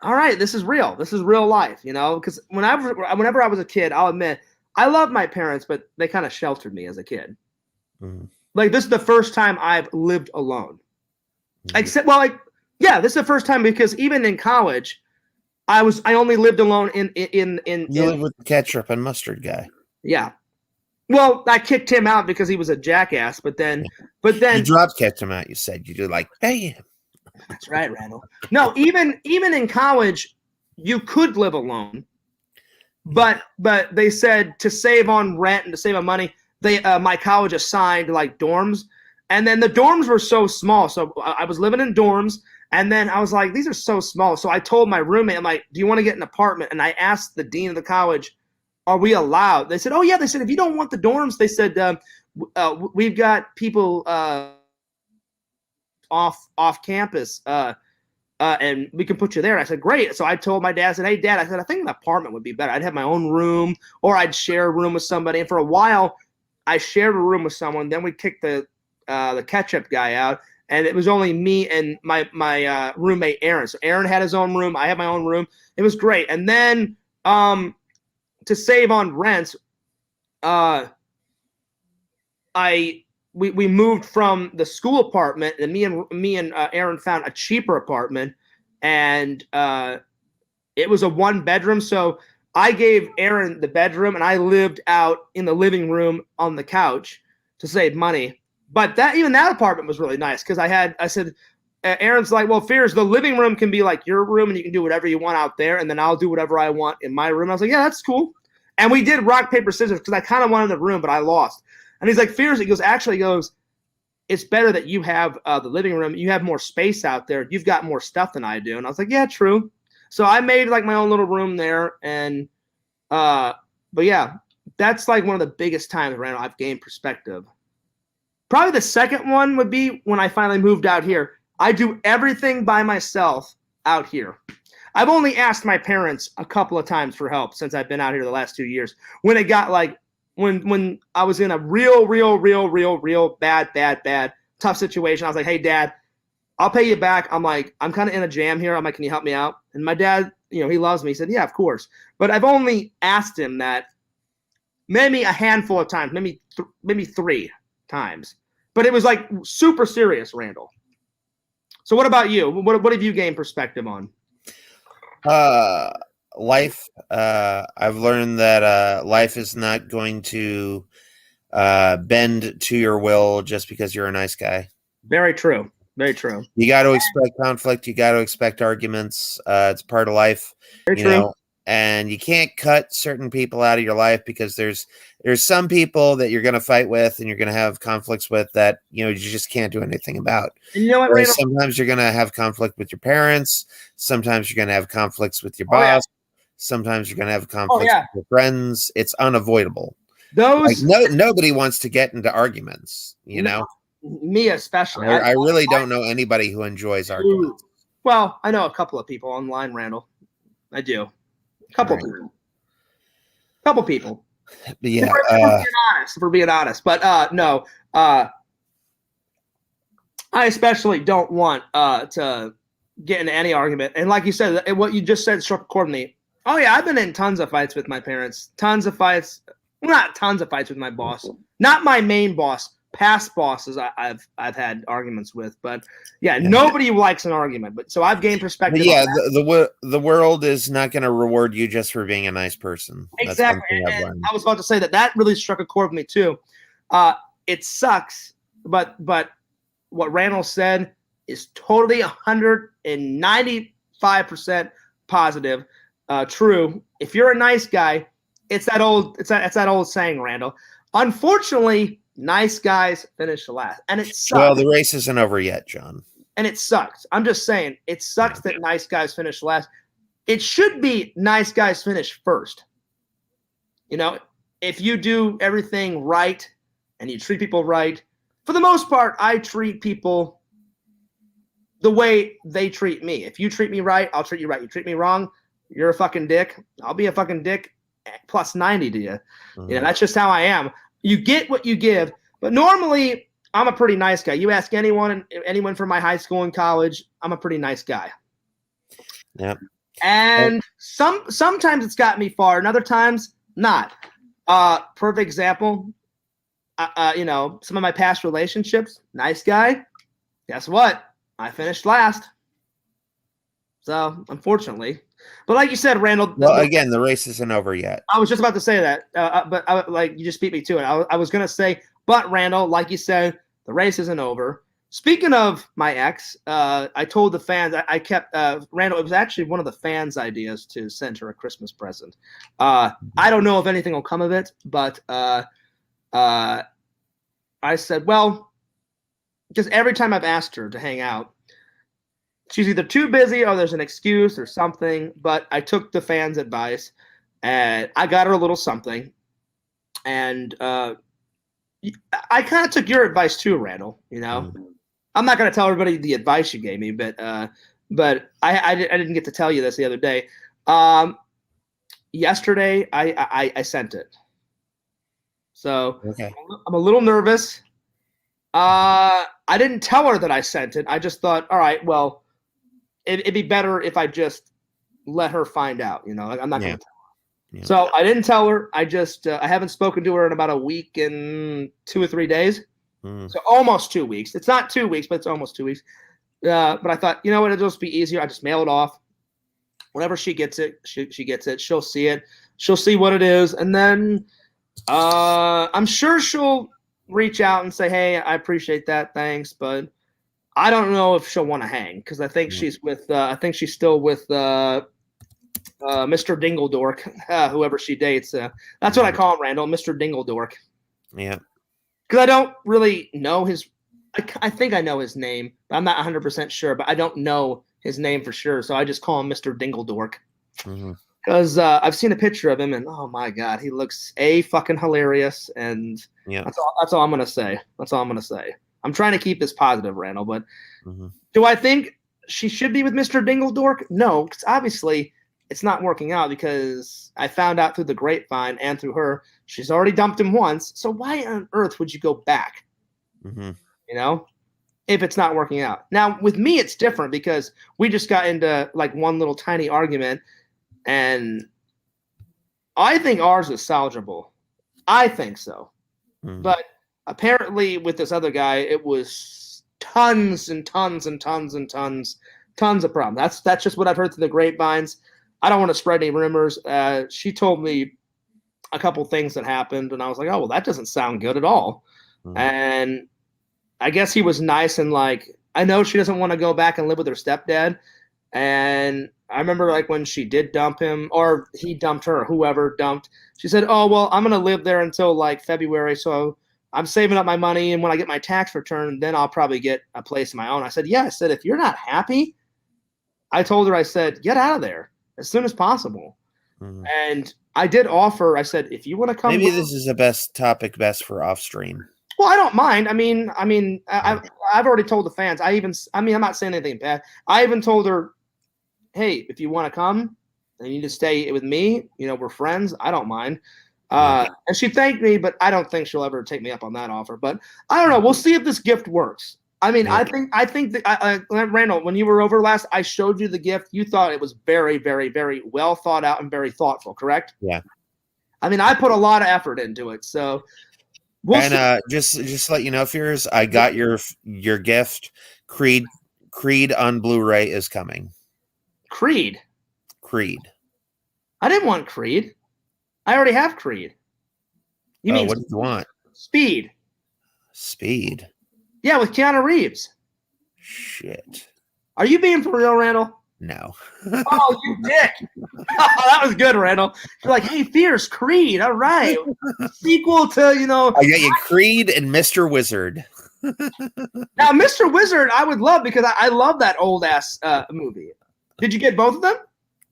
all right, this is real. This is real life, you know, because whenever I was a kid, I'll admit, I loved my parents, but they kind of sheltered me as a kid. Mm-hmm. Like, this is the first time I've lived alone. Mm-hmm. This is the first time, because even in college, I only lived alone in You live with the ketchup and mustard guy. Yeah. Well, I kicked him out because he was a jackass, but then You dropped ketchup out, you said. You do like, hey. That's right, Randall. No, even in college, you could live alone, but they said to save on rent and to save on money, my college assigned like dorms, and then the dorms were so small, so I was living in dorms, and then I was like, these are so small, so I told my roommate, I'm like, do you want to get an apartment? And I asked the dean of the college, are we allowed? They said, oh yeah. They said, if you don't want the dorms, they said, we've got people off campus, and we can put you there. And I said, great. So I told my dad, I said, hey, Dad, I said, I think an apartment would be better. I'd have my own room, or I'd share a room with somebody. And for a while, I shared a room with someone. Then we kicked the ketchup guy out, and it was only me and my roommate, Aaron. So Aaron had his own room. I had my own room. It was great. And then to save on rent, we moved from the school apartment, and me and Aaron found a cheaper apartment, and it was a 1-bedroom. So I gave Aaron the bedroom, and I lived out in the living room on the couch to save money. But even that apartment was really nice, because I said, Aaron's like, well, Fears, the living room can be like your room, and you can do whatever you want out there, and then I'll do whatever I want in my room. I was like, yeah, that's cool. And we did rock, paper, scissors, because I kind of wanted the room, but I lost. And he's like, Fears, he goes, it's better that you have the living room. You have more space out there. You've got more stuff than I do. And I was like, yeah, true. So I made like my own little room there. And, but yeah, that's like one of the biggest times, Randall, I've gained perspective. Probably the second one would be when I finally moved out here. I do everything by myself out here. I've only asked my parents a couple of times for help since I've been out here the last 2 years. When it got like, when I was in a real bad, tough situation, I was like, hey, Dad, I'll pay you back. I'm like, I'm kind of in a jam here. I'm like, can you help me out? And my dad, he loves me. He said, yeah, of course. But I've only asked him that maybe a handful of times, maybe 3 times. But it was like super serious, Randall. So what about you? What have you gained perspective on? Life. I've learned that life is not going to bend to your will just because you're a nice guy. Very true. Very true. You got to expect conflict. You got to expect arguments. It's part of life. Very true. And you can't cut certain people out of your life, because there's some people that you're going to fight with and you're going to have conflicts with that, you just can't do anything about. And you know what, Randall? Sometimes you're going to have conflict with your parents. Sometimes you're going to have conflicts with your boss. Yeah. Sometimes you're going to have conflicts with your friends. It's unavoidable. Nobody wants to get into arguments, Me especially. I really don't know anybody who enjoys arguments. Well, I know a couple of people online, Randall. I do. Couple people. But yeah. If we're being honest. But no. I especially don't want to get into any argument. And like you said, what you just said struck a chord with me. Oh yeah, I've been in tons of fights with my parents. Tons of fights. Well, not tons of fights with my boss. Not my main boss. Past bosses I've had arguments with, but nobody likes an argument. But so I've gained perspective. But yeah, the world is not going to reward you just for being a nice person. Exactly. And I was about to say that really struck a chord with me too. It sucks, but what Randall said is totally 195% positive, true. If you're a nice guy, it's that old saying, Randall. Unfortunately, nice guys finish last, and it sucks. Well, the race isn't over yet, John. And it sucks. I'm just saying, it sucks that nice guys finish last. It should be nice guys finish first. If you do everything right and you treat people right, for the most part, I treat people the way they treat me. If you treat me right, I'll treat you right. You treat me wrong, you're a fucking dick. I'll be a fucking dick plus 90 to you. Mm-hmm. That's just how I am. You get what you give. But normally I'm a pretty nice guy. You ask anyone from my high school and college, I'm a pretty nice guy. Yep. And sometimes it's got me far, and other times not. Perfect example. Some of my past relationships, nice guy. Guess what? I finished last. So, unfortunately. But like you said, Randall. Well, again, the race isn't over yet. I was just about to say that, but you just beat me to it. I was going to say, but Randall, like you said, the race isn't over. Speaking of my ex, I told the fans, I kept, Randall, it was actually one of the fans' ideas to send her a Christmas present. I don't know if anything will come of it, but I said, well, because every time I've asked her to hang out, she's either too busy or there's an excuse or something, but I took the fans' advice and I got her a little something. And I kind of took your advice too, Randall, I'm not going to tell everybody the advice you gave me, but I didn't get to tell you this the other day. Yesterday, I sent it. So okay. I'm a little nervous. I didn't tell her that I sent it. I just thought, all right, well, it'd be better if I just let her find out. I'm not going to tell her. Yeah. So I didn't tell her. I just I haven't spoken to her in about a week and 2 or 3 days. So almost 2 weeks. It's not 2 weeks, but it's almost 2 weeks. But I thought, you know what? It'll just be easier. I just mail it off. Whenever she gets it, she gets it. She'll see it. She'll see what it is. And then I'm sure she'll reach out and say, hey, I appreciate that. Thanks. But I don't know if she'll want to hang because I think she's still with Mr. Dingledork, whoever she dates. That's what I call him, Randall, Mr. Dingledork. Yeah. Because I don't really know his – I think I know his name. But I'm not 100% sure, but I don't know his name for sure. So I just call him Mr. Dingledork. Because I've seen a picture of him, and, oh, my God, he looks fucking hilarious. And that's all I'm going to say. That's all I'm going to say. I'm trying to keep this positive, Randall. But do I think she should be with Mr. Dingledork? No, because obviously it's not working out because I found out through the grapevine and through her – she's already dumped him once, so why on earth would you go back? If it's not working out. Now, with me, it's different because we just got into like one little tiny argument, and I think ours is salvageable. I think so. But apparently with this other guy, it was tons and tons and tons and tons of problems. That's just what I've heard through the grapevines. I don't want to spread any rumors. She told me a couple things that happened, and I was like, oh, well, that doesn't sound good at all. And I guess he was nice and like, I know she doesn't want to go back and live with her stepdad. And I remember like when she did dump him or he dumped her, or whoever dumped, she said, oh, well, I'm going to live there until like February. So I'm saving up my money. And when I get my tax return, then I'll probably get a place of my own. I said, yeah, I said, if you're not happy, I told her, I said, get out of there as soon as possible. And I did offer, I said, if you want to come. Maybe this is the best topic, best for off stream. Well, I don't mind. I've already told the fans. I'm not saying anything bad. I even told her, hey, if you want to come and you need to stay with me, we're friends. I don't mind. And she thanked me, but I don't think she'll ever take me up on that offer. But I don't know. We'll see if this gift works. I think that Randall, when you were over last, I showed you the gift. You thought it was very, very, very well thought out and very thoughtful, correct? Yeah. I put a lot of effort into it, so we'll see. Just let you know, Fears, I got your gift. Creed on Blu-ray is coming. Creed. I didn't want Creed. I already have Creed. You mean what do you want? Speed. Yeah, with Keanu Reeves. Shit. Are you being for real, Randall? No. Oh, you dick. That was good, Randall. You're like, hey, Fierce, Creed. All right. Sequel to, I got you Creed and Mr. Wizard. Now, Mr. Wizard, I would love because I love that old ass movie. Did you get both of them?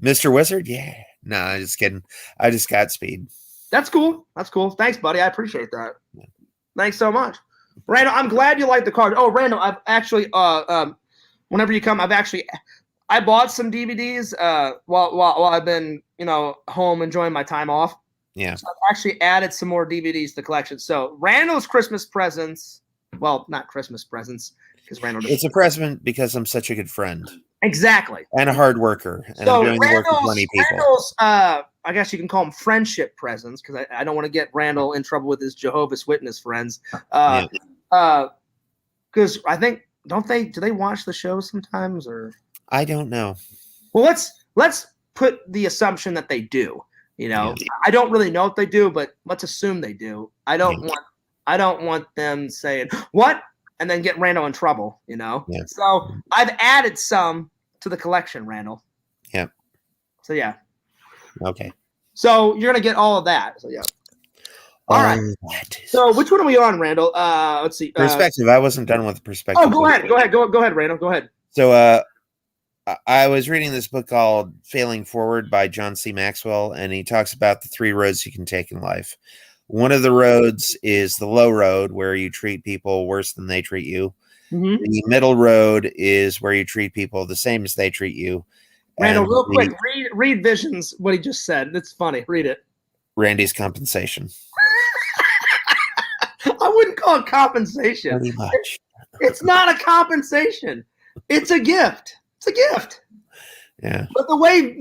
Mr. Wizard? Yeah. No, I'm just kidding. I just got Speed. That's cool. Thanks, buddy. I appreciate that. Yeah. Thanks so much. Randall, I'm glad you like the card. Oh, Randall, I've actually, whenever you come, I bought some DVDs while I've been, home enjoying my time off. Yeah. So I've actually added some more DVDs to the collection. So Randall's Christmas presents Well, not Christmas presents because Randall. It's a present because I'm such a good friend. Exactly. And a hard worker. And So I'm doing the work of 20 people. Randall's, I guess you can call them friendship presents because I don't want to get Randall in trouble with his Jehovah's Witness friends. Because I think do they watch the show sometimes or? I don't know. Well, let's put the assumption that they do. I don't really know if they do, but let's assume they do. I don't want them saying what and then get Randall in trouble. Yeah. So I've added some to the collection, Randall. Yeah. So yeah. Okay. So you're gonna get all of that. So yeah. All right. So which one are we on, Randall? Let's see. Perspective. I wasn't done with the perspective. Oh, go ahead, Randall. Go ahead. So I was reading this book called Failing Forward by John C. Maxwell, and he talks about the 3 roads you can take in life. One of the roads is the low road, where you treat people worse than they treat you. Mm-hmm. The middle road is where you treat people the same as they treat you. Randall, real quick, read Visions, what he just said. It's funny. Read it. Randy's compensation. I wouldn't call it compensation. Pretty much. It's not a compensation. It's a gift. It's a gift. Yeah. But the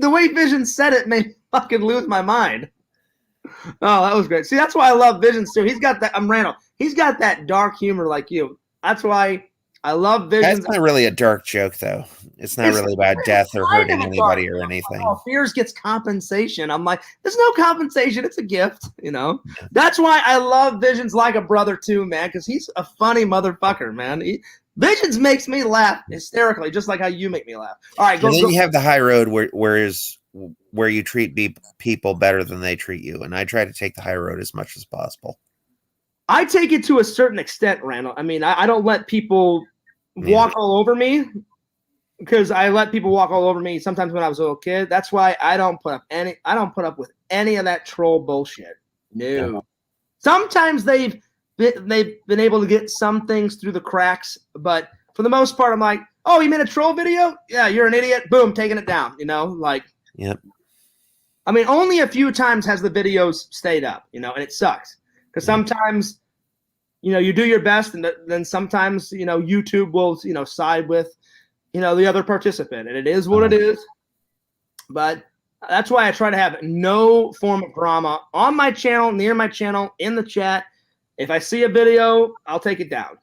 way Vision said it made me fucking lose my mind. Oh, that was great. See, that's why I love Visions too. He's got that. I'm Randall. He's got that dark humor like you. That's why I love Visions. That's not really a dark joke, though. It's not really about death or hurting anybody or anything. Oh, Fears gets compensation. I'm like, there's no compensation. It's a gift, That's why I love Visions like a brother too, man, because he's a funny motherfucker, man. Visions makes me laugh hysterically, just like how you make me laugh. All right, go. And then you have the high road where you treat people better than they treat you, and I try to take the high road as much as possible. I take it to a certain extent, Randall. I mean, I don't let people walk all over me because I let people walk all over me sometimes when I was a little kid. That's why I don't put up with any of that troll bullshit. No. Yeah. Sometimes they've been able to get some things through the cracks, but for the most part, I'm like, oh, you made a troll video? Yeah, you're an idiot. Boom, taking it down. Yep. I mean, only a few times has the videos stayed up, and it sucks. Because sometimes, you do your best, and then sometimes, YouTube will, side with, the other participant, and it is what it is. But that's why I try to have no form of drama on my channel, near my channel, in the chat. If I see a video, I'll take it down.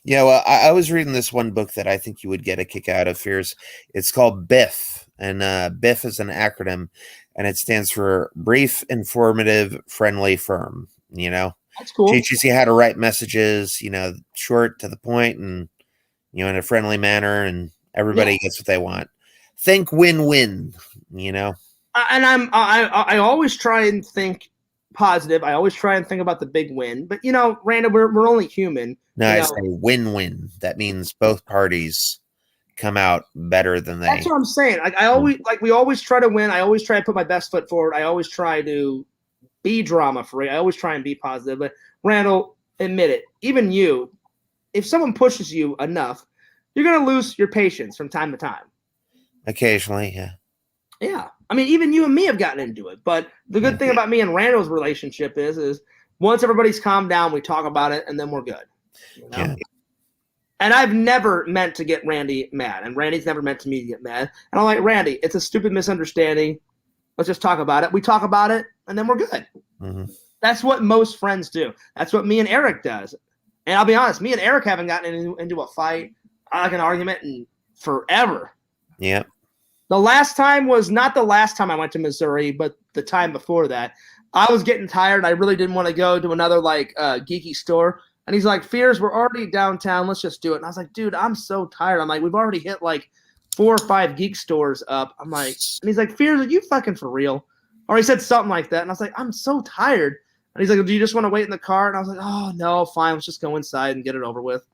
Yeah, well, I was reading this one book that I think you would get a kick out of, Fears. It's called BIF, and BIF is an acronym, and it stands for Brief, Informative, Friendly, Firm. That's cool. Teaches you how to write messages, short to the point and, in a friendly manner, and everybody gets what they want. Think win-win, And I always try and think positive. I always try and think about the big win. But, Randall, we're only human. No, I say win-win. That means both parties come out better than they. That's what I'm saying. We always try to win. I always try to put my best foot forward. I always try to be drama free. I always try and be positive. But Randall, admit it. Even you, if someone pushes you enough, you're going to lose your patience from time to time. Occasionally, yeah. Yeah. I mean, even you and me have gotten into it. But the good thing about me and Randall's relationship is once everybody's calmed down, we talk about it, and then we're good. Yeah. And I've never meant to get Randy mad, and Randy's never meant me to get mad. And I'm like, Randy, it's a stupid misunderstanding. Let's just talk about it. We talk about it, and then we're good. Mm-hmm. That's what most friends do. That's what me and Eric does. And I'll be honest, me and Eric haven't gotten into a fight, like an argument, in forever. Yeah. The last time was not the last time I went to Missouri, but the time before that. I was getting tired. I really didn't want to go to another geeky store. And he's like, Fears, we're already downtown. Let's just do it. And I was like, dude, I'm so tired. I'm like, we've already hit 4 or 5 geek stores up. I'm like, and he's like, Fears, are you fucking for real? Or he said something like that. And I was like, I'm so tired. And he's like, do you just want to wait in the car? And I was like, oh, no, fine. Let's just go inside and get it over with.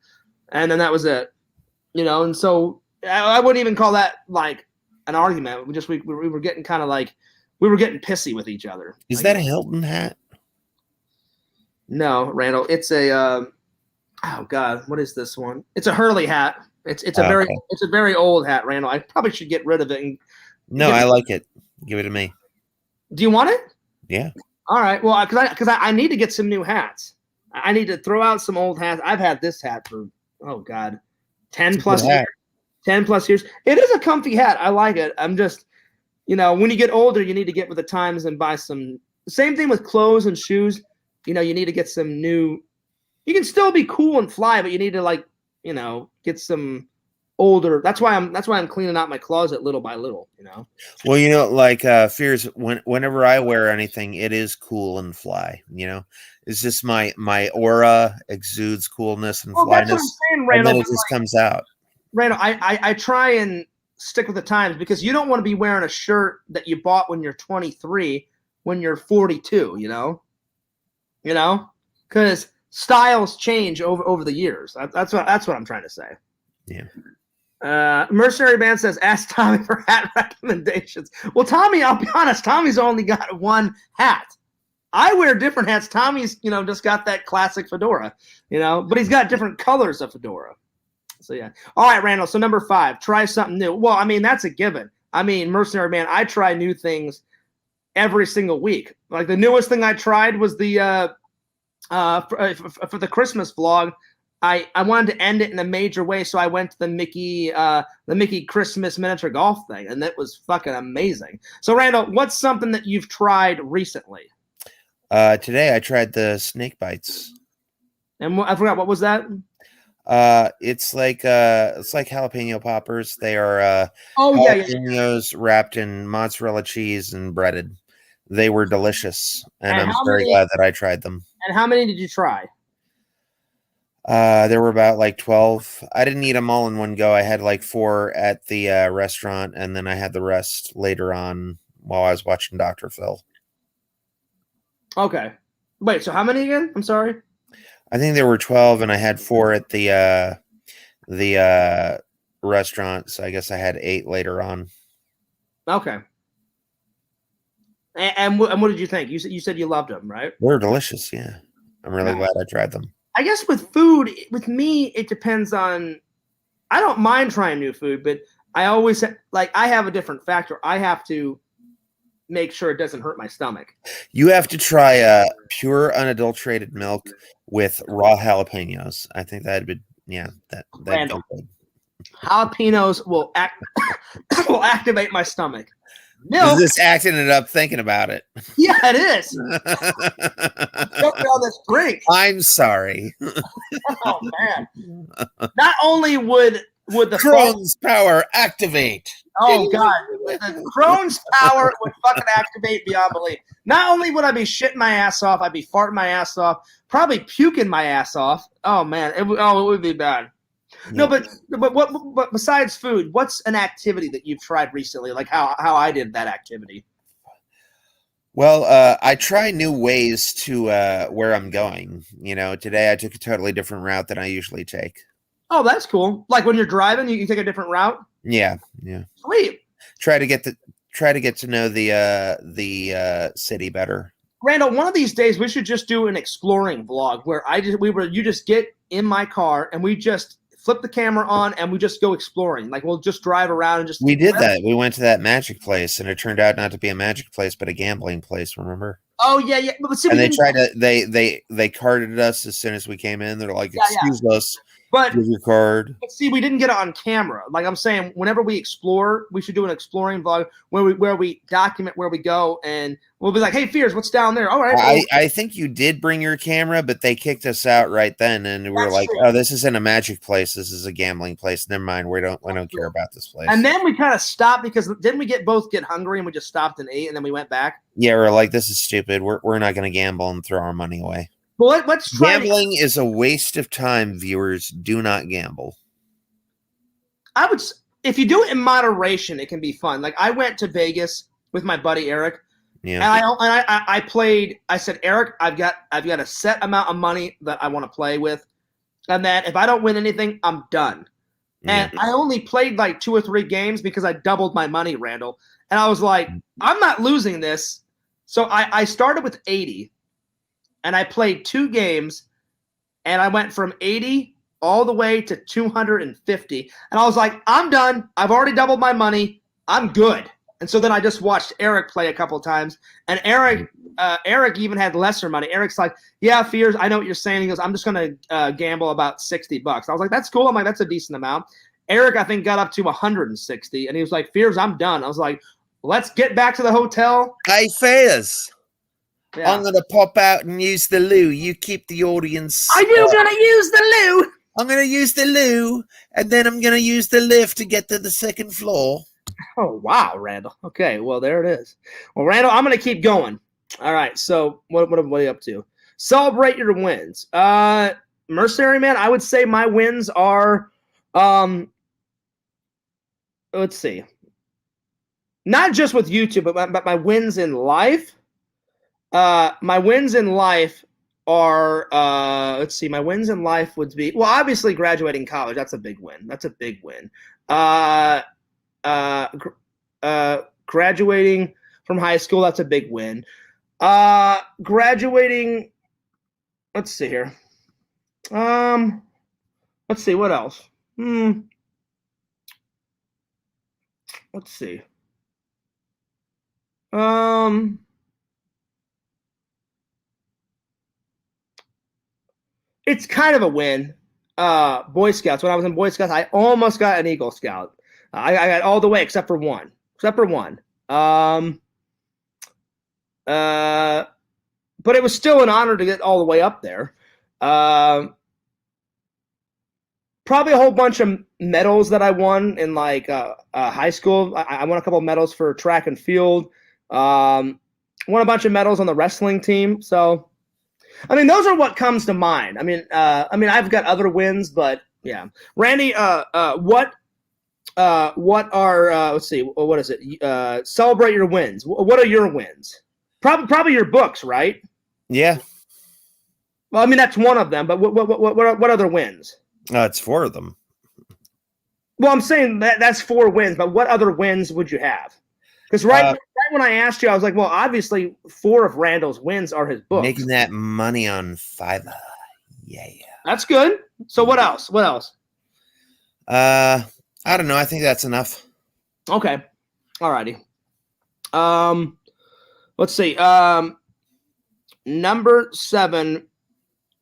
And then that was it. And so I wouldn't even call that an argument. We were getting kind of we were getting pissy with each other. Is that a Hilton hat? No, Randall. It's a oh God, what is this one? It's a Hurley hat. It's a very old hat, Randall. I probably should get rid of it. No, I like it. Give it to me. Do you want it? Yeah. All right. Well, because I need to get some new hats. I need to throw out some old hats. I've had this hat for 10 plus years. 10 plus years. It is a comfy hat. I like it. I'm just, when you get older, you need to get with the times and buy some. Same thing with clothes and shoes. You need to get some new. You can still be cool and fly, but you need to get some older. That's why I'm cleaning out my closet little by little. Well, Fears. Whenever I wear anything, it is cool and fly. It's just my aura exudes coolness and flyness, that's what I'm saying, Randall, and then it just comes out. Randall, I try and stick with the times because you don't want to be wearing a shirt that you bought when you're 23 when you're 42. Because styles change over the years. That's what I'm trying to say. Yeah. Mercenary Man says, ask Tommy for hat recommendations. Well, Tommy, I'll be honest, Tommy's only got one hat. I wear different hats. Tommy's, just got that classic fedora, but he's got different colors of fedora. So, yeah. All right, Randall. So, number 5, try something new. Well, that's a given. Mercenary Man, I try new things every single week. Like the newest thing I tried was the for the Christmas vlog. I wanted to end it in a major way, so I went to the Mickey Christmas miniature golf thing, and that was fucking amazing. So, Randall, what's something that you've tried recently? Today I tried the snake bites. And I forgot, what was that? It's like jalapeno poppers. They are jalapenos wrapped in mozzarella cheese and breaded. They were delicious, and I'm very glad that I tried them. And how many did you try? There were about 12. I didn't eat them all in one go. I had 4 at the restaurant, and then I had the rest later on while I was watching Dr. Phil. Okay. Wait, so how many again? I'm sorry. I think there were 12, and I had 4 at the restaurant. So I guess I had 8 later on. Okay. And what did you think? You said you loved them, right? They were delicious. Yeah, I'm really glad I tried them. I guess with food, with me, it depends on. I don't mind trying new food, but I always I have a different factor. I have to make sure it doesn't hurt my stomach. You have to try pure unadulterated milk with raw jalapenos. I think that'd be that'd be good. Jalapenos will activate my stomach. Milk. Is this acting it up thinking about it? Yeah, it is. All this drink. I'm sorry. Oh man! Not only would the Crohn's power activate. Oh god, the Crohn's power would fucking activate beyond belief. Not only would I be shitting my ass off, I'd be farting my ass off, probably puking my ass off. Oh man, it would be bad. No, but besides food, what's an activity that you've tried recently? Like how I did that activity. Well, I try new ways to where I'm going. Today I took a totally different route than I usually take. Oh, that's cool. Like when you're driving, you can take a different route. Yeah. Sweet. Try to get to know the city better. Randall, one of these days we should just do an exploring vlog where you just get in my car and we just flip the camera on and we just go exploring. Like we'll just drive around and just. We did that. We went to that magic place, and it turned out not to be a magic place, but a gambling place. Remember? Oh yeah. But see, and they tried to they carded us as soon as we came in. They're like, "Excuse us." But here's your card. See, we didn't get it on camera. Like I'm saying, whenever we explore, we should do an exploring vlog where we document where we go, and we'll be like, "Hey, Fears, what's down there?" All right. I think you did bring your camera, but they kicked us out right then, and we were like, true. "Oh, this isn't a magic place. This is a gambling place. Never mind. We don't care about this place." And then we kind of stopped because didn't we both get hungry and we just stopped and ate, and then we went back? Yeah, we're like, "This is stupid. We're not going to gamble and throw our money away." Well, let's try. Gambling is a waste of time, viewers. Do not gamble. If you do it in moderation, it can be fun. Like I went to Vegas with my buddy Eric, and I played. I said, Eric, I've got a set amount of money that I want to play with, and then if I don't win anything, I'm done. And I only played like 2 or 3 games because I doubled my money, Randall. And I was like, I'm not losing this. So I started with 80. And I played 2 games, and I went from 80 all the way to 250. And I was like, I'm done. I've already doubled my money. I'm good. And so then I just watched Eric play a couple of times, and Eric even had lesser money. Eric's like, yeah, Fears, I know what you're saying. He goes, I'm just going to gamble about $60. I was like, that's cool. I'm like, that's a decent amount. Eric, I think, got up to 160, and he was like, Fears, I'm done. I was like, let's get back to the hotel. Hey, Fears. Yeah. I'm going to pop out and use the loo. You keep the audience. Are you going to use the loo? I'm going to use the loo, and then I'm going to use the lift to get to the second floor. Oh, wow, Randall. Okay, well, there it is. Well, Randall, I'm going to keep going. All right, so what are you up to? Celebrate your wins. Mercenary Man, I would say my wins are, let's see, not just with YouTube, but my wins in life. My wins in life are, let's see, my wins in life would be, well, obviously graduating college. That's a big win. That's a big win. Graduating from high school, that's a big win. Graduating, let's see here. Let's see, what else? Let's see. It's kind of a win. Boy Scouts. When I was in Boy Scouts, I almost got an Eagle Scout. I got all the way except for one. But it was still an honor to get all the way up there. Probably a whole bunch of medals that I won in like high school. I won a couple of medals for track and field. Won a bunch of medals on the wrestling team. So, I mean, those are what comes to mind. I mean, I've got other wins, but yeah. Randy, what are let's see, what is it? Celebrate your wins. What are your wins? Probably your books, right? Yeah. Well, I mean, that's one of them, but what other wins? It's 4 of them. Well, I'm saying that's 4 wins, but what other wins would you have? Because right when I asked you, I was like, well, obviously 4 of Randall's wins are his books. Making that money on Fiverr. Yeah. That's good. So what else? I don't know. I think that's enough. Okay. Alrighty. Let's see. Number 7.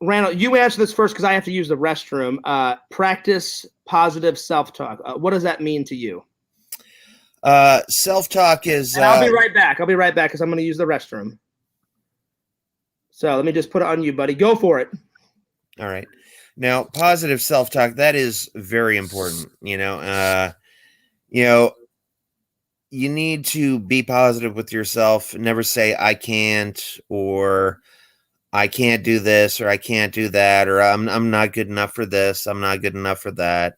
Randall, you answer this first because I have to use the restroom. Practice positive self-talk. What does that mean to you? Self-talk is... And I'll be right back. Because I'm going to use the restroom. So let me just put it on you, buddy. Go for it. All right. Now, positive self-talk, that is very important. You need to be positive with yourself. Never say, I can't, or I can't do this, or I can't do that, or I'm not good enough for this. I'm not good enough for that.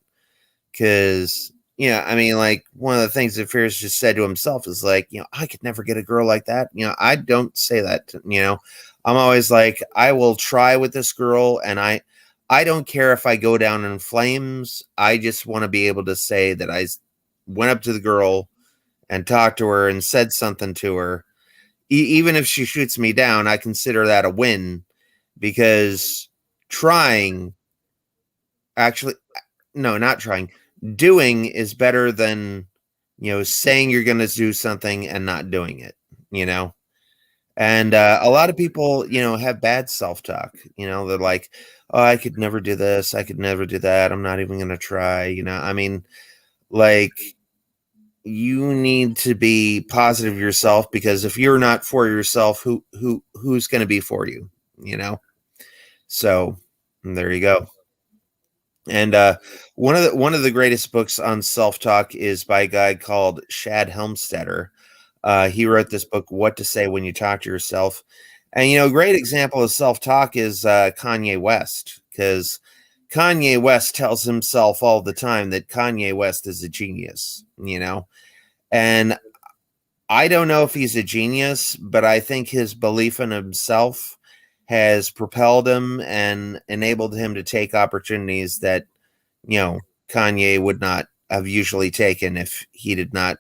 Because, like one of the things that Fierce just said to himself is like, I could never get a girl like that. I don't say that, I'm always like, I will try with this girl, and I don't care if I go down in flames. I just want to be able to say that I went up to the girl and talked to her and said something to her. Even if she shoots me down, I consider that a win, because doing is better than, saying you're going to do something and not doing it, And a lot of people, have bad self-talk. They're like, oh, I could never do this. I could never do that. I'm not even going to try. You need to be positive yourself, because if you're not for yourself, who's going to be for you? So there you go. And one of the greatest books on self-talk is by a guy called Shad Helmstetter. He wrote this book, What to Say When You Talk to Yourself. And, a great example of self-talk is Kanye West, because Kanye West tells himself all the time that Kanye West is a genius, And I don't know if he's a genius, but I think his belief in himself has propelled him and enabled him to take opportunities that, Kanye would not have usually taken if he did not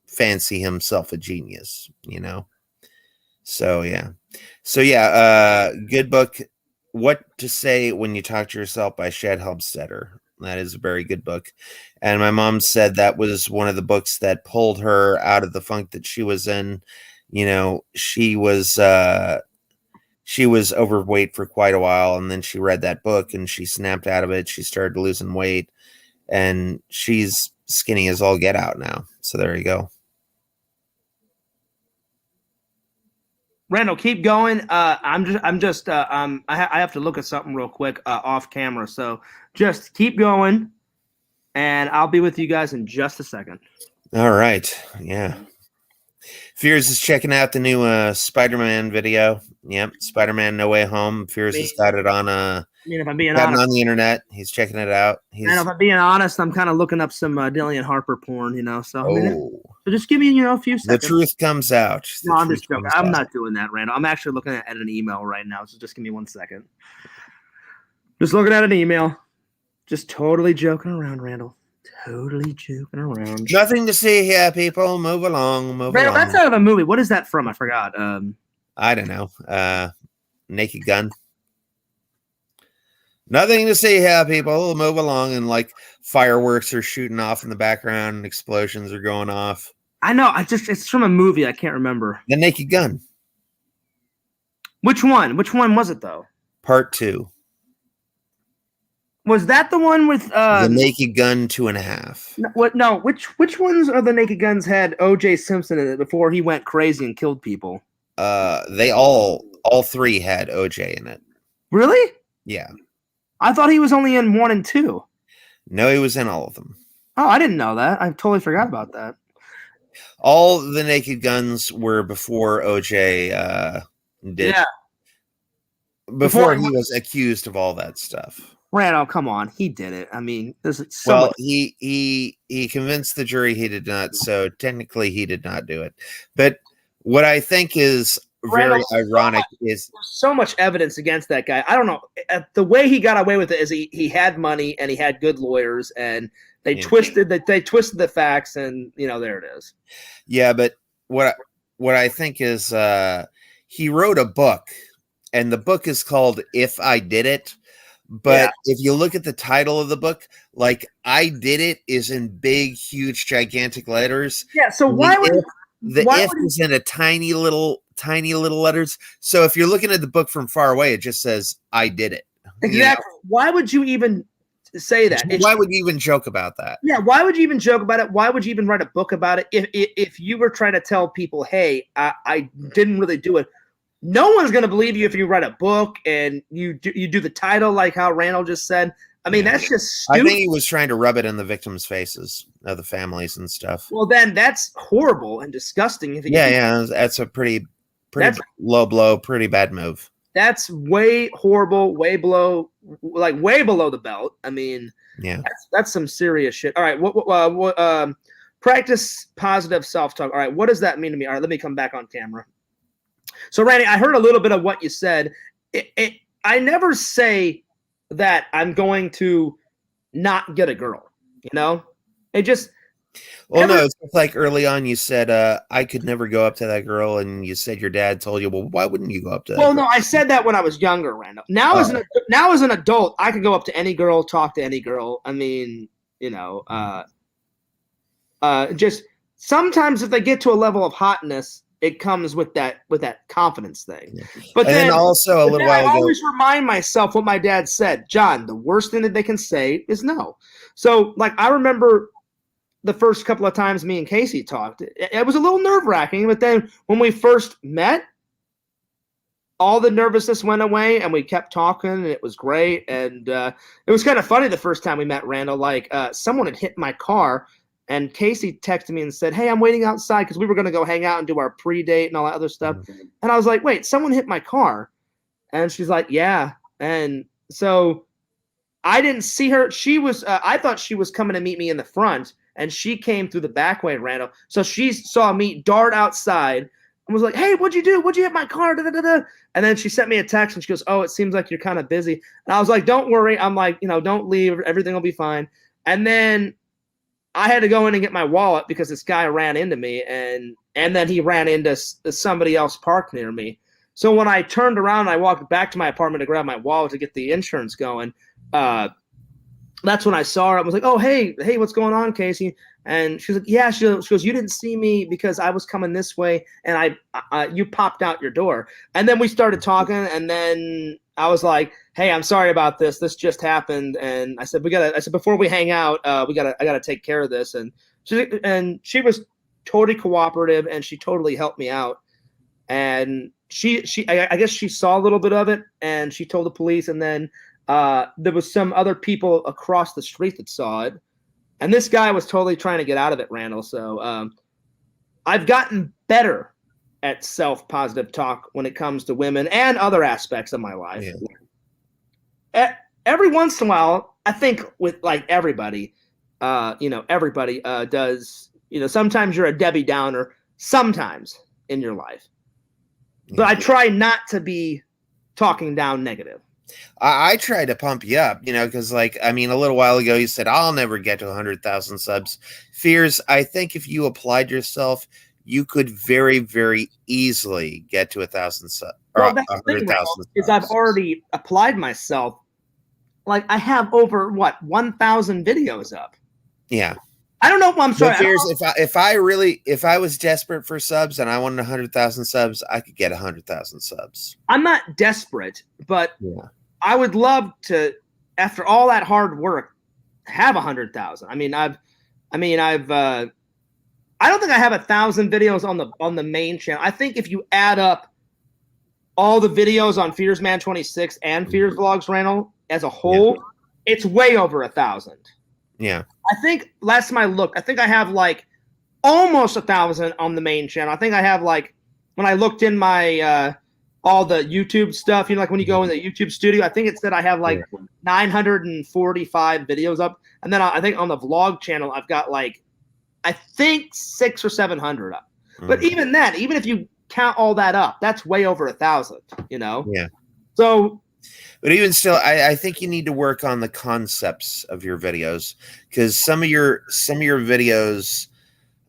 fancy himself a genius, So yeah, good book, What to Say When You Talk to Yourself by Shad Helmstetter. That is a very good book. And my mom said that was one of the books that pulled her out of the funk that she was in. You know, she was overweight for quite a while, and then she read that book and she snapped out of it. She started losing weight, and she's skinny as all get out now. So there you go. Randall, keep going. I have to look at something real quick off camera. So just keep going, and I'll be with you guys in just a second. All right. Yeah. Fears is checking out the new Spider-Man video. Yep, Spider-Man No Way Home. Fears has got it on if I'm being gotten honest, on the internet. He's checking it out. and if I'm being honest, I'm kind of looking up some Dillian Harper porn, So, Oh, so just give me, a few the seconds. truth comes out. No, I'm just joking. I'm not doing that, Randall. I'm actually looking at an email right now, so just give me 1 second. Just looking at an email. Just totally joking around, Randall. Totally joking around. Nothing to see here, people. Move along. Move Randall, along. that's out of a movie. What is that from? I forgot. I don't know. Naked Gun. Nothing to see here, people. Move along. And like fireworks are shooting off in the background and explosions are going off. I know. It's from a movie. I can't remember. The Naked Gun. Which one? Which one was it though? Part 2. Was that the one with The Naked Gun 2.5. No. Which ones of the Naked Guns had O.J. Simpson in it before he went crazy and killed people? They all 3 had OJ in it. Really? Yeah. I thought he was only in 1 and 2. No, he was in all of them. Oh, I didn't know that. I totally forgot about that. All the Naked Guns were before OJ did. Yeah. Before he was accused of all that stuff. Randall, come on, he did it. I mean, there's so much. he convinced the jury he did not, so technically he did not do it. But what I think is very ironic is there's so much evidence against that guy. I don't know. The way he got away with it is he had money and he had good lawyers, and they twisted the facts, and there it is. Yeah, but what I think is he wrote a book, and the book is called If I Did It. But if you look at the title of the book, like I Did It is in big, huge, gigantic letters. Yeah. So why would is in a tiny little letters? So if you're looking at the book from far away, it just says I did it. Exactly. Why would you even say that? Why would you even joke about that? Yeah. Why would you even joke about it? Why would you even write a book about it? If you were trying to tell people, hey, I didn't really do it. No one's going to believe you if you write a book and you do the title like how Randall just said. I mean, that's just stupid. I think he was trying to rub it in the victims' faces of the families and stuff. Well, then that's horrible and disgusting. That's a pretty low blow, pretty bad move. That's way horrible, way below the belt. I mean, that's some serious shit. All right, practice positive self-talk. All right, what does that mean to me? All right, let me come back on camera. So, Randy, I heard a little bit of what you said. I never say that I'm going to not get a girl, It just... Well, no, it's like early on you said, I could never go up to that girl, and you said your dad told you, well, why wouldn't you go up to that girl? No, I said that when I was younger, Randall. Now as an adult, I can go up to any girl, talk to any girl. I mean, just sometimes if they get to a level of hotness, it comes with that confidence thing. But then also a little while ago, I always remind myself what my dad said. John, the worst thing that they can say is no. So, like, I remember the first couple of times me and Casey talked, it was a little nerve-wracking. But then when we first met, all the nervousness went away, and we kept talking, and it was great. And it was kind of funny the first time we met, Randall. Like, someone had hit my car. And Casey texted me and said, hey, I'm waiting outside because we were going to go hang out and do our pre-date and all that other stuff. Mm-hmm. And I was like, wait, someone hit my car. And she's like, yeah. And so I didn't see her. She was I thought she was coming to meet me in the front, and she came through the back way, Randall. So she saw me dart outside and was like, hey, what'd you do? What'd you hit my car? Da, da, da, da. And then she sent me a text, and she goes, oh, it seems like you're kind of busy. And I was like, don't worry. I'm like, don't leave. Everything will be fine. And then I had to go in and get my wallet because this guy ran into me, and then he ran into somebody else parked near me. So when I turned around and I walked back to my apartment to grab my wallet to get the insurance going, that's when I saw her. I was like, oh, hey, what's going on, Casey? And she's like, yeah. She goes, you didn't see me because I was coming this way, and you popped out your door. And then we started talking, and then I was like, hey, I'm sorry about this. This just happened. And I said, before we hang out, I gotta take care of this. And she was totally cooperative, and she totally helped me out. And I guess she saw a little bit of it, and she told the police, and then there was some other people across the street that saw it, and this guy was totally trying to get out of it, Randall. So I've gotten better at self-positive talk when it comes to women and other aspects of my life. Yeah. Every once in a while, I think with like everybody, everybody does. Sometimes you're a Debbie Downer, sometimes in your life, but I try not to be talking down negative. I try to pump you up, because a little while ago you said, I'll never get to 100,000 subs. Fears, I think if you applied yourself, you could very, very easily get to 1,000 subs. Well, that's the thing, is I've already applied myself. Like, I have over, 1,000 videos up. Yeah. I don't know. I'm sorry. Fears, if I was desperate for subs and I wanted 100,000 subs, I could get 100,000 subs. I'm not desperate, but I would love to, after all that hard work, have 100,000. I don't think I have 1,000 videos on the main channel. I think if you add up all the videos on Fearsman 26 and Fears Vlogs, Randall, as a whole, it's way over 1,000. Yeah. I think last time I looked, I think I have like almost 1,000 on the main channel. I think I have like, when I looked in my all the YouTube stuff, like when you go in the YouTube studio, I think it said I have like 945 videos up. And then I think on the vlog channel, I've got like, I think 600 or 700 up. But even then, even if you count all that up, that's way over 1,000, Yeah. So, but even still, I think you need to work on the concepts of your videos, because some of your videos,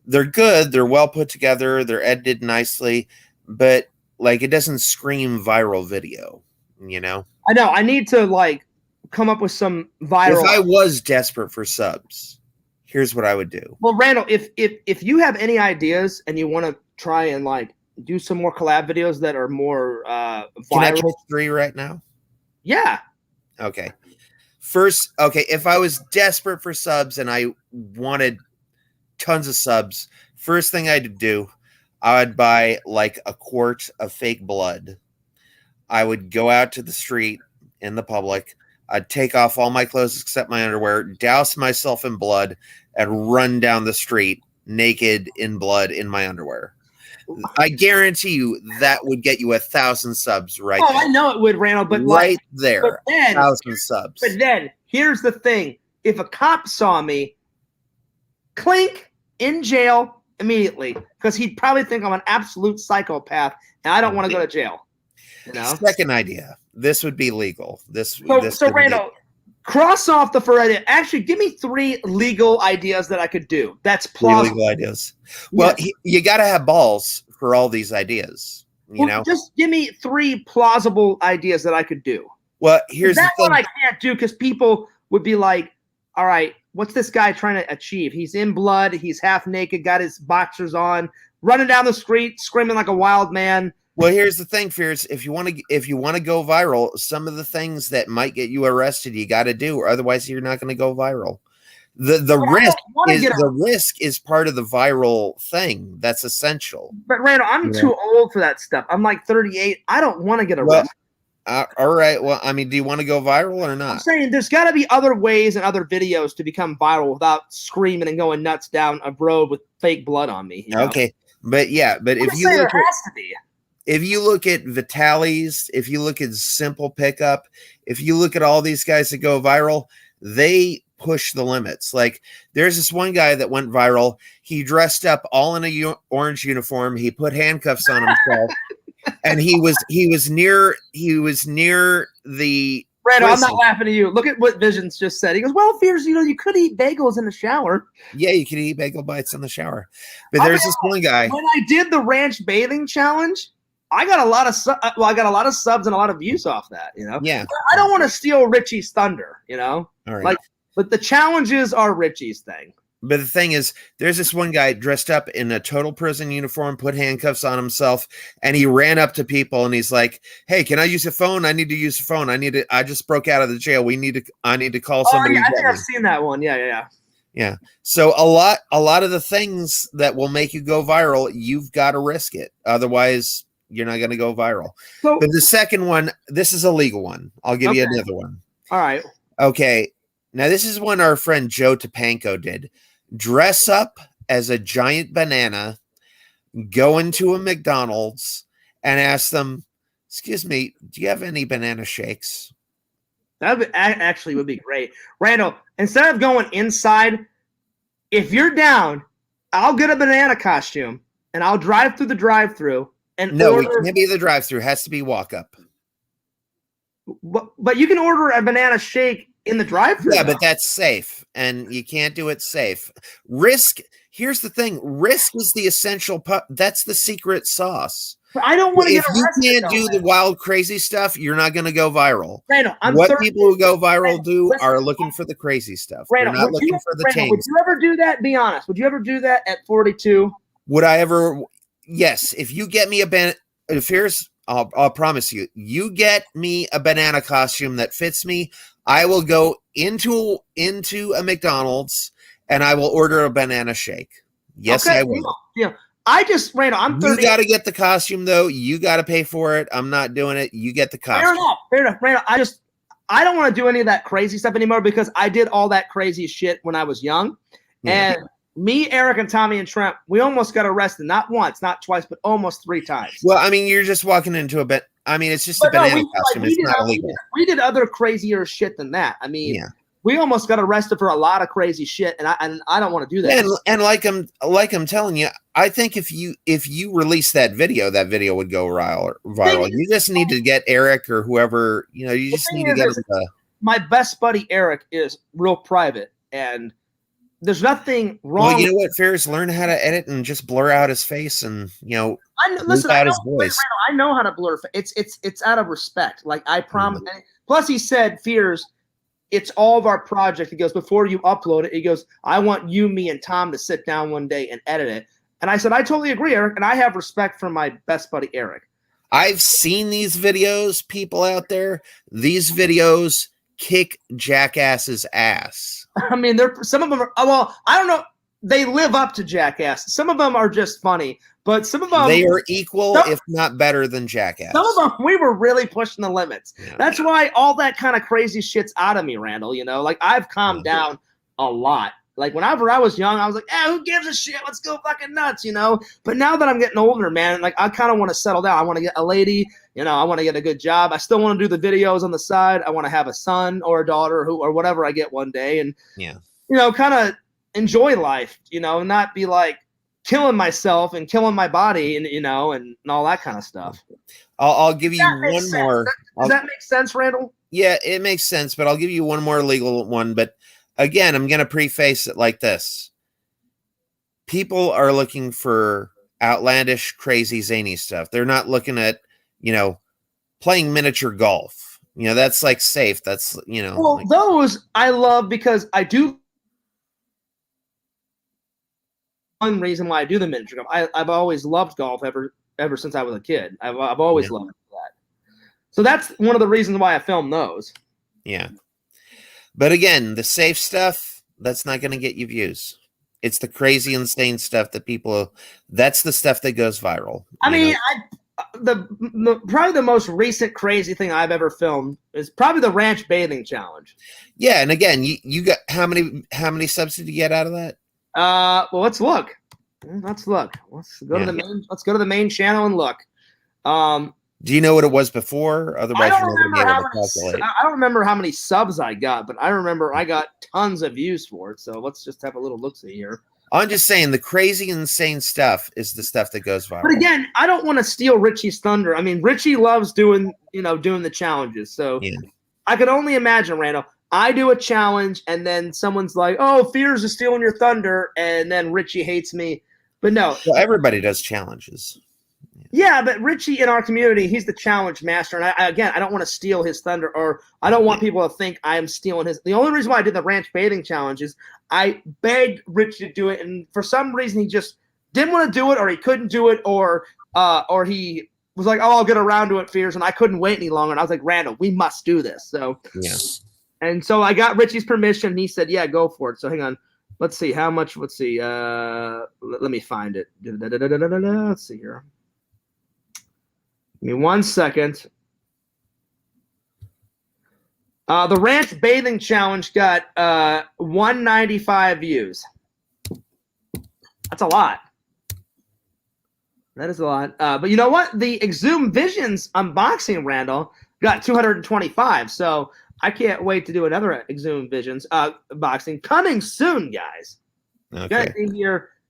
they're good, they're well put together, they're edited nicely, but like it doesn't scream viral video, I know. I need to like come up with some viral. If I was desperate for subs, here's what I would do. Well, Randall, if you have any ideas and you want to try and like do some more collab videos that are more viral. Can I pick 3 right now? Yeah. Okay. First, if I was desperate for subs and I wanted tons of subs, first thing I'd do, I would buy like a quart of fake blood. I would go out to the street in the public. I'd take off all my clothes except my underwear, douse myself in blood, and run down the street naked in blood in my underwear. I guarantee you that would get you 1,000 subs right there. I know it would, Randall, but right there, but then, 1,000 subs. But then, here's the thing. If a cop saw me, clink, in jail immediately, because he'd probably think I'm an absolute psychopath, and I don't want to go to jail. Second idea. This would be legal. So Randall, cross off the first idea. Actually, give me 3 legal ideas that I could do. That's plausible. Legal ideas. Well, you got to have balls for all these ideas. Just give me 3 plausible ideas that I could do. Well, here's the thing. That's what I can't do, because people would be like, all right, what's this guy trying to achieve? He's in blood. He's half naked, got his boxers on, running down the street, screaming like a wild man. Well, here's the thing, Fears. If you want to go viral, some of the things that might get you arrested, you got to do, or otherwise you're not going to go viral. The risk is part of the viral thing. That's essential. But Randall, I'm too old for that stuff. I'm like 38. I don't want to get arrested. All right. Well, do you want to go viral or not? I'm saying there's got to be other ways and other videos to become viral without screaming and going nuts down a road with fake blood on me. Okay, but if you look at Vitalis, if you look at Simple Pickup, if you look at all these guys that go viral, they push the limits. Like there's this one guy that went viral. He dressed up all in a orange uniform. He put handcuffs on himself, and he was near the. Randall, I'm not laughing at you. Look at what Visions just said. He goes, "Well, Fears, you could eat bagels in the shower." Yeah, you could eat bagel bites in the shower. But there's this one guy. When I did the ranch bathing challenge, I got a lot of subs and a lot of views off that. Yeah. I don't want to steal Richie's thunder. All right. Like But the challenges are Richie's thing. But the thing is, there's this one guy dressed up in a total prison uniform, put handcuffs on himself, and he ran up to people and he's like, "Hey, can I use a phone? I need to use a phone. I just broke out of the jail. I need to call somebody." Oh, yeah, I think I've seen that one. Yeah. So a lot of the things that will make you go viral, you've got to risk it. Otherwise, you're not going to go viral. So, but the second one, this is a legal one. I'll give you another one. All right. Okay. Now, this is one our friend Joe Topanko did. Dress up as a giant banana, go into a McDonald's, and ask them, "Excuse me, do you have any banana shakes?" That actually would be great. Randall, instead of going inside, if you're down, I'll get a banana costume, and I'll drive through the drive-thru. No, it can't be the drive-thru. It has to be walk-up. But you can order a banana shake in the drive-thru. Yeah, but that's safe, and you can't do it safe. Risk. Here's the thing: risk is the essential. That's the secret sauce. But I don't want to get arrested. If you can't do the wild, crazy stuff, you're not going to go viral. Randall, what people who go viral are looking for the crazy stuff. Randall, they're not looking for the tame. Would you ever do that? Be honest. Would you ever do that at 42? Would I ever? Yes. If you get me I'll promise you. You get me a banana costume that fits me. I will go into a McDonald's and I will order a banana shake. Yes, I will. Yeah. Randall, I'm 30. You got to get the costume, though. You got to pay for it. I'm not doing it. You get the costume. Fair enough. Randall, I don't want to do any of that crazy stuff anymore because I did all that crazy shit when I was young. Yeah. And me, Eric, and Tommy and Trent, we almost got arrested. Not once, not twice, but almost 3 times. Well, I mean, you're just walking into a bit. I mean, it's just a banana costume. It's not illegal. We did other crazier shit than that. I mean, we almost got arrested for a lot of crazy shit, and I don't want to do that. And like I'm telling you, I think if you release that video would go viral. You just need to get Eric or whoever, you just need to get him. My best buddy Eric is real private, and there's nothing wrong. Well, you know what, Ferris, learn how to edit and just blur out his face and listen out his voice. I know how to blur. It's out of respect. Like I promise. Mm-hmm. Plus, he said, "Fears, it's all of our project." He goes, "Before you upload it," he goes, "I want you, me, and Tom to sit down one day and edit it." And I said, "I totally agree, Eric," and I have respect for my best buddy Eric. I've seen these videos, people out there. These videos kick Jackass's ass. I mean, some of them are, well, I don't know. They live up to Jackass. Some of them are just funny, but some of them they are equal, if not better than Jackass. Some of them we were really pushing the limits. Yeah, that's why all that kind of crazy shit's out of me, Randall. Like I've calmed down a lot. Like whenever I was young, I was like, who gives a shit? Let's go fucking nuts, But now that I'm getting older, man, like I kind of want to settle down. I want to get a lady, I want to get a good job. I still want to do the videos on the side. I want to have a son or a daughter or whatever I get one day. And, kind of enjoy life, and not be like killing myself and killing my body and all that kind of stuff. I'll give you one more. Does that make sense, Randall? Yeah, it makes sense, but I'll give you one more legal one. But again, I'm going to preface it like this. People are looking for outlandish, crazy, zany stuff. They're not looking at, playing miniature golf. That's like safe. That's, Well, those I love because I do. One reason why I do the miniature golf. I've always loved golf ever since I was a kid. I've always loved that. So that's one of the reasons why I filmed those. Yeah. But again, the safe stuff, that's not going to get you views. It's the crazy, insane stuff that's the stuff that goes viral. I mean, probably the most recent crazy thing I've ever filmed is probably the ranch bathing challenge. Yeah. And again, you got how many subs did you get out of that? Well, let's look. Let's go to the main channel and look. Do you know what it was before? Otherwise, I don't remember how many subs I got, but I remember I got tons of views for it. So let's just have a little look-see here. I'm just saying the crazy, insane stuff is the stuff that goes viral. But again, I don't want to steal Richie's thunder. I mean, Richie loves doing the challenges. So I could only imagine, Randall, I do a challenge and then someone's like, "Oh, Fears is stealing your thunder," and then Richie hates me. But no. Well, everybody does challenges. Yeah, but Richie in our community, he's the challenge master. And I don't want to steal his thunder, or I don't want people to think I am stealing his. The only reason why I did the ranch bathing challenge is I begged Richie to do it. And for some reason, he just didn't want to do it, or he couldn't do it, or he was like, oh, I'll get around to it, Fears. And I couldn't wait any longer. And I was like, Randall, we must do this. So, yeah. And so I got Richie's permission. And he said, yeah, go for it. So hang on. Let's see how much. Let's see. Let me find it. Let's see here. Give me 1 second. The ranch bathing challenge got 195 views. That's a lot. That is a lot. But you know what? The Exhumed Visions unboxing, Randall, got 225. So I can't wait to do another Exhumed Visions unboxing coming soon, guys. Okay.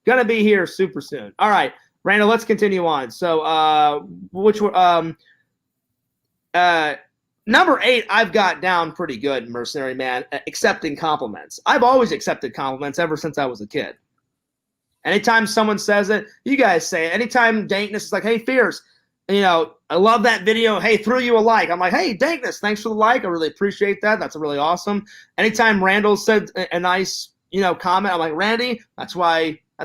Gonna be here super soon. All right. Randall, let's continue on. So, number 8, I've got down pretty good, Mercenary Man, accepting compliments. I've always accepted compliments ever since I was a kid. Anytime someone says it, you guys say it. Anytime Dankness is like, hey, Fierce, I love that video. Hey, threw you a like. I'm like, hey, Dankness, thanks for the like. I really appreciate that. That's really awesome. Anytime Randall said a nice, comment, I'm like, Randy, that's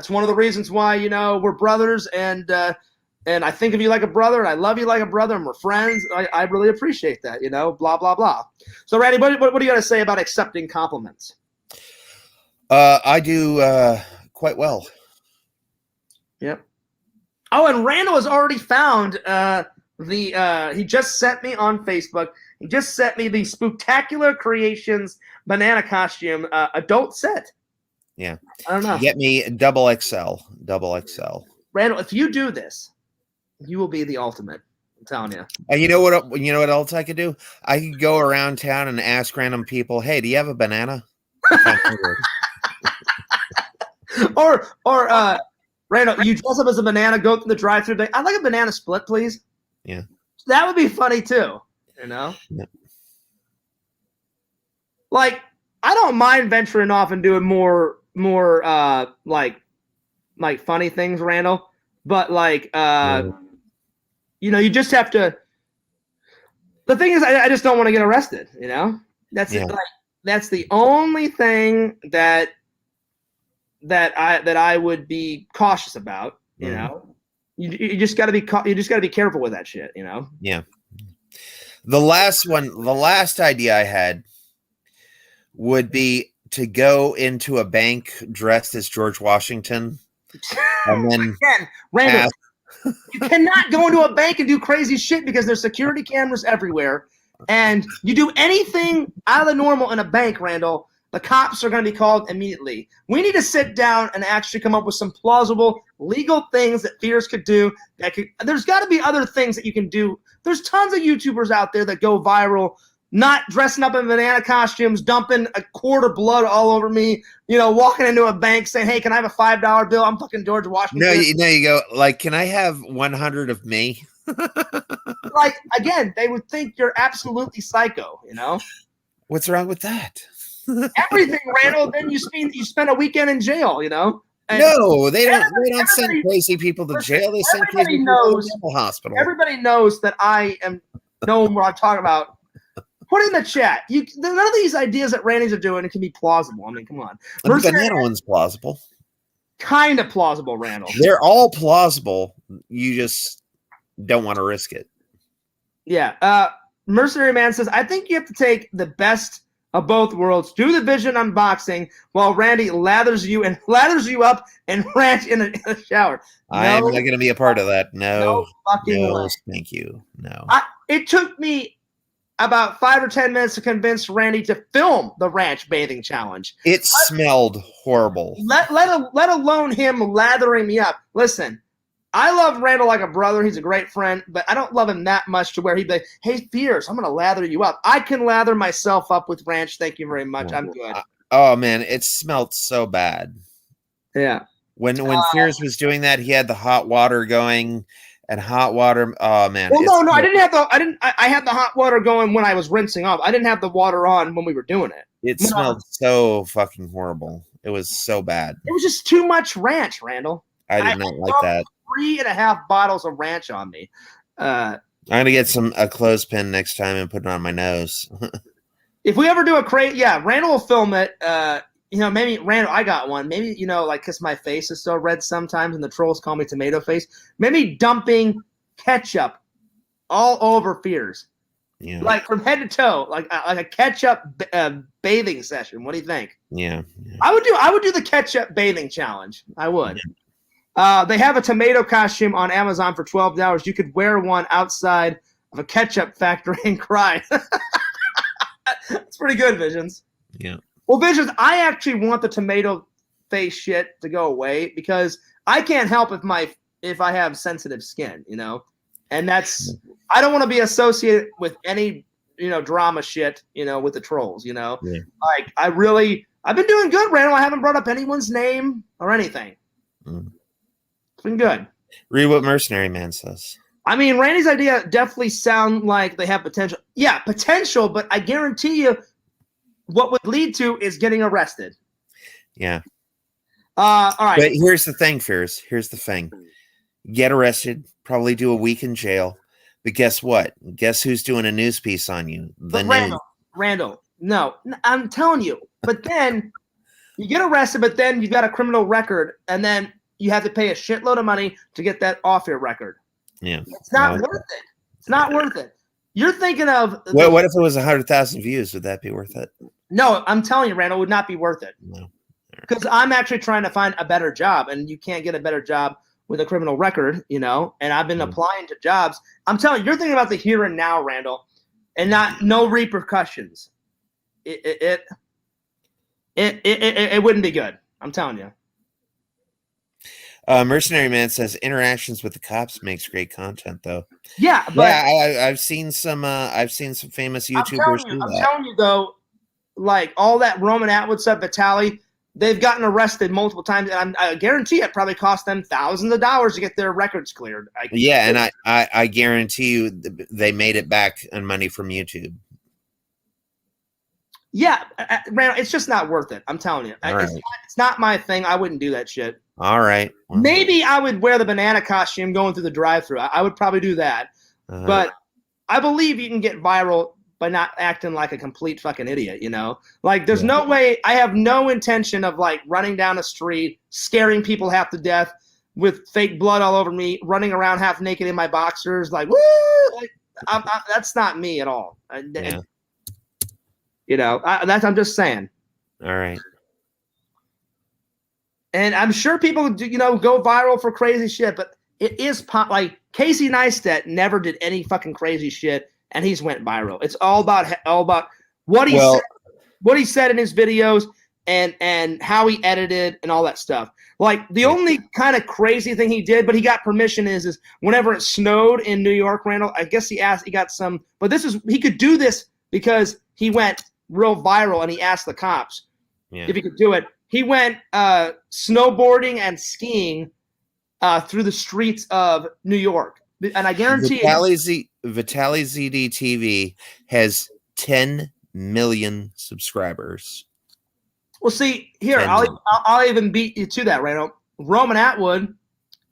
one of the reasons why, we're brothers, and I think of you like a brother, and I love you like a brother, and we're friends. I really appreciate that, blah, blah, blah. So, Randy, what do you got to say about accepting compliments? I do quite well. Yep. Oh, and Randall has already found he just sent me on Facebook, he just sent me the Spooktacular Creations banana costume adult set. Yeah. I don't know. Get me double XL. Randall, if you do this, you will be the ultimate. I'm telling you. And you know what else I could do? I could go around town and ask random people, "Hey, do you have a banana?" or Randall, you dress up as a banana, go through the drive-thru day. I'd like a banana split, please. Yeah. That would be funny too. Yeah. Like, I don't mind venturing off and doing more like funny things, Randall. But you just have to. The thing is, I just don't want to get arrested. That's that's the only thing that I would be cautious about. You just got to be careful with that shit. Yeah. The last idea I had would be to go into a bank dressed as George Washington, and then again, Randall, you cannot go into a bank and do crazy shit because there's security cameras everywhere, and you do anything out of the normal in a bank, Randall, the cops are going to be called immediately. We need to sit down and actually come up with some plausible legal things that Fierce could do. There's got to be other things that you can do. There's tons of YouTubers out there that go viral, not dressing up in banana costumes, dumping a quart of blood all over me, walking into a bank saying, hey, can I have a $5 bill? I'm fucking George Washington. No, you go, like, can I have 100 of me? Like, again, they would think you're absolutely psycho, What's wrong with that? Everything, Randall. Then you spend a weekend in jail, And no, they don't send crazy people to jail. They send crazy people to the hospital. Everybody knows that I know what I'm talking about. Put in the chat. None of these ideas that Randy's are doing, it can be plausible. I mean, come on. The banana one's plausible. Kind of plausible, Randall. They're all plausible. You just don't want to risk it. Yeah. Mercenary Man says, I think you have to take the best of both worlds. Do the Vision unboxing while Randy lathers you up and ranch in a shower. I'm not going to be a part of that. No fucking way. Thank you. No. It took me about 5 or 10 minutes to convince Randy to film the ranch bathing challenge. It smelled horrible. Let alone him lathering me up. Listen, I love Randall like a brother. He's a great friend, but I don't love him that much to where he'd be like, hey, Fierce, I'm going to lather you up. I can lather myself up with ranch. Thank you very much. I'm good. Oh, man, it smelled so bad. Yeah. When Fierce was doing that, he had the hot water going. And hot water, oh man! Well, no, I didn't have I had the hot water going when I was rinsing off. I didn't have the water on when we were doing it. It smelled so fucking horrible. It was so bad. It was just too much ranch, Randall. I did not like that. 3.5 bottles of ranch on me. I'm gonna get a clothespin next time and put it on my nose. If we ever do a Randall will film it. Maybe Randall, I got one. Maybe because my face is so red sometimes, and the trolls call me tomato face. Maybe dumping ketchup all over Fears, like from head to toe, like a ketchup bathing session. What do you think? Yeah. I would do the ketchup bathing challenge. I would. They have a tomato costume on Amazon for $12. You could wear one outside of a ketchup factory and cry. It's pretty good, Visions. Yeah. Well, Visions, I actually want the tomato face shit to go away because I can't help if I have sensitive skin, and I don't want to be associated with any drama shit, with the trolls, Like I've been doing good, Randall. I haven't brought up anyone's name or anything. It's been good. Read what Mercenary Man says. I mean, Randy's idea definitely sound like they have potential. Yeah, potential, but I guarantee you what would lead to is getting arrested. Yeah. All right. But here's the thing, Fears. Here's the thing. Get arrested, probably do a week in jail. But guess what? Guess who's doing a news piece on you? Randall, no, I'm telling you. But then you get arrested, but then you've got a criminal record, and then you have to pay a shitload of money to get that off your record. Yeah. It's not worth it. It's not worth it. You're thinking of what if it was 100,000 views? Would that be worth it? No, I'm telling you, Randall, it would not be worth it. No. Because I'm actually trying to find a better job, and you can't get a better job with a criminal record, and I've been applying to jobs. I'm telling you, you're thinking about the here and now, Randall, and no repercussions. It wouldn't be good. I'm telling you. Mercenary Man says interactions with the cops makes great content, though. Yeah, but I've seen some famous YouTubers do that. I'm telling you though, like all that Roman Atwood stuff, Vitaly, they've gotten arrested multiple times, and I guarantee it probably cost them thousands of dollars to get their records cleared. And I guarantee you they made it back on money from YouTube. Yeah, Randall, it's just not worth it. I'm telling you. It's not my thing. I wouldn't do that shit. All right. Well, maybe I would wear the banana costume going through the drive-thru. I would probably do that. But I believe you can get viral by not acting like a complete fucking idiot, Like, there's no way. I have no intention of, like, running down a street, scaring people half to death with fake blood all over me, running around half naked in my boxers, like, woo! Like, that's not me at all. I'm just saying. All right. And I'm sure people, go viral for crazy shit, but it is like Casey Neistat never did any fucking crazy shit, and he's went viral. It's all about what he said in his videos and how he edited and all that stuff. Like the only kind of crazy thing he did, but he got permission is whenever it snowed in New York, Randall. I guess he got some, but he could do this because he went real viral and he asked the cops if he could do it. He went snowboarding and skiing through the streets of New York. And I guarantee Vitaly ZD TV has 10 million subscribers. Well, see, here, I'll even beat you to that, Randall. Roman Atwood,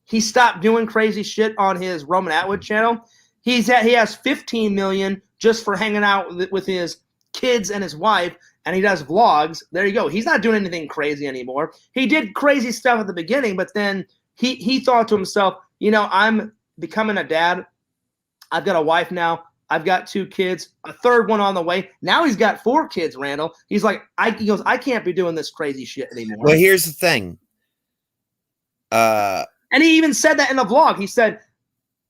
he stopped doing crazy shit on his Roman Atwood channel. He has 15 million just for hanging out with his kids and his wife, and he does vlogs. There you go. He's not doing anything crazy anymore. He did crazy stuff at the beginning, but then he thought to himself, I'm becoming a dad. I've got a wife now. I've got 2 kids, a third one on the way. Now he's got 4 kids, Randall. He's like, he goes, I can't be doing this crazy shit anymore. Well, here's the thing. And he even said that in the vlog. He said,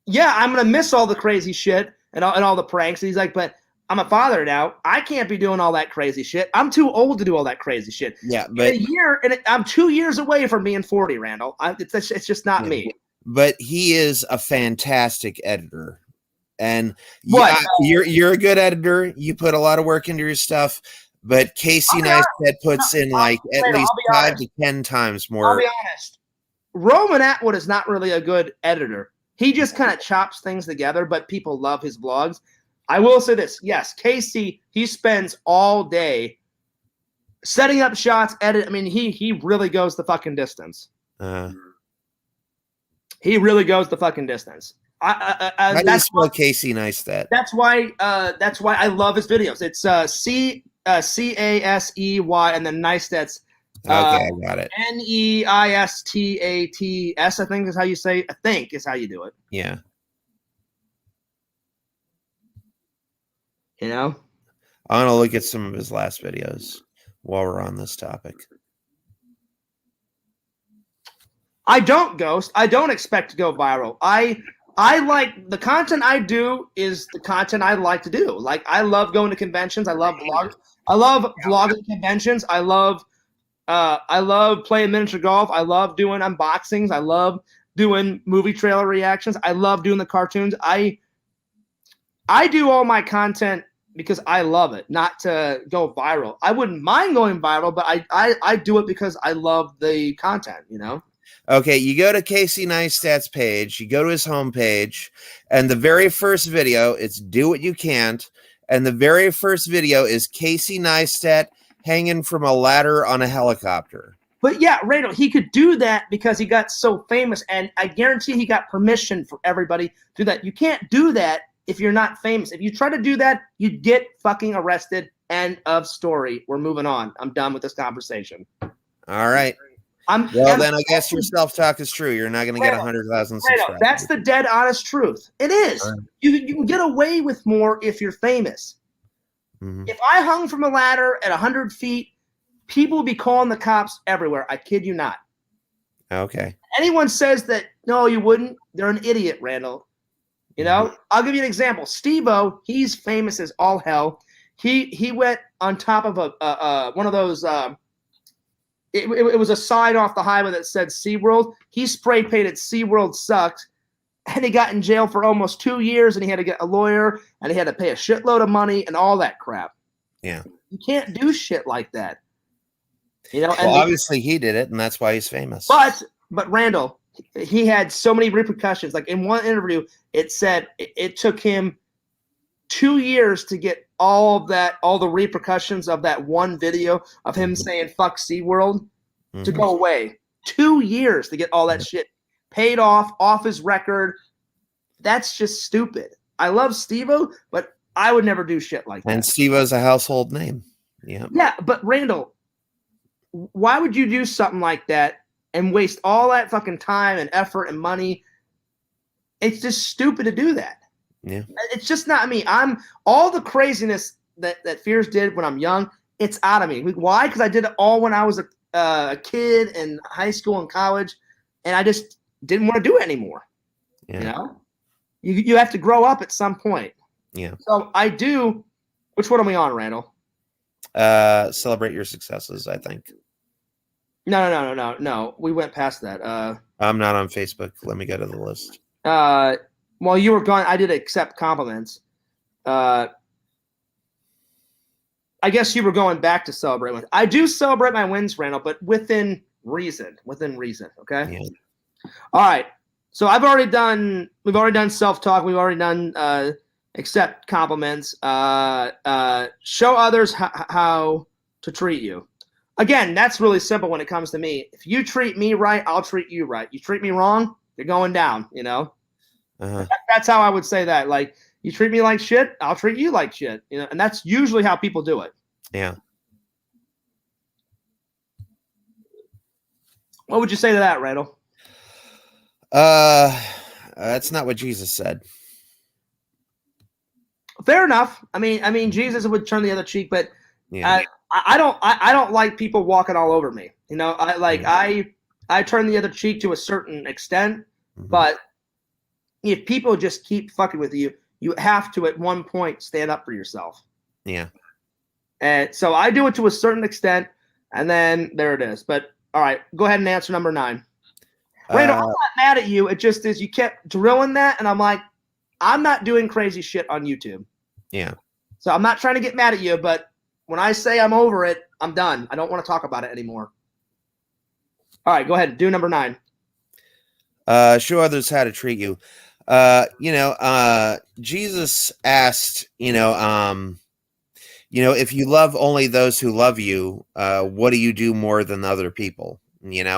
yeah, I'm going to miss all the crazy shit and all the pranks. And he's like, but I'm a father now. I can't be doing all that crazy shit. I'm too old to do all that crazy shit. Yeah, but I'm 2 years away from being 40, Randall. It's just not me. But he is a fantastic editor. And you're a good editor. You put a lot of work into your stuff. But Casey Neistat puts in at least 5 to 10 times more. I'll be honest. Roman Atwood is not really a good editor. He just kind of chops things together, but people love his vlogs. I will say this. Yes, Casey, he spends all day setting up shots, he really goes the fucking distance. He really goes the fucking distance. How do you spell Casey Neistat? That's why I love his videos. It's CASEY and then Neistat's Okay, I got it. NEISTATS, I think is how you say. I think is how you do it. Yeah. You know. I'm gonna look at some of his last videos while we're on this topic. I don't ghost. I don't expect to go viral. I like the content I do is the content I like to do. Like I love going to conventions. I love vlogging. I love vlogging conventions. I love playing miniature golf. I love doing unboxings. I love doing movie trailer reactions. I love doing the cartoons. I do all my content because I love it, not to go viral. I wouldn't mind going viral, but I do it because I love the content, you know? Okay, you go to Casey Neistat's page, you go to his homepage, and the very first video, it's Do What You Can't, and the very first video is Casey Neistat hanging from a ladder on a helicopter. But yeah, Randel, he could do that because he got so famous, and I guarantee he got permission for everybody to do that. You can't do that if you're not famous. If you try to do that, you'd get fucking arrested. End of story. We're moving on. I'm done with this conversation. All right. Then I guess your self-talk is true. You're not going to get 100,000 subscribers. That's the dead honest truth. It is. Right. You can get away with more if you're famous. Mm-hmm. If I hung from a ladder at 100 feet, people would be calling the cops everywhere. I kid you not. Okay. Anyone says that, no, you wouldn't, they're an idiot, Randel. You know? Mm-hmm. I'll give you an example. Steve-O, he's famous as all hell. He went on top of one of those it was a sign off the highway that said SeaWorld. He spray painted SeaWorld sucks, and he got in jail for almost 2 years, and he had to get a lawyer, and he had to pay a shitload of money and all that crap. Yeah. You can't do shit like that. You know, well, obviously he did it, and that's why he's famous. But Randel, he had so many repercussions. Like in one interview, it said it took him 2 years to get all the repercussions of that one video of him saying fuck SeaWorld to go away. 2 years to get all that shit paid off his record. That's just stupid. I love Steve-O, but I would never do shit like that. And Steve-O's a household name. Yeah. Yeah, but Randel, why would you do something like that and waste all that fucking time and effort and money? It's just stupid to do that. Yeah, it's just not me. I'm all the craziness that Fears did when I'm young. It's out of me. Why? Because I did it all when I was a kid in high school and college, and I just didn't want to do it anymore. Yeah. You know, you have to grow up at some point. Yeah. So I do. Which one are we on, Randel? Celebrate your successes. I think. No. We went past that. I'm not on Facebook. Let me go to the list. While you were gone, I did accept compliments. I guess you were going back to celebrate with. I do celebrate my wins, Randel, but within reason. Okay. Yeah. All right. So we've already done self-talk. We've already done accept compliments. Show others how to treat you. Again, that's really simple when it comes to me. If you treat me right, I'll treat you right. You treat me wrong, you're going down. You know. That's how I would say that. Like, you treat me like shit, I'll treat you like shit. You know, and that's usually how people do it. Yeah. What would you say to that, Randel? That's not what Jesus said. Fair enough. I mean, Jesus would turn the other cheek, but yeah. I don't like people walking all over me. You know, I turn the other cheek to a certain extent, but if people just keep fucking with you, you have to at one point stand up for yourself. Yeah. And so I do it to a certain extent, and then there it is. But all right, go ahead and answer number 9. Randel, I'm not mad at you. It just is you kept drilling that, and I'm like, I'm not doing crazy shit on YouTube. Yeah. So I'm not trying to get mad at you, but when I say I'm over it, I'm done. I don't want to talk about it anymore. All right, go ahead. Do number 9. Show others how to treat you. Jesus asked, if you love only those who love you, what do you do more than other people? And,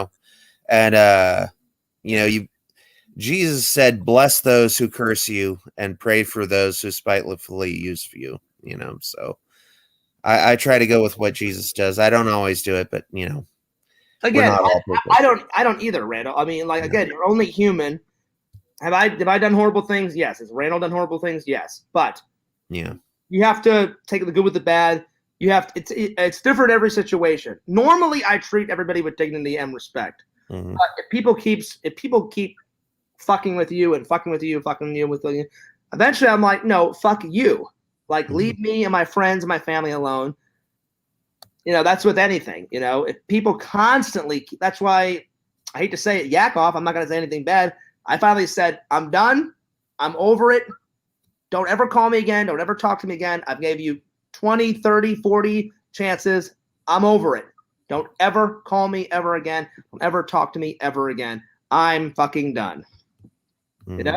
Jesus said, "Bless those who curse you, and pray for those who spitefully use you." So I try to go with what Jesus does. I don't always do it, but we're Again, not all perfect. I don't either, Randall. I mean, like again, you're only human. Have I done horrible things? Yes. Has Randall done horrible things? Yes. But Yeah. you have to take the good with the bad. You have to, it's different every situation. Normally, I treat everybody with dignity and respect. Mhm. But if people keep fucking with you and fucking with you, eventually I'm like, no, fuck you. Like, leave me and my friends and my family alone. That's with anything. If people constantly, that's why I hate to say it, yak off. I'm not going to say anything bad. I finally said, I'm done. I'm over it. Don't ever call me again. Don't ever talk to me again. I've gave you 20, 30, 40 chances. I'm over it. Don't ever call me ever again. Don't ever talk to me ever again. I'm fucking done. And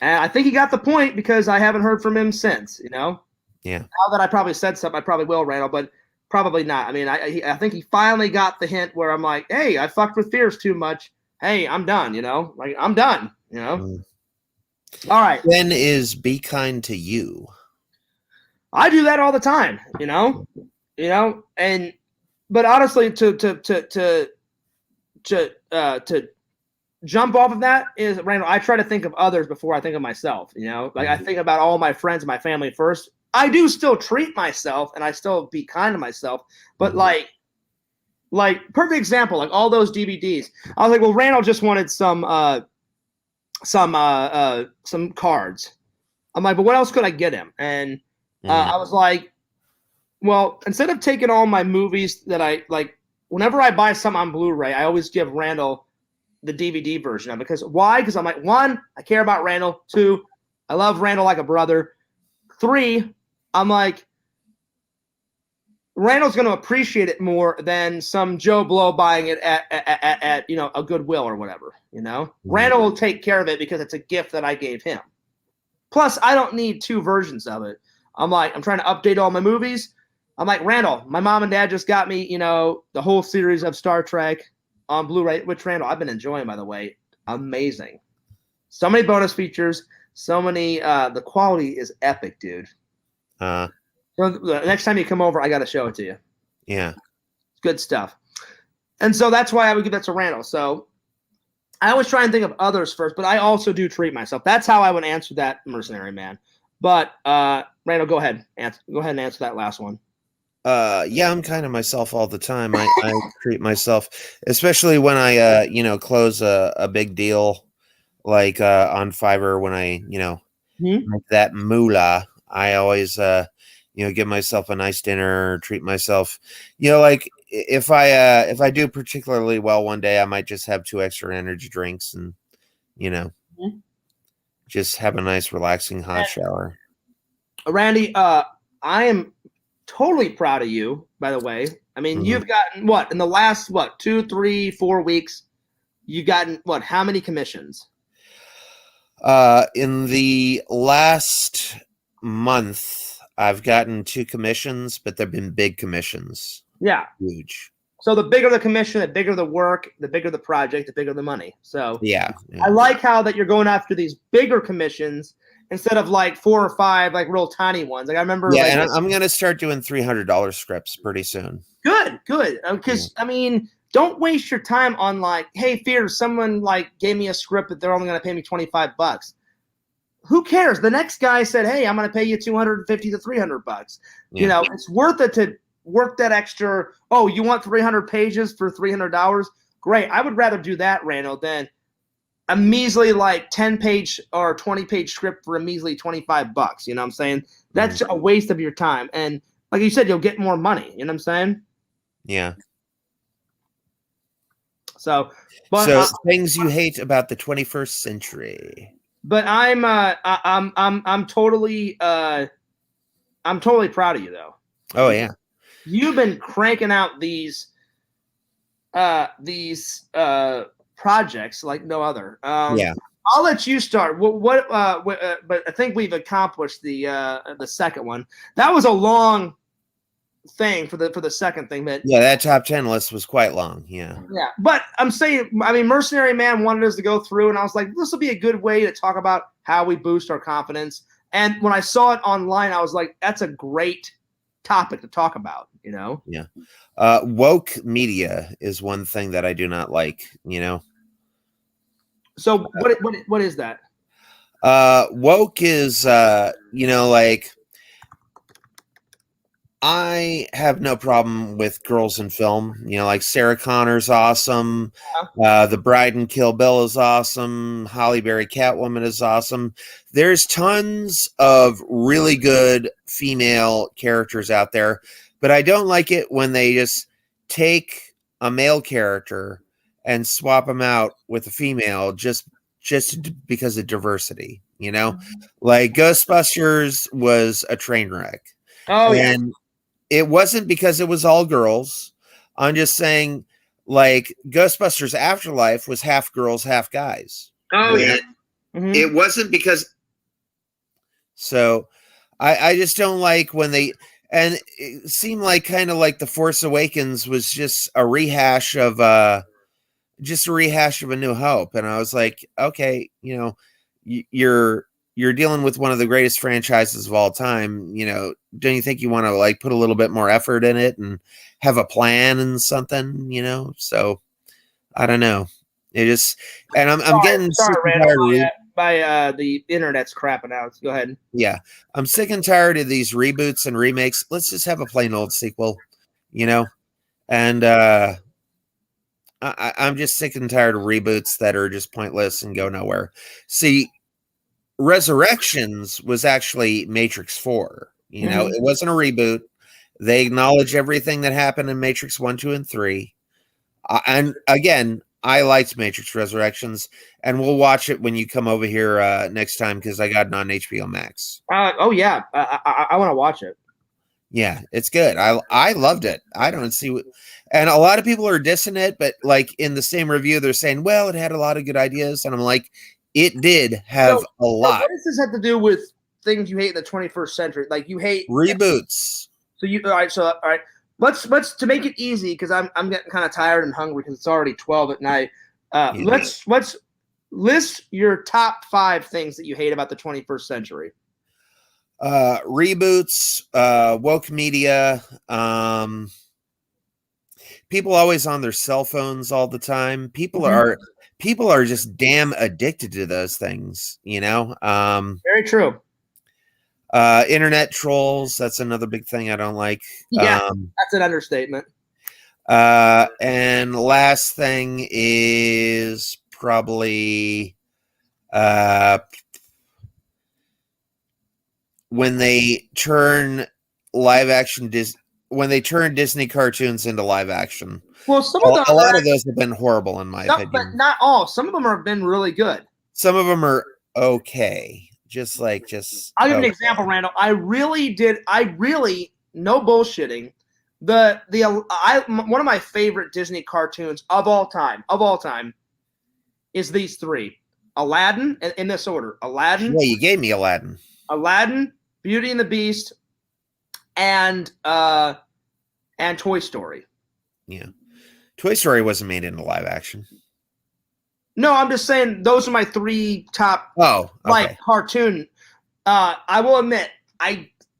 I think he got the point because I haven't heard from him since, Yeah. Now that I probably said something, I probably will, Randall, but probably not. I mean, I think he finally got the hint where I'm like, hey, I fucked with Fierce too much. Hey, I'm done, Like, I'm done, All right. Then is be kind to you. I do that all the time, but honestly, to jump off of that is, Randall, I try to think of others before I think of myself, Like, I think about all my friends and my family first. I do still treat myself and I still be kind to myself, but like perfect example, like all those DVDs. I was like, well, Randall just wanted some cards. I'm like, but what else could I get him? And I was like, well, instead of taking all my movies that I like, whenever I buy some on Blu-ray, I always give Randall the DVD version of it. Because why? Because I'm like, 1, I care about Randall. 2, I love Randall like a brother. 3, I'm like, Randall's going to appreciate it more than some Joe Blow buying it at a Goodwill or whatever. Randall will take care of it because it's a gift that I gave him. Plus, I don't need 2 versions of it. I'm like, I'm trying to update all my movies. I'm like, Randall, my mom and dad just got me, the whole series of Star Trek on Blu-ray, which, Randall, I've been enjoying, by the way. Amazing. So many bonus features. So many. The quality is epic, dude. So the next time you come over, I got to show it to you. Yeah. It's good stuff. And so that's why I would give that to Randall. So I always try and think of others first, but I also do treat myself. That's how I would answer that, Mercenary Man. But Randall, go ahead. Go ahead and answer that last one. Yeah, I'm kind of myself all the time. I treat myself, especially when I close a big deal like on Fiverr when I make that moolah. I always give myself a nice dinner, treat myself. Like if I do particularly well one day, I might just have 2 extra energy drinks and just have a nice relaxing hot shower. Randy, I am totally proud of you, by the way. I mean, you've gotten what in the last 2, 3, 4 weeks? You've gotten what? How many commissions? In the last month, I've gotten 2 commissions, but they've been big commissions. Yeah, huge. So the bigger the commission, the bigger the work, the bigger the project, the bigger the money. So yeah. I like how that you're going after these bigger commissions instead of like 4 or 5 like real tiny ones. Like I remember. Yeah, and I'm gonna start doing $300 scripts pretty soon. Good. Because I mean, don't waste your time on like, hey, Fear, someone like gave me a script that they're only gonna pay me $25. Who cares? The next guy said, hey, I'm gonna pay you $250 to $300. Yeah. It's worth it to work that extra. Oh, you want 300 pages for $300? Great. I would rather do that, Randall, than a measly like 10-page or 20-page script for a measly $25. You know what I'm saying? That's a waste of your time. And like you said, you'll get more money. You know what I'm saying? Yeah. So things you hate about the 21st century. But I'm totally proud of you though. Oh yeah. You've been cranking out these projects like no other. Yeah. I'll let you start. But I think we've accomplished the second one. That was a long thing for the second thing. But yeah, that top 10 list was quite long. Yeah. yeah, but I'm saying, I mean, Mercenary Man wanted us to go through, and I was like, this will be a good way to talk about how we boost our confidence. And when I saw it online, I was like, that's a great topic to talk about, you know? Yeah. Woke media is one thing that I do not like, you know? So what is that? Woke is, you know, like, I have no problem with girls in film. You know, like Sarah Connor's awesome. The Bride in Kill Bill is awesome. Halle Berry Catwoman is awesome. There's tons of really good female characters out there, but I don't like it when they just take a male character and swap them out with a female just because of diversity. You know, like Ghostbusters was a train wreck. Oh, yeah. And it wasn't because it was all girls. I'm just saying, like, Ghostbusters Afterlife was half girls, half guys. Oh, yeah. Mm-hmm. It wasn't because. So I just don't like when they. And it seemed like kind of like The Force Awakens was just a rehash of A New Hope. And I was like, okay, you know, you're dealing with one of the greatest franchises of all time. You know, don't you think you want to like put a little bit more effort in it and have a plan and something, you know? So I don't know. It just, and I'm getting sick and tired by the internet's crapping out. Go ahead. Yeah. I'm sick and tired of these reboots and remakes. Let's just have a plain old sequel, you know? And I'm just sick and tired of reboots that are just pointless and go nowhere. See, Resurrections was actually Matrix 4. You know, it wasn't a reboot. They acknowledge everything that happened in Matrix 1, 2, and 3. And again, I liked Matrix Resurrections, and we'll watch it when you come over here next time because I got it on HBO Max. Oh, yeah. I want to watch it. Yeah, it's good. I loved it. I don't see what, and a lot of people are dissing it, but like in the same review, they're saying, well, it had a lot of good ideas. And I'm like, it did have a lot. What does this have to do with things you hate in the 21st century? Like you hate reboots. So all right. Let's to make it easy because I'm getting kind of tired and hungry because it's already 12 at night. Let's list your top 5 things that you hate about the 21st century. Reboots, woke media, people always on their cell phones all the time. People are just damn addicted to those things, you know? Very true. Internet trolls, that's another big thing I don't like. Yeah, that's an understatement. And last thing is probably when they turn Disney cartoons into live action. Well, a lot of those have been horrible in my opinion. But not all. Some of them have been really good. Some of them are okay. I'll give you an example, Randall. I really no bullshitting. One of my favorite Disney cartoons of all time is these 3. Aladdin, in this order. Aladdin. Yeah, you gave me Aladdin. Aladdin, Beauty and the Beast, and Toy Story. Yeah. Toy Story wasn't made into live action. No, I'm just saying those are my 3 top cartoon. I will admit,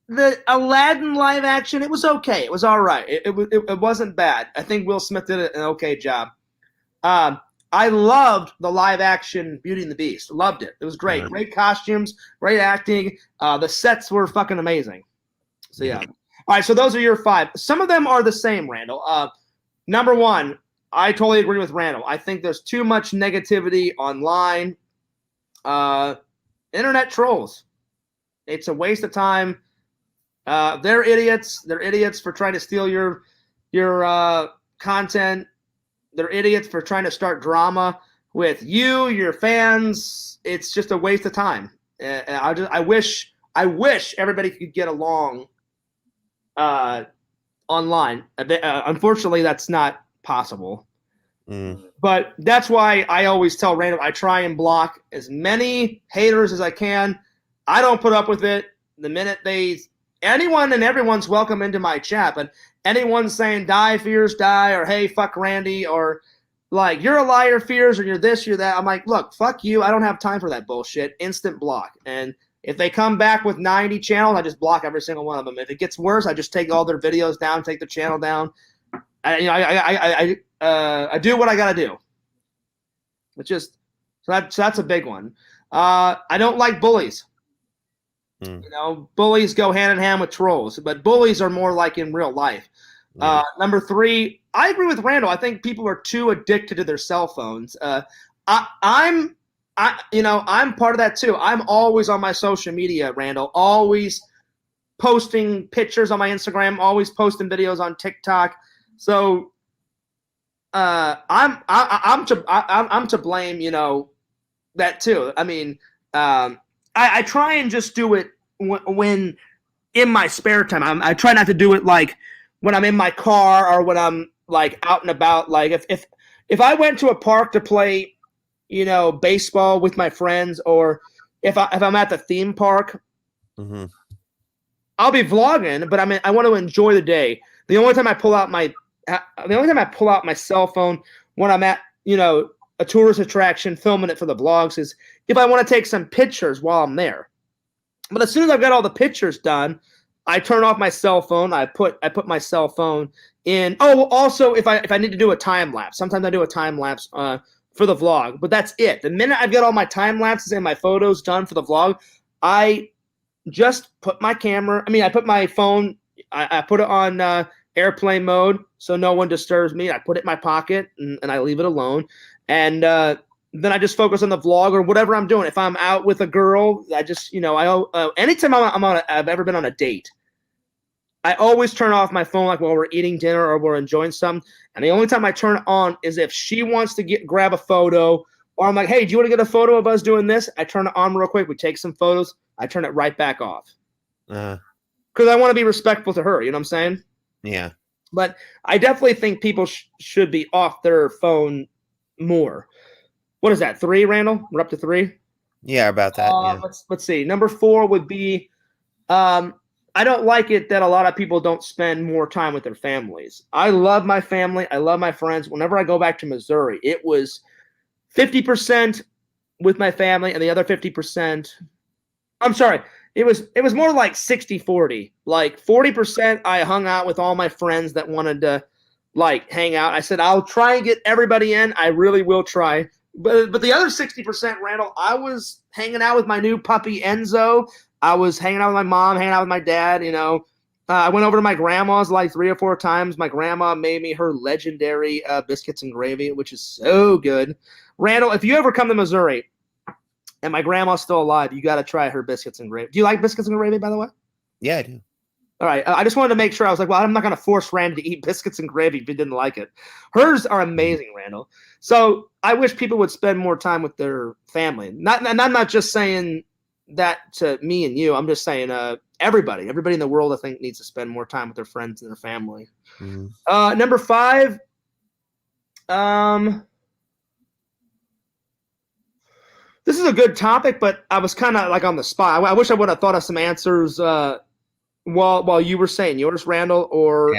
the Aladdin live action, it was okay. It was all right. It wasn't bad. I think Will Smith did an okay job. I loved the live action Beauty and the Beast. Loved it. It was great. Mm-hmm. Great costumes, great acting. The sets were fucking amazing. So yeah. All right, so those are your 5. Some of them are the same, Randall. Number 1, I totally agree with Randall. I think there's too much negativity online. Internet trolls. It's a waste of time. They're idiots. They're idiots for trying to steal your content. They're idiots for trying to start drama with you, your fans. It's just a waste of time. I wish everybody could get along online. Unfortunately, that's not possible. But that's why I always tell Randall I try and block as many haters as I can. I don't put up with it. The minute they anyone and everyone's welcome into my chat, but anyone saying die Fears die, or hey fuck Randy, or like you're a liar Fears, or you're this, you're that, I'm like, look, fuck you, I don't have time for that bullshit. Instant block. And if they come back with 90 channels, I just block every single one of them. If it gets worse, I just take all their videos down, take the channel down. I do what I gotta do. It's just so that's a big one. I don't like bullies. Bullies go hand in hand with trolls, but bullies are more like in real life. Number 3, I agree with Randall. I think people are too addicted to their cell phones. I'm part of that too. I'm always on my social media, Randall. Always posting pictures on my Instagram. Always posting videos on TikTok. So I'm to blame. That too. I mean, I try and just do it when in my spare time. I try not to do it like when I'm in my car or when I'm like out and about. Like if I went to a park to play, baseball with my friends, or if I'm at the theme park, I'll be vlogging. But I want to enjoy the day. The only time I pull out my cell phone when I'm at a tourist attraction filming it for the vlogs is if I want to take some pictures while I'm there. But as soon as I've got all the pictures done, I turn off my cell phone. I put my cell phone in. Oh, also if I need to do a time lapse, sometimes I do a time lapse for the vlog. But that's it. The minute I've got all my time lapses and my photos done for the vlog, I just put my camera. I put my phone. I put it on airplane mode so no one disturbs me. I put it in my pocket and I leave it alone. And then I just focus on the vlog or whatever I'm doing. If I'm out with a girl, I just, anytime I've ever been on a date, I always turn off my phone like while we're eating dinner or we're enjoying something. And the only time I turn it on is if she wants to grab a photo, or I'm like, hey, do you want to get a photo of us doing this? I turn it on real quick. We take some photos. I turn it right back off. Because I want to be respectful to her. You know what I'm saying? Yeah. But I definitely think people should be off their phone more. What is that? 3, Randall? We're up to 3? Yeah, about that. Yeah. Let's see. Number 4 would be I don't like it that a lot of people don't spend more time with their families. I love my family. I love my friends. Whenever I go back to Missouri, it was 50% with my family and the other 50%. I'm sorry. It was more like 60-40. Like 40% I hung out with all my friends that wanted to like hang out. I said, I'll try and get everybody in. I really will try. But the other 60%, Randall, I was hanging out with my new puppy, Enzo. I was hanging out with my mom, hanging out with my dad, I went over to my grandma's like 3 or 4 times. My grandma made me her legendary biscuits and gravy, which is so good. Randall, if you ever come to Missouri and my grandma's still alive, you got to try her biscuits and gravy. Do you like biscuits and gravy, by the way? Yeah, I do. All right. I just wanted to make sure. I was like, well, I'm not going to force Randy to eat biscuits and gravy if he didn't like it. Hers are amazing, Randall. So I wish people would spend more time with their family. And I'm not just saying that to me and you. I'm just saying everybody in the world, I think, needs to spend more time with their friends and their family. Number 5, this is a good topic, but I was kind of like on the spot. I wish I would have thought of some answers while you were saying yours, Randall, or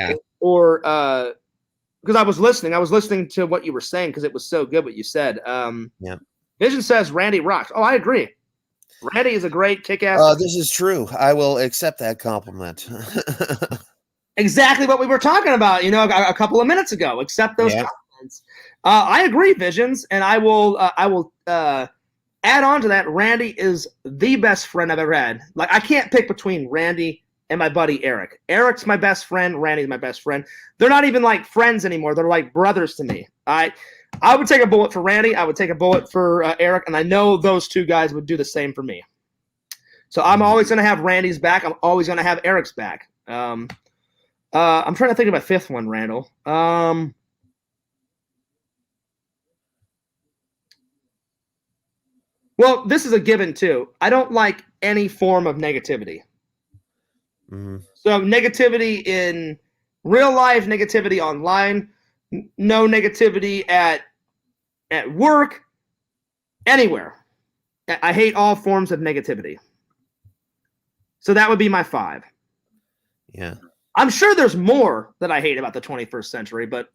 because I was listening to what you were saying because it was so good what you said. Vision says Randy rocks. Oh, I agree. Randy is a great kick-ass. This is true. I will accept that compliment. Exactly what we were talking about, a couple of minutes ago. Accept those compliments. I agree, Visions, and I will add on to that. Randy is the best friend I've ever had. Like, I can't pick between Randy and my buddy Eric. Eric's my best friend. Randy's my best friend. They're not even like friends anymore. They're like brothers to me. I would take a bullet for Randy. I would take a bullet for Eric, and I know those two guys would do the same for me. So I'm always going to have Randy's back. I'm always going to have Eric's back. I'm trying to think of a 5th one, Randall. Well, this is a given too. I don't like any form of negativity. So negativity in real life, negativity online, no negativity at work, anywhere. I hate all forms of negativity. So that would be my 5. Yeah. I'm sure there's more that I hate about the 21st century, but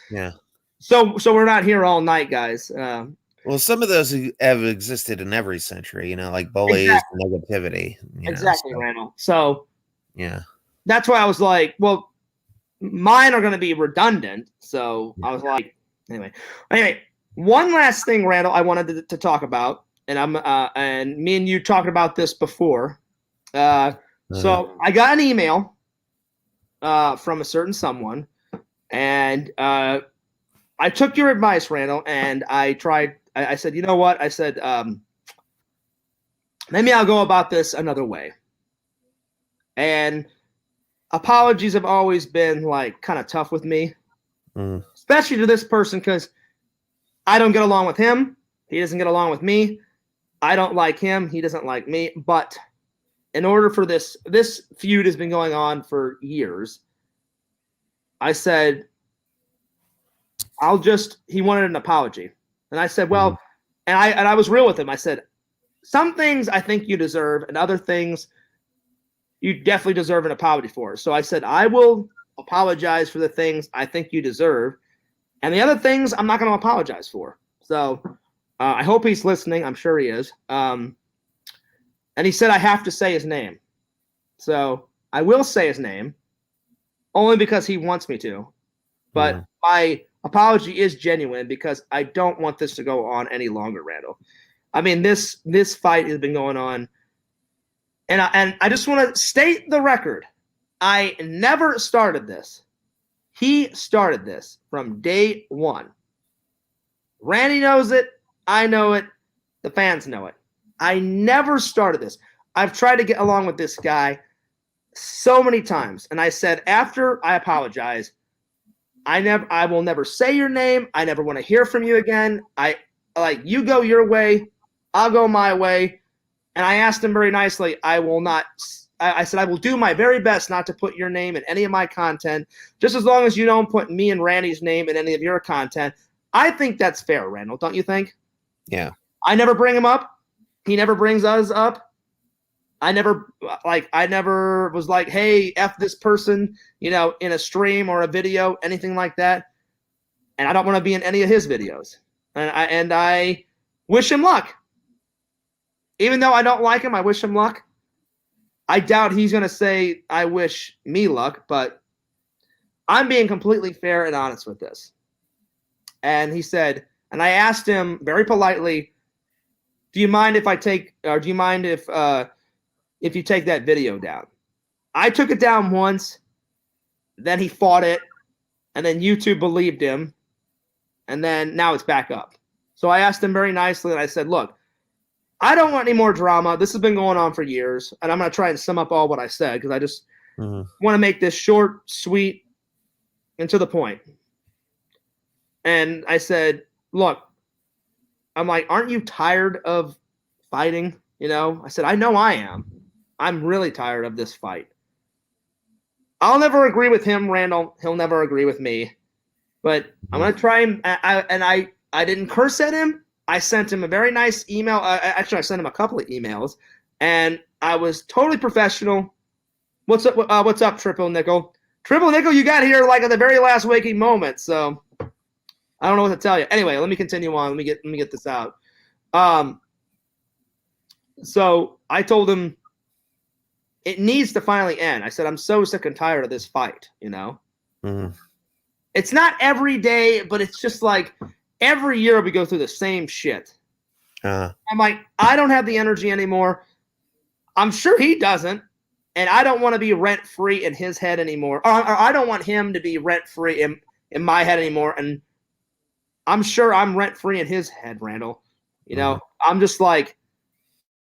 Yeah. So we're not here all night, guys. Well, some of those have existed in every century, like bullies Exactly. and negativity. Exactly, so, Randall. So yeah. that's why I was like, well, mine are going to be redundant. So I was like, anyway, one last thing, Randall, I wanted to talk about, and and me and you talked about this before. So I got an email from a certain someone, and I took your advice, Randall, and I tried. I said, you know what? I said, maybe I'll go about this another way. And apologies have always been like kind of tough with me, especially to this person, because I don't get along with him. He doesn't get along with me. I don't like him. He doesn't like me. But in order for this feud has been going on for years. I said, he wanted an apology. And I said, well, and I was real with him. I said, some things I think you deserve, and other things you definitely deserve an apology for. So I said, I will apologize for the things I think you deserve, and the other things I'm not going to apologize for. So I hope he's listening. I'm sure he is. And he said I have to say his name. So I will say his name, only because he wants me to. But my apology is genuine, because I don't want this to go on any longer, Randall. I mean, this fight has been going on, and I just want to state the record. I never started this. He started this from day one. Randy knows it. I know it. The fans know it. I never started this. I've tried to get along with this guy so many times, and I said, after I apologize, I will never say your name. I never want to hear from you again. You go your way, I'll go my way. And I asked him very nicely, I said, I will do my very best not to put your name in any of my content, just as long as you don't put me and Randy's name in any of your content. I think that's fair, Randall, don't you think? Yeah. I never bring him up. He never brings us up. I never was like, hey, F this person, in a stream or a video, anything like that. And I don't want to be in any of his videos. And I wish him luck. Even though I don't like him, I wish him luck. I doubt he's going to say, I wish me luck, but I'm being completely fair and honest with this. And he said, and I asked him very politely, do you mind if you take that video down? I took it down once, then he fought it, and then YouTube believed him, and then now it's back up. So I asked him very nicely, and I said, look, I don't want any more drama. This has been going on for years, and I'm going to try and sum up all what I said, because I just want to make this short, sweet, and to the point. And I said, look, I'm like, aren't you tired of fighting? I said, I know I am. I'm really tired of this fight. I'll never agree with him, Randall. He'll never agree with me. But I'm going to try him. I didn't curse at him. I sent him a very nice email. Actually, I sent him a couple of emails. And I was totally professional. What's up, Triple Nickel? Triple Nickel, you got here like at the very last waking moment. So I don't know what to tell you. Anyway, let me continue on. Let me get this out. So I told him it needs to finally end. I said, I'm so sick and tired of this fight, It's not every day, but it's just like every year we go through the same shit. I'm like, I don't have the energy anymore. I'm sure he doesn't. And I don't want to be rent-free in his head anymore. Or I don't want him to be rent-free in my head anymore. And I'm sure I'm rent-free in his head, Randall. I'm just like,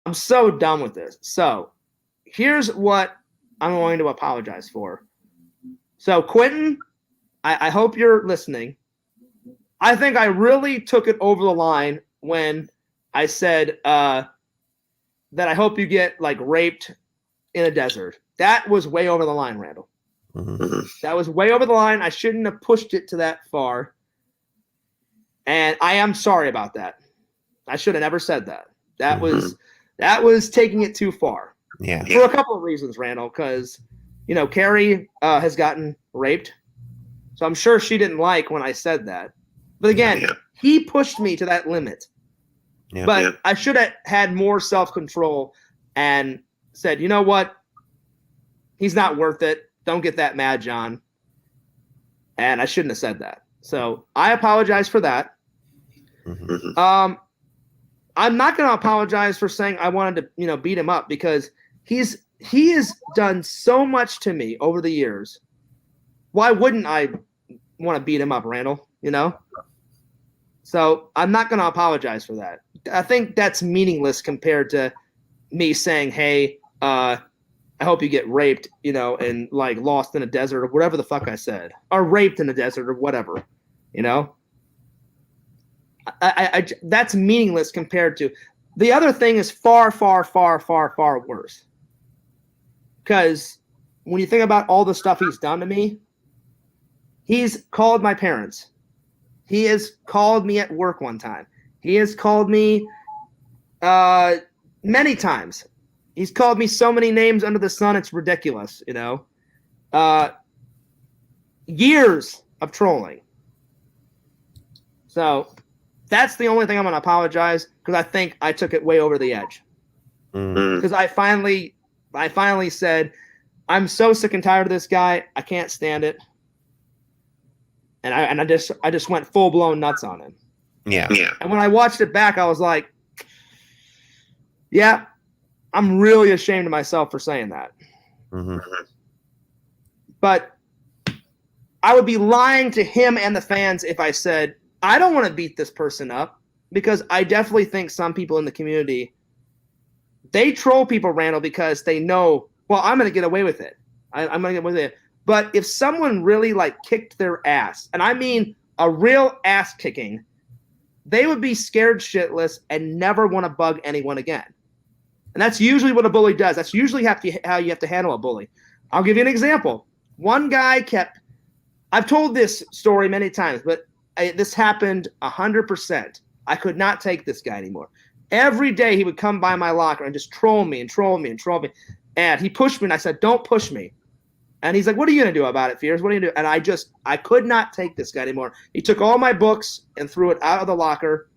I'm so done with this. So here's what I'm going to apologize for. So Quentin, I hope you're listening. I think I really took it over the line when I said that I hope you get like raped in a desert. That was way over the line, Randall. That was way over the line. I shouldn't have pushed it to that far. And I am sorry about that. I should have never said that. That was taking it too far. Yeah. For a couple of reasons, Randall, because Carrie has gotten raped. So I'm sure she didn't like when I said that. But again, he pushed me to that limit. Yeah. But I should have had more self-control and said, you know what? He's not worth it. Don't get that mad, John. And I shouldn't have said that. So I apologize for that. Mm-hmm. I'm not going to apologize for saying I wanted to, beat him up, because he has done so much to me over the years. Why wouldn't I want to beat him up, Randall? So I'm not going to apologize for that. I think that's meaningless compared to me saying, hey, I hope you get raped, and like lost in a desert or whatever the fuck I said, or raped in a desert or whatever, I that's meaningless compared to the other thing is far, far, far, far, far worse. Because when you think about all the stuff he's done to me, he's called my parents. He has called me at work one time. He has called me many times. He's called me so many names under the sun, it's ridiculous, years of trolling. So that's the only thing I'm going to apologize, because I think I took it way over the edge. Because I finally said, I'm so sick and tired of this guy. I can't stand it. And I just went full blown nuts on him. Yeah. And when I watched it back, I was like, yeah, I'm really ashamed of myself for saying that. Mm-hmm. But I would be lying to him and the fans if I said, I don't want to beat this person up, because I definitely think some people in the community, they troll people, Randall, because they know, well, I'm going to get away with it. I'm going to get away with it. But if someone really kicked their ass, and I mean a real ass kicking, they would be scared shitless and never want to bug anyone again. And that's usually what a bully does. That's usually how you have to handle a bully. I'll give you an example. One guy I've told this story many times, but this happened 100%. I could not take this guy anymore. Every day he would come by my locker and just troll me and troll me and troll me. And he pushed me, and I said, don't push me. And he's like, what are you going to do about it, Fears? What are you going to do? And I could not take this guy anymore. He took all my books and threw it out of the locker.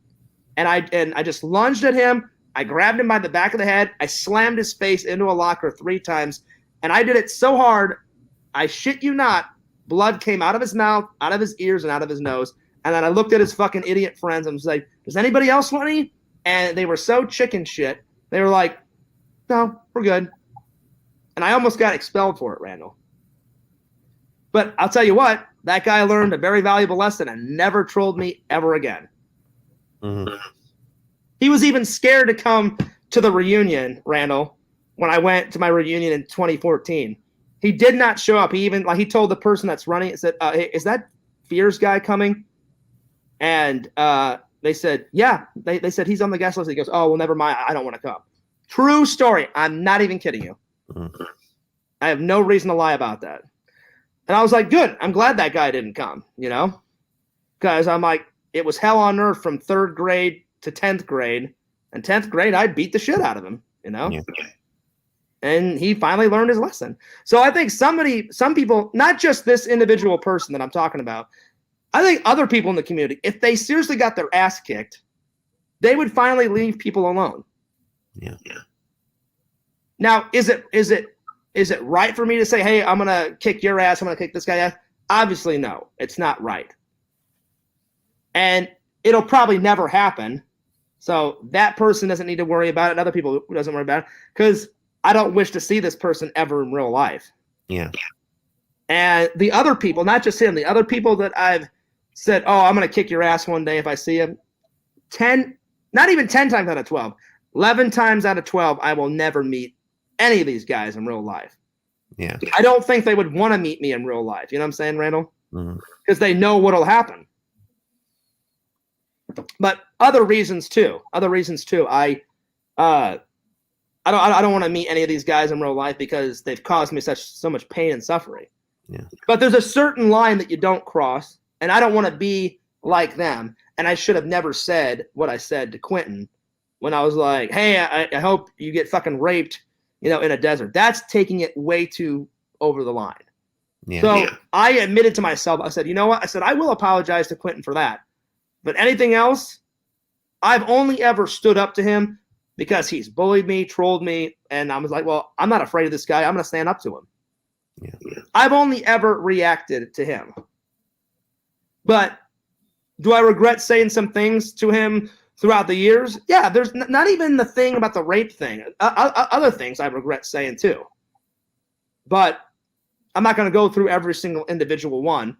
And I just lunged at him. I grabbed him by the back of the head. I slammed his face into a locker 3 times. And I did it so hard, I shit you not, blood came out of his mouth, out of his ears, and out of his nose. And then I looked at his fucking idiot friends and was like, does anybody else want any? And they were so chicken shit. They were like, no, we're good. And I almost got expelled for it, Randall. But I'll tell you what, that guy learned a very valuable lesson and never trolled me ever again. Mm-hmm. He was even scared to come to the reunion, Randall, when I went to my reunion in 2014. He did not show up. He told the person that's running it, said, hey, is that Fears guy coming? And they said, yeah. They said, he's on the guest list. He goes, oh, well, never mind. I don't want to come. True story. I'm not even kidding you. Mm-hmm. I have no reason to lie about that. And I was like, good. I'm glad that guy didn't come, because I'm like, it was hell on earth from 3rd grade to 10th grade. And 10th grade, I beat the shit out of him, Yeah. And he finally learned his lesson. So I think some people, not just this individual person that I'm talking about, I think other people in the community, if they seriously got their ass kicked, they would finally leave people alone. Yeah. Now, is it right for me to say, hey, I'm going to kick your ass, I'm going to kick this guy's ass? Obviously, no. It's not right. And it'll probably never happen. So that person doesn't need to worry about it. And other people doesn't worry about it, because I don't wish to see this person ever in real life. Yeah. And the other people, not just him, the other people that I've said, oh, I'm going to kick your ass one day if I see him, not even 10 times out of 12, 11 times out of 12, I will never meet any of these guys in real life. Yeah. I don't think they would want to meet me in real life. You know what I'm saying, Randall? Mm-hmm. Because they know what'll happen. But other reasons too. I don't want to meet any of these guys in real life because they've caused me so much pain and suffering. Yeah. But there's a certain line that you don't cross, and I don't want to be like them. And I should have never said what I said to Quentin when I was like, hey, I hope you get fucking raped, in a desert. That's taking it way too over the line. Yeah. So I admitted to myself, I said, you know what? I said, I will apologize to Quentin for that. But anything else, I've only ever stood up to him because he's bullied me, trolled me, and I was like, well, I'm not afraid of this guy. I'm going to stand up to him. Yeah. I've only ever reacted to him. But do I regret saying some things to him throughout the years? Yeah, there's not even the thing about the rape thing. Other things I regret saying too. But I'm not going to go through every single individual one.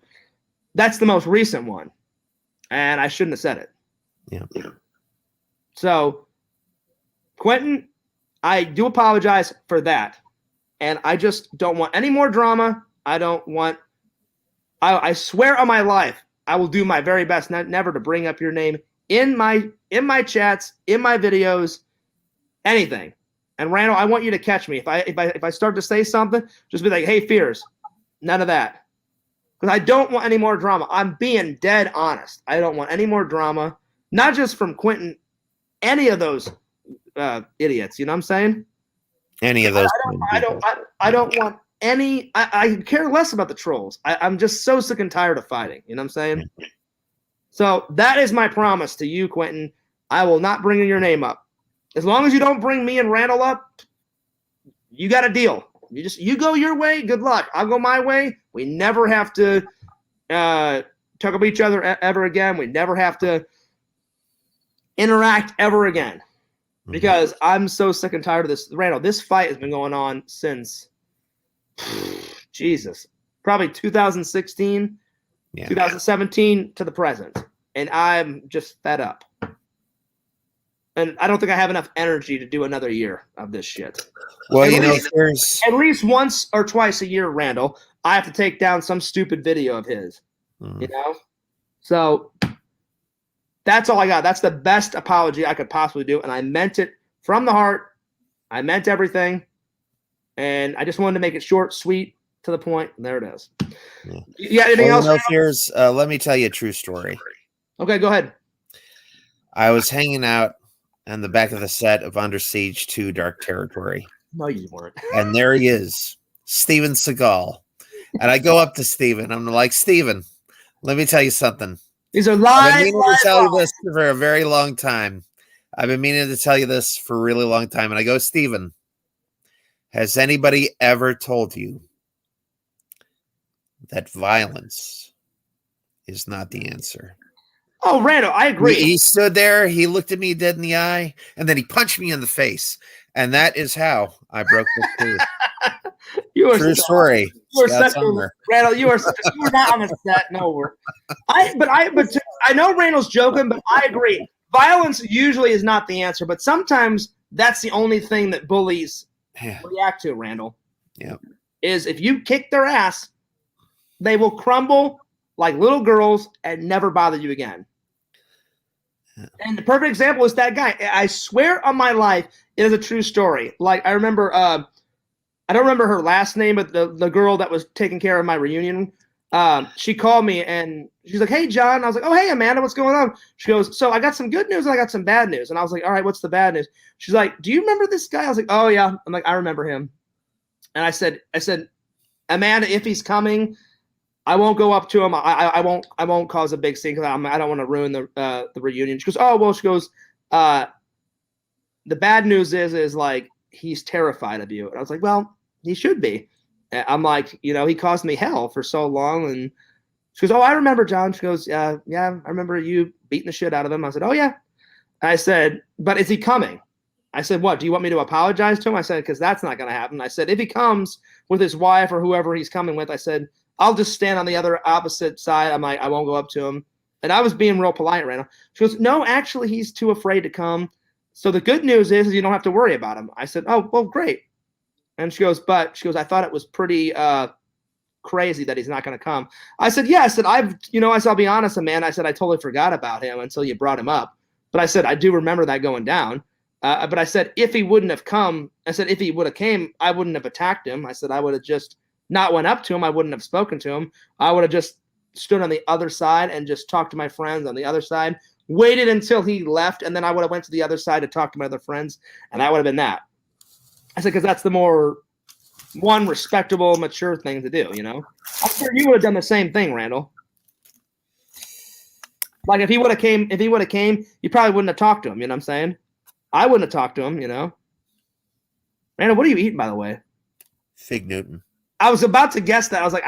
That's the most recent one. And I shouldn't have said it. Yeah. So, Quentin, I do apologize for that. And I just don't want any more drama. I swear on my life, I will do my very best never to bring up your name in my chats, in my videos, anything. And Randall, I want you to catch me. If I start to say something, just be like, hey, Fears, none of that. Because I don't want any more drama. I'm being dead honest. I don't want any more drama. Not just from Quentin, any of those idiots. You know what I'm saying? Any of those. I don't want any. I care less about the trolls. I'm just so sick and tired of fighting. You know what I'm saying? So that is my promise to you, Quentin. I will not bring your name up. As long as you don't bring me and Randall up, you got a deal. You go your way. Good luck. I'll go my way. We never have to talk about each other ever again. We never have to interact ever again. Because I'm so sick and tired of this. Randall, this fight has been going on since, Jesus, probably 2016, 2017 to the present. And I'm just fed up. And I don't think I have enough energy to do another year of this shit. Well, there's at least once or twice a year, Randall, I have to take down some stupid video of his. You know? So that's all I got. That's the best apology I could possibly do. And I meant it from the heart. I meant everything. And I just wanted to make it short, sweet, to the point. And there it is. Yeah. Anything else? Fears, let me tell you a true story. Okay, go ahead. I was hanging out in the back of the set of Under Siege 2 Dark Territory. No, you weren't. And there he is, Steven Seagal. And I go up to Steven. I'm like, Steven, let me tell you something. These are I've been lies. meaning to tell you this for a very long time. I've been meaning to tell you this for a really long time. And I go, Steven, has anybody ever told you that violence is not the answer? Oh, Randall, I agree. He stood there, he looked at me dead in the eye, and then he punched me in the face. And that is how I broke the truth. True story. Randall, you are not on the set. No, I know Randall's joking, but I agree. Violence usually is not the answer, but sometimes that's the only thing that bullies react to, Randall. Yeah. Is if you kick their ass, they will crumble like little girls and never bother you again. Yeah. And the perfect example is that guy. I swear on my life, it is a true story. Like I remember, I don't remember her last name, but the girl that was taking care of my reunion, she called me and she's like, "Hey, John." I was like, "Oh, hey, Amanda, what's going on?" She goes, "So I got some good news and I got some bad news." And I was like, "All right, what's the bad news?" She's like, "Do you remember this guy?" I was like, "Oh yeah." I'm like, "I remember him." And I said, "Amanda, if he's coming, I won't go up to him. I won't cause a big scene because I don't want to ruin the reunion." She goes, "Oh well." She goes, "The bad news is like he's terrified of you." And I was like, "Well, he should be." I'm like, he caused me hell for so long. And she goes, "Oh, I remember, John." She goes, "Yeah, I remember you beating the shit out of him." I said, "Oh yeah." I said, "But is he coming?" I said, "What? Do you want me to apologize to him?" I said, "Because that's not going to happen." I said, "If he comes with his wife or whoever he's coming with," I said, "I'll just stand on the other opposite side." I'm like, I won't go up to him. And I was being real polite, Randall. She goes, "No, actually, he's too afraid to come. So the good news is you don't have to worry about him." I said, "Oh, well, great." And she goes, "I thought it was pretty crazy that he's not going to come." I said, "Yeah." I said, I'll be honest, man. I said, I totally forgot about him until you brought him up. But I said, I do remember that going down. But I said, if he wouldn't have come, I said, if he would have came, I wouldn't have attacked him. I said, I would have just not went up to him. I wouldn't have spoken to him. I would have just stood on the other side and just talked to my friends on the other side, waited until he left, and then I would have went to the other side to talk to my other friends, and that would have been that. I said, because that's the more one respectable, mature thing to do. You know, I'm sure you would have done the same thing, Randall. Like if he would have came, you probably wouldn't have talked to him. You know what I'm saying? I wouldn't have talked to him. You know, Randall, what are you eating, by the way? Fig Newton. I was about to guess that. I was like,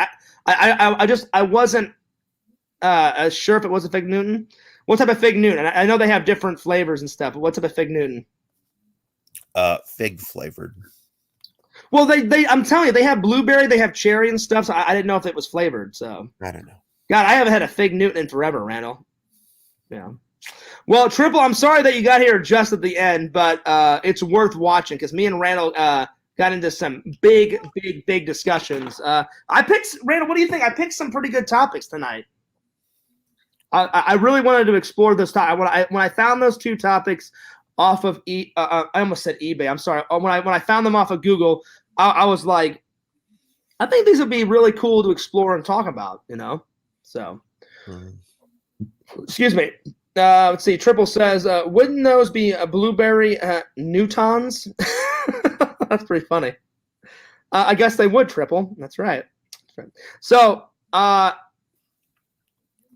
I wasn't sure if it was a Fig Newton. What type of Fig Newton? And I know they have different flavors and stuff, but what type of Fig Newton? Fig flavored. Well, I'm telling you, they have blueberry, they have cherry and stuff. So I didn't know if it was flavored. So I don't know. God, I haven't had a Fig Newton in forever, Randall. Yeah. Well, Triple, I'm sorry that you got here just at the end, but it's worth watching because me and Randall got into some big discussions. Randall, what do you think? I picked some pretty good topics tonight. I really wanted to explore this topic. When I found those two topics off of I almost said eBay. I'm sorry. When I found them off of Google, I was like, I think these would be really cool to explore and talk about. You know, so. Excuse me. Let's see. Triple says, wouldn't those be blueberry Newtons? That's pretty funny. I guess they would, Triple. That's right. So,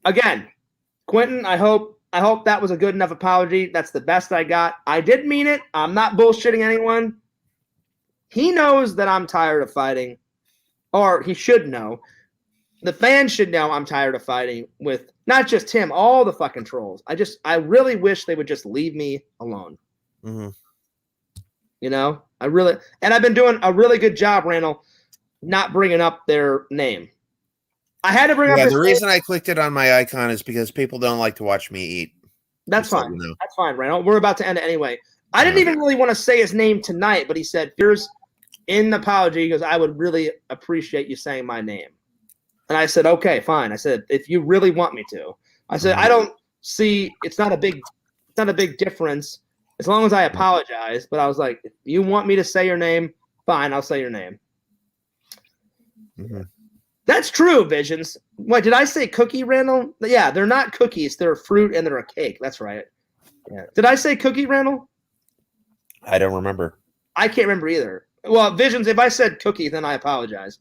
again, Quentin, I hope that was a good enough apology. That's the best I got. I did mean it. I'm not bullshitting anyone. He knows that I'm tired of fighting, or he should know. The fans should know I'm tired of fighting with not just him, all the fucking trolls. I really wish they would just leave me alone. Mm-hmm. You know, and I've been doing a really good job, Randall, not bringing up their name. I had to bring up. Yeah, the reason I clicked it on my icon is because people don't like to watch me eat. That's fine. That's fine, Randall. We're about to end it anyway. I didn't even really want to say his name tonight, but he said, "Here's in the apology." He goes, "I would really appreciate you saying my name." And I said, okay, fine. I said, if you really want me to. I said, I don't see, it's not a big difference as long as I apologize. But I was like, if you want me to say your name, fine, I'll say your name. Mm-hmm. That's true, Visions. What, did I say cookie, Randall? Yeah, they're not cookies. They're a fruit and they're a cake. That's right. Yeah. Did I say cookie, Randall? I don't remember. I can't remember either. Well, Visions, if I said cookie, then I apologize.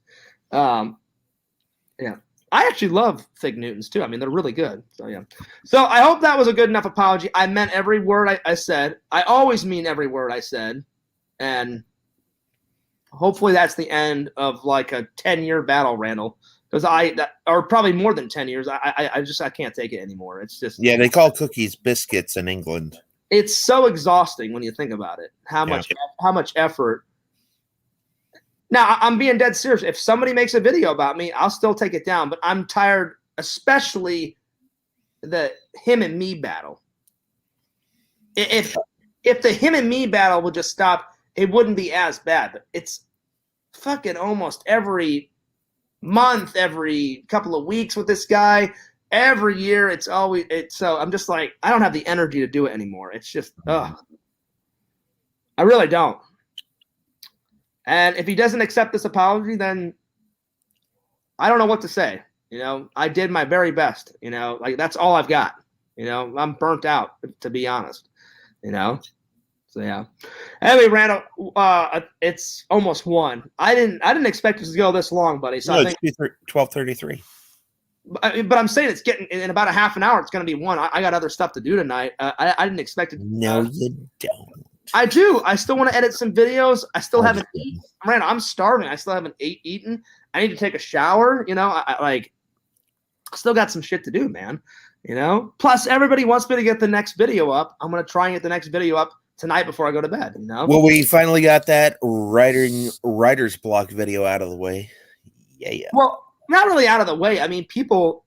Yeah, I actually love Fig Newtons too. I mean, they're really good. So yeah. So I hope that was a good enough apology. I meant every word I said. I always mean every word I said, and hopefully that's the end of like a 10-year battle, Randall. Because or probably more than 10 years. I can't take it anymore. It's just they call cookies biscuits in England. It's so exhausting when you think about it. How much effort. Now, I'm being dead serious. If somebody makes a video about me, I'll still take it down. But I'm tired, especially the him and me battle. If the him and me battle would just stop, it wouldn't be as bad. But it's fucking almost every month, every couple of weeks with this guy. Every year, so I'm just like, I don't have the energy to do it anymore. It's just, I really don't. And if he doesn't accept this apology, then I don't know what to say. You know, I did my very best. You know, like that's all I've got. You know, I'm burnt out, to be honest. You know, so yeah. Anyway, Randall, it's almost 1. I didn't expect this to go this long, buddy. So no, I think it's 12:33. But I'm saying it's getting in about a half an hour. It's going to be 1. I got other stuff to do tonight. I didn't expect it. No, you don't. I do. I still want to edit some videos. I still haven't eaten. Man, I'm starving. I still haven't eaten. I need to take a shower. You know, I still got some shit to do, man. You know, plus everybody wants me to get the next video up. I'm going to try and get the next video up tonight before I go to bed. You know, well, we finally got that writer's block video out of the way. Yeah. Well, not really out of the way. I mean, people.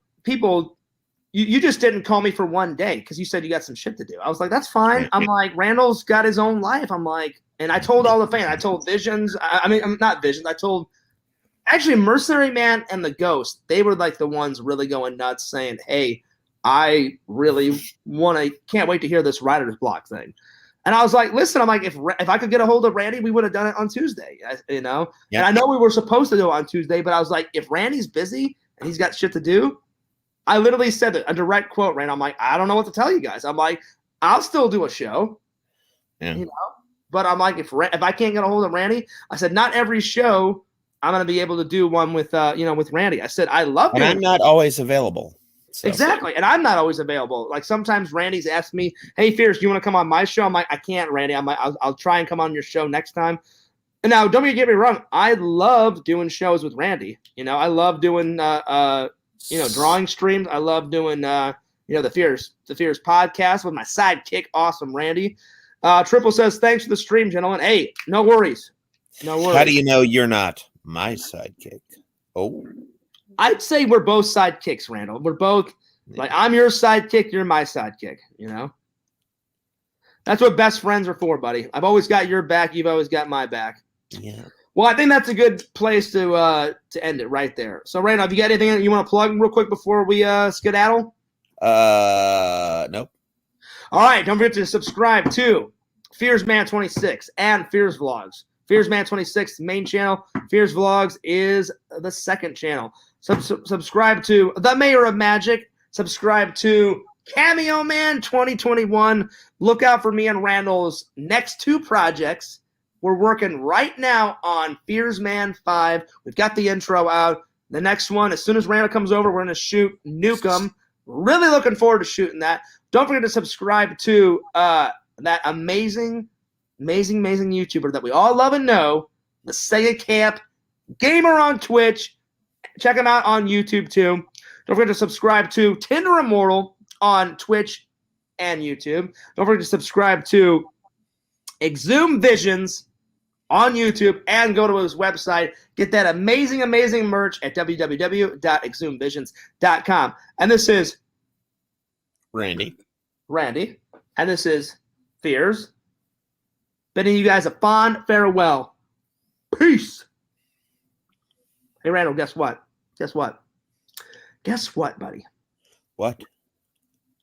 You just didn't call me for one day because you said you got some shit to do. I was like, that's fine. I'm like, Randall's got his own life. I'm like, and I told all the fans. I told Visions. I mean, I'm not Visions. I told actually Mercenary Man and the Ghost. They were like the ones really going nuts, saying, "Hey, I really can't wait to hear this writer's block thing." And I was like, listen, I'm like, if I could get a hold of Randy, we would have done it on Tuesday, you know? Yep. And I know we were supposed to do it on Tuesday, but I was like, if Randy's busy and he's got shit to do, I literally said it, a direct quote, Randy. I'm like, I don't know what to tell you guys. I'm like, I'll still do a show, you know? But I'm like, if I can't get a hold of Randy, I said, not every show I'm going to be able to do one with with Randy. I said I love And I'm not always available. So. Exactly. And I'm not always available. Like sometimes Randy's asked me, "Hey, Fierce, do you want to come on my show?" I'm like, "I can't, Randy. I'll try and come on your show next time." And now, don't get me wrong. I love doing shows with Randy. I love doing drawing streams. I love doing the Fierce podcast with my sidekick, awesome Randy. Triple says, "Thanks for the stream, gentlemen." Hey, no worries. No worries. How do you know you're not my sidekick? Oh. I'd say we're both sidekicks, Randall. We're both like, I'm your sidekick, you're my sidekick, That's what best friends are for, buddy. I've always got your back, you've always got my back. Yeah. Well, I think that's a good place to end it right there. So, Randall, have you got anything that you want to plug real quick before we skedaddle? Nope. All right, don't forget to subscribe to FearsMan26 and Fears Vlogs. FearsMan26 main channel. Fears Vlogs is the second channel. Subscribe to The Mayor of Magic. Subscribe to Cameo Man 2021. Look out for me and Randall's next 2 projects. We're working right now on Fears Man 5. We've got the intro out. The next one, as soon as Randall comes over, we're going to shoot Nukem. Really looking forward to shooting that. Don't forget to subscribe to that amazing YouTuber that we all love and know, the Sega Camp Gamer on Twitch. Check him out on YouTube too. Don't forget to subscribe to Tinder Immortal on Twitch and YouTube. Don't forget to subscribe to Exhume Visions on YouTube and go to his website. Get that amazing merch at www.exhumevisions.com. And this is Randy. And this is Fears. Bidding you guys a fond farewell. Peace. Hey, Randall, guess what? Guess what, buddy? What?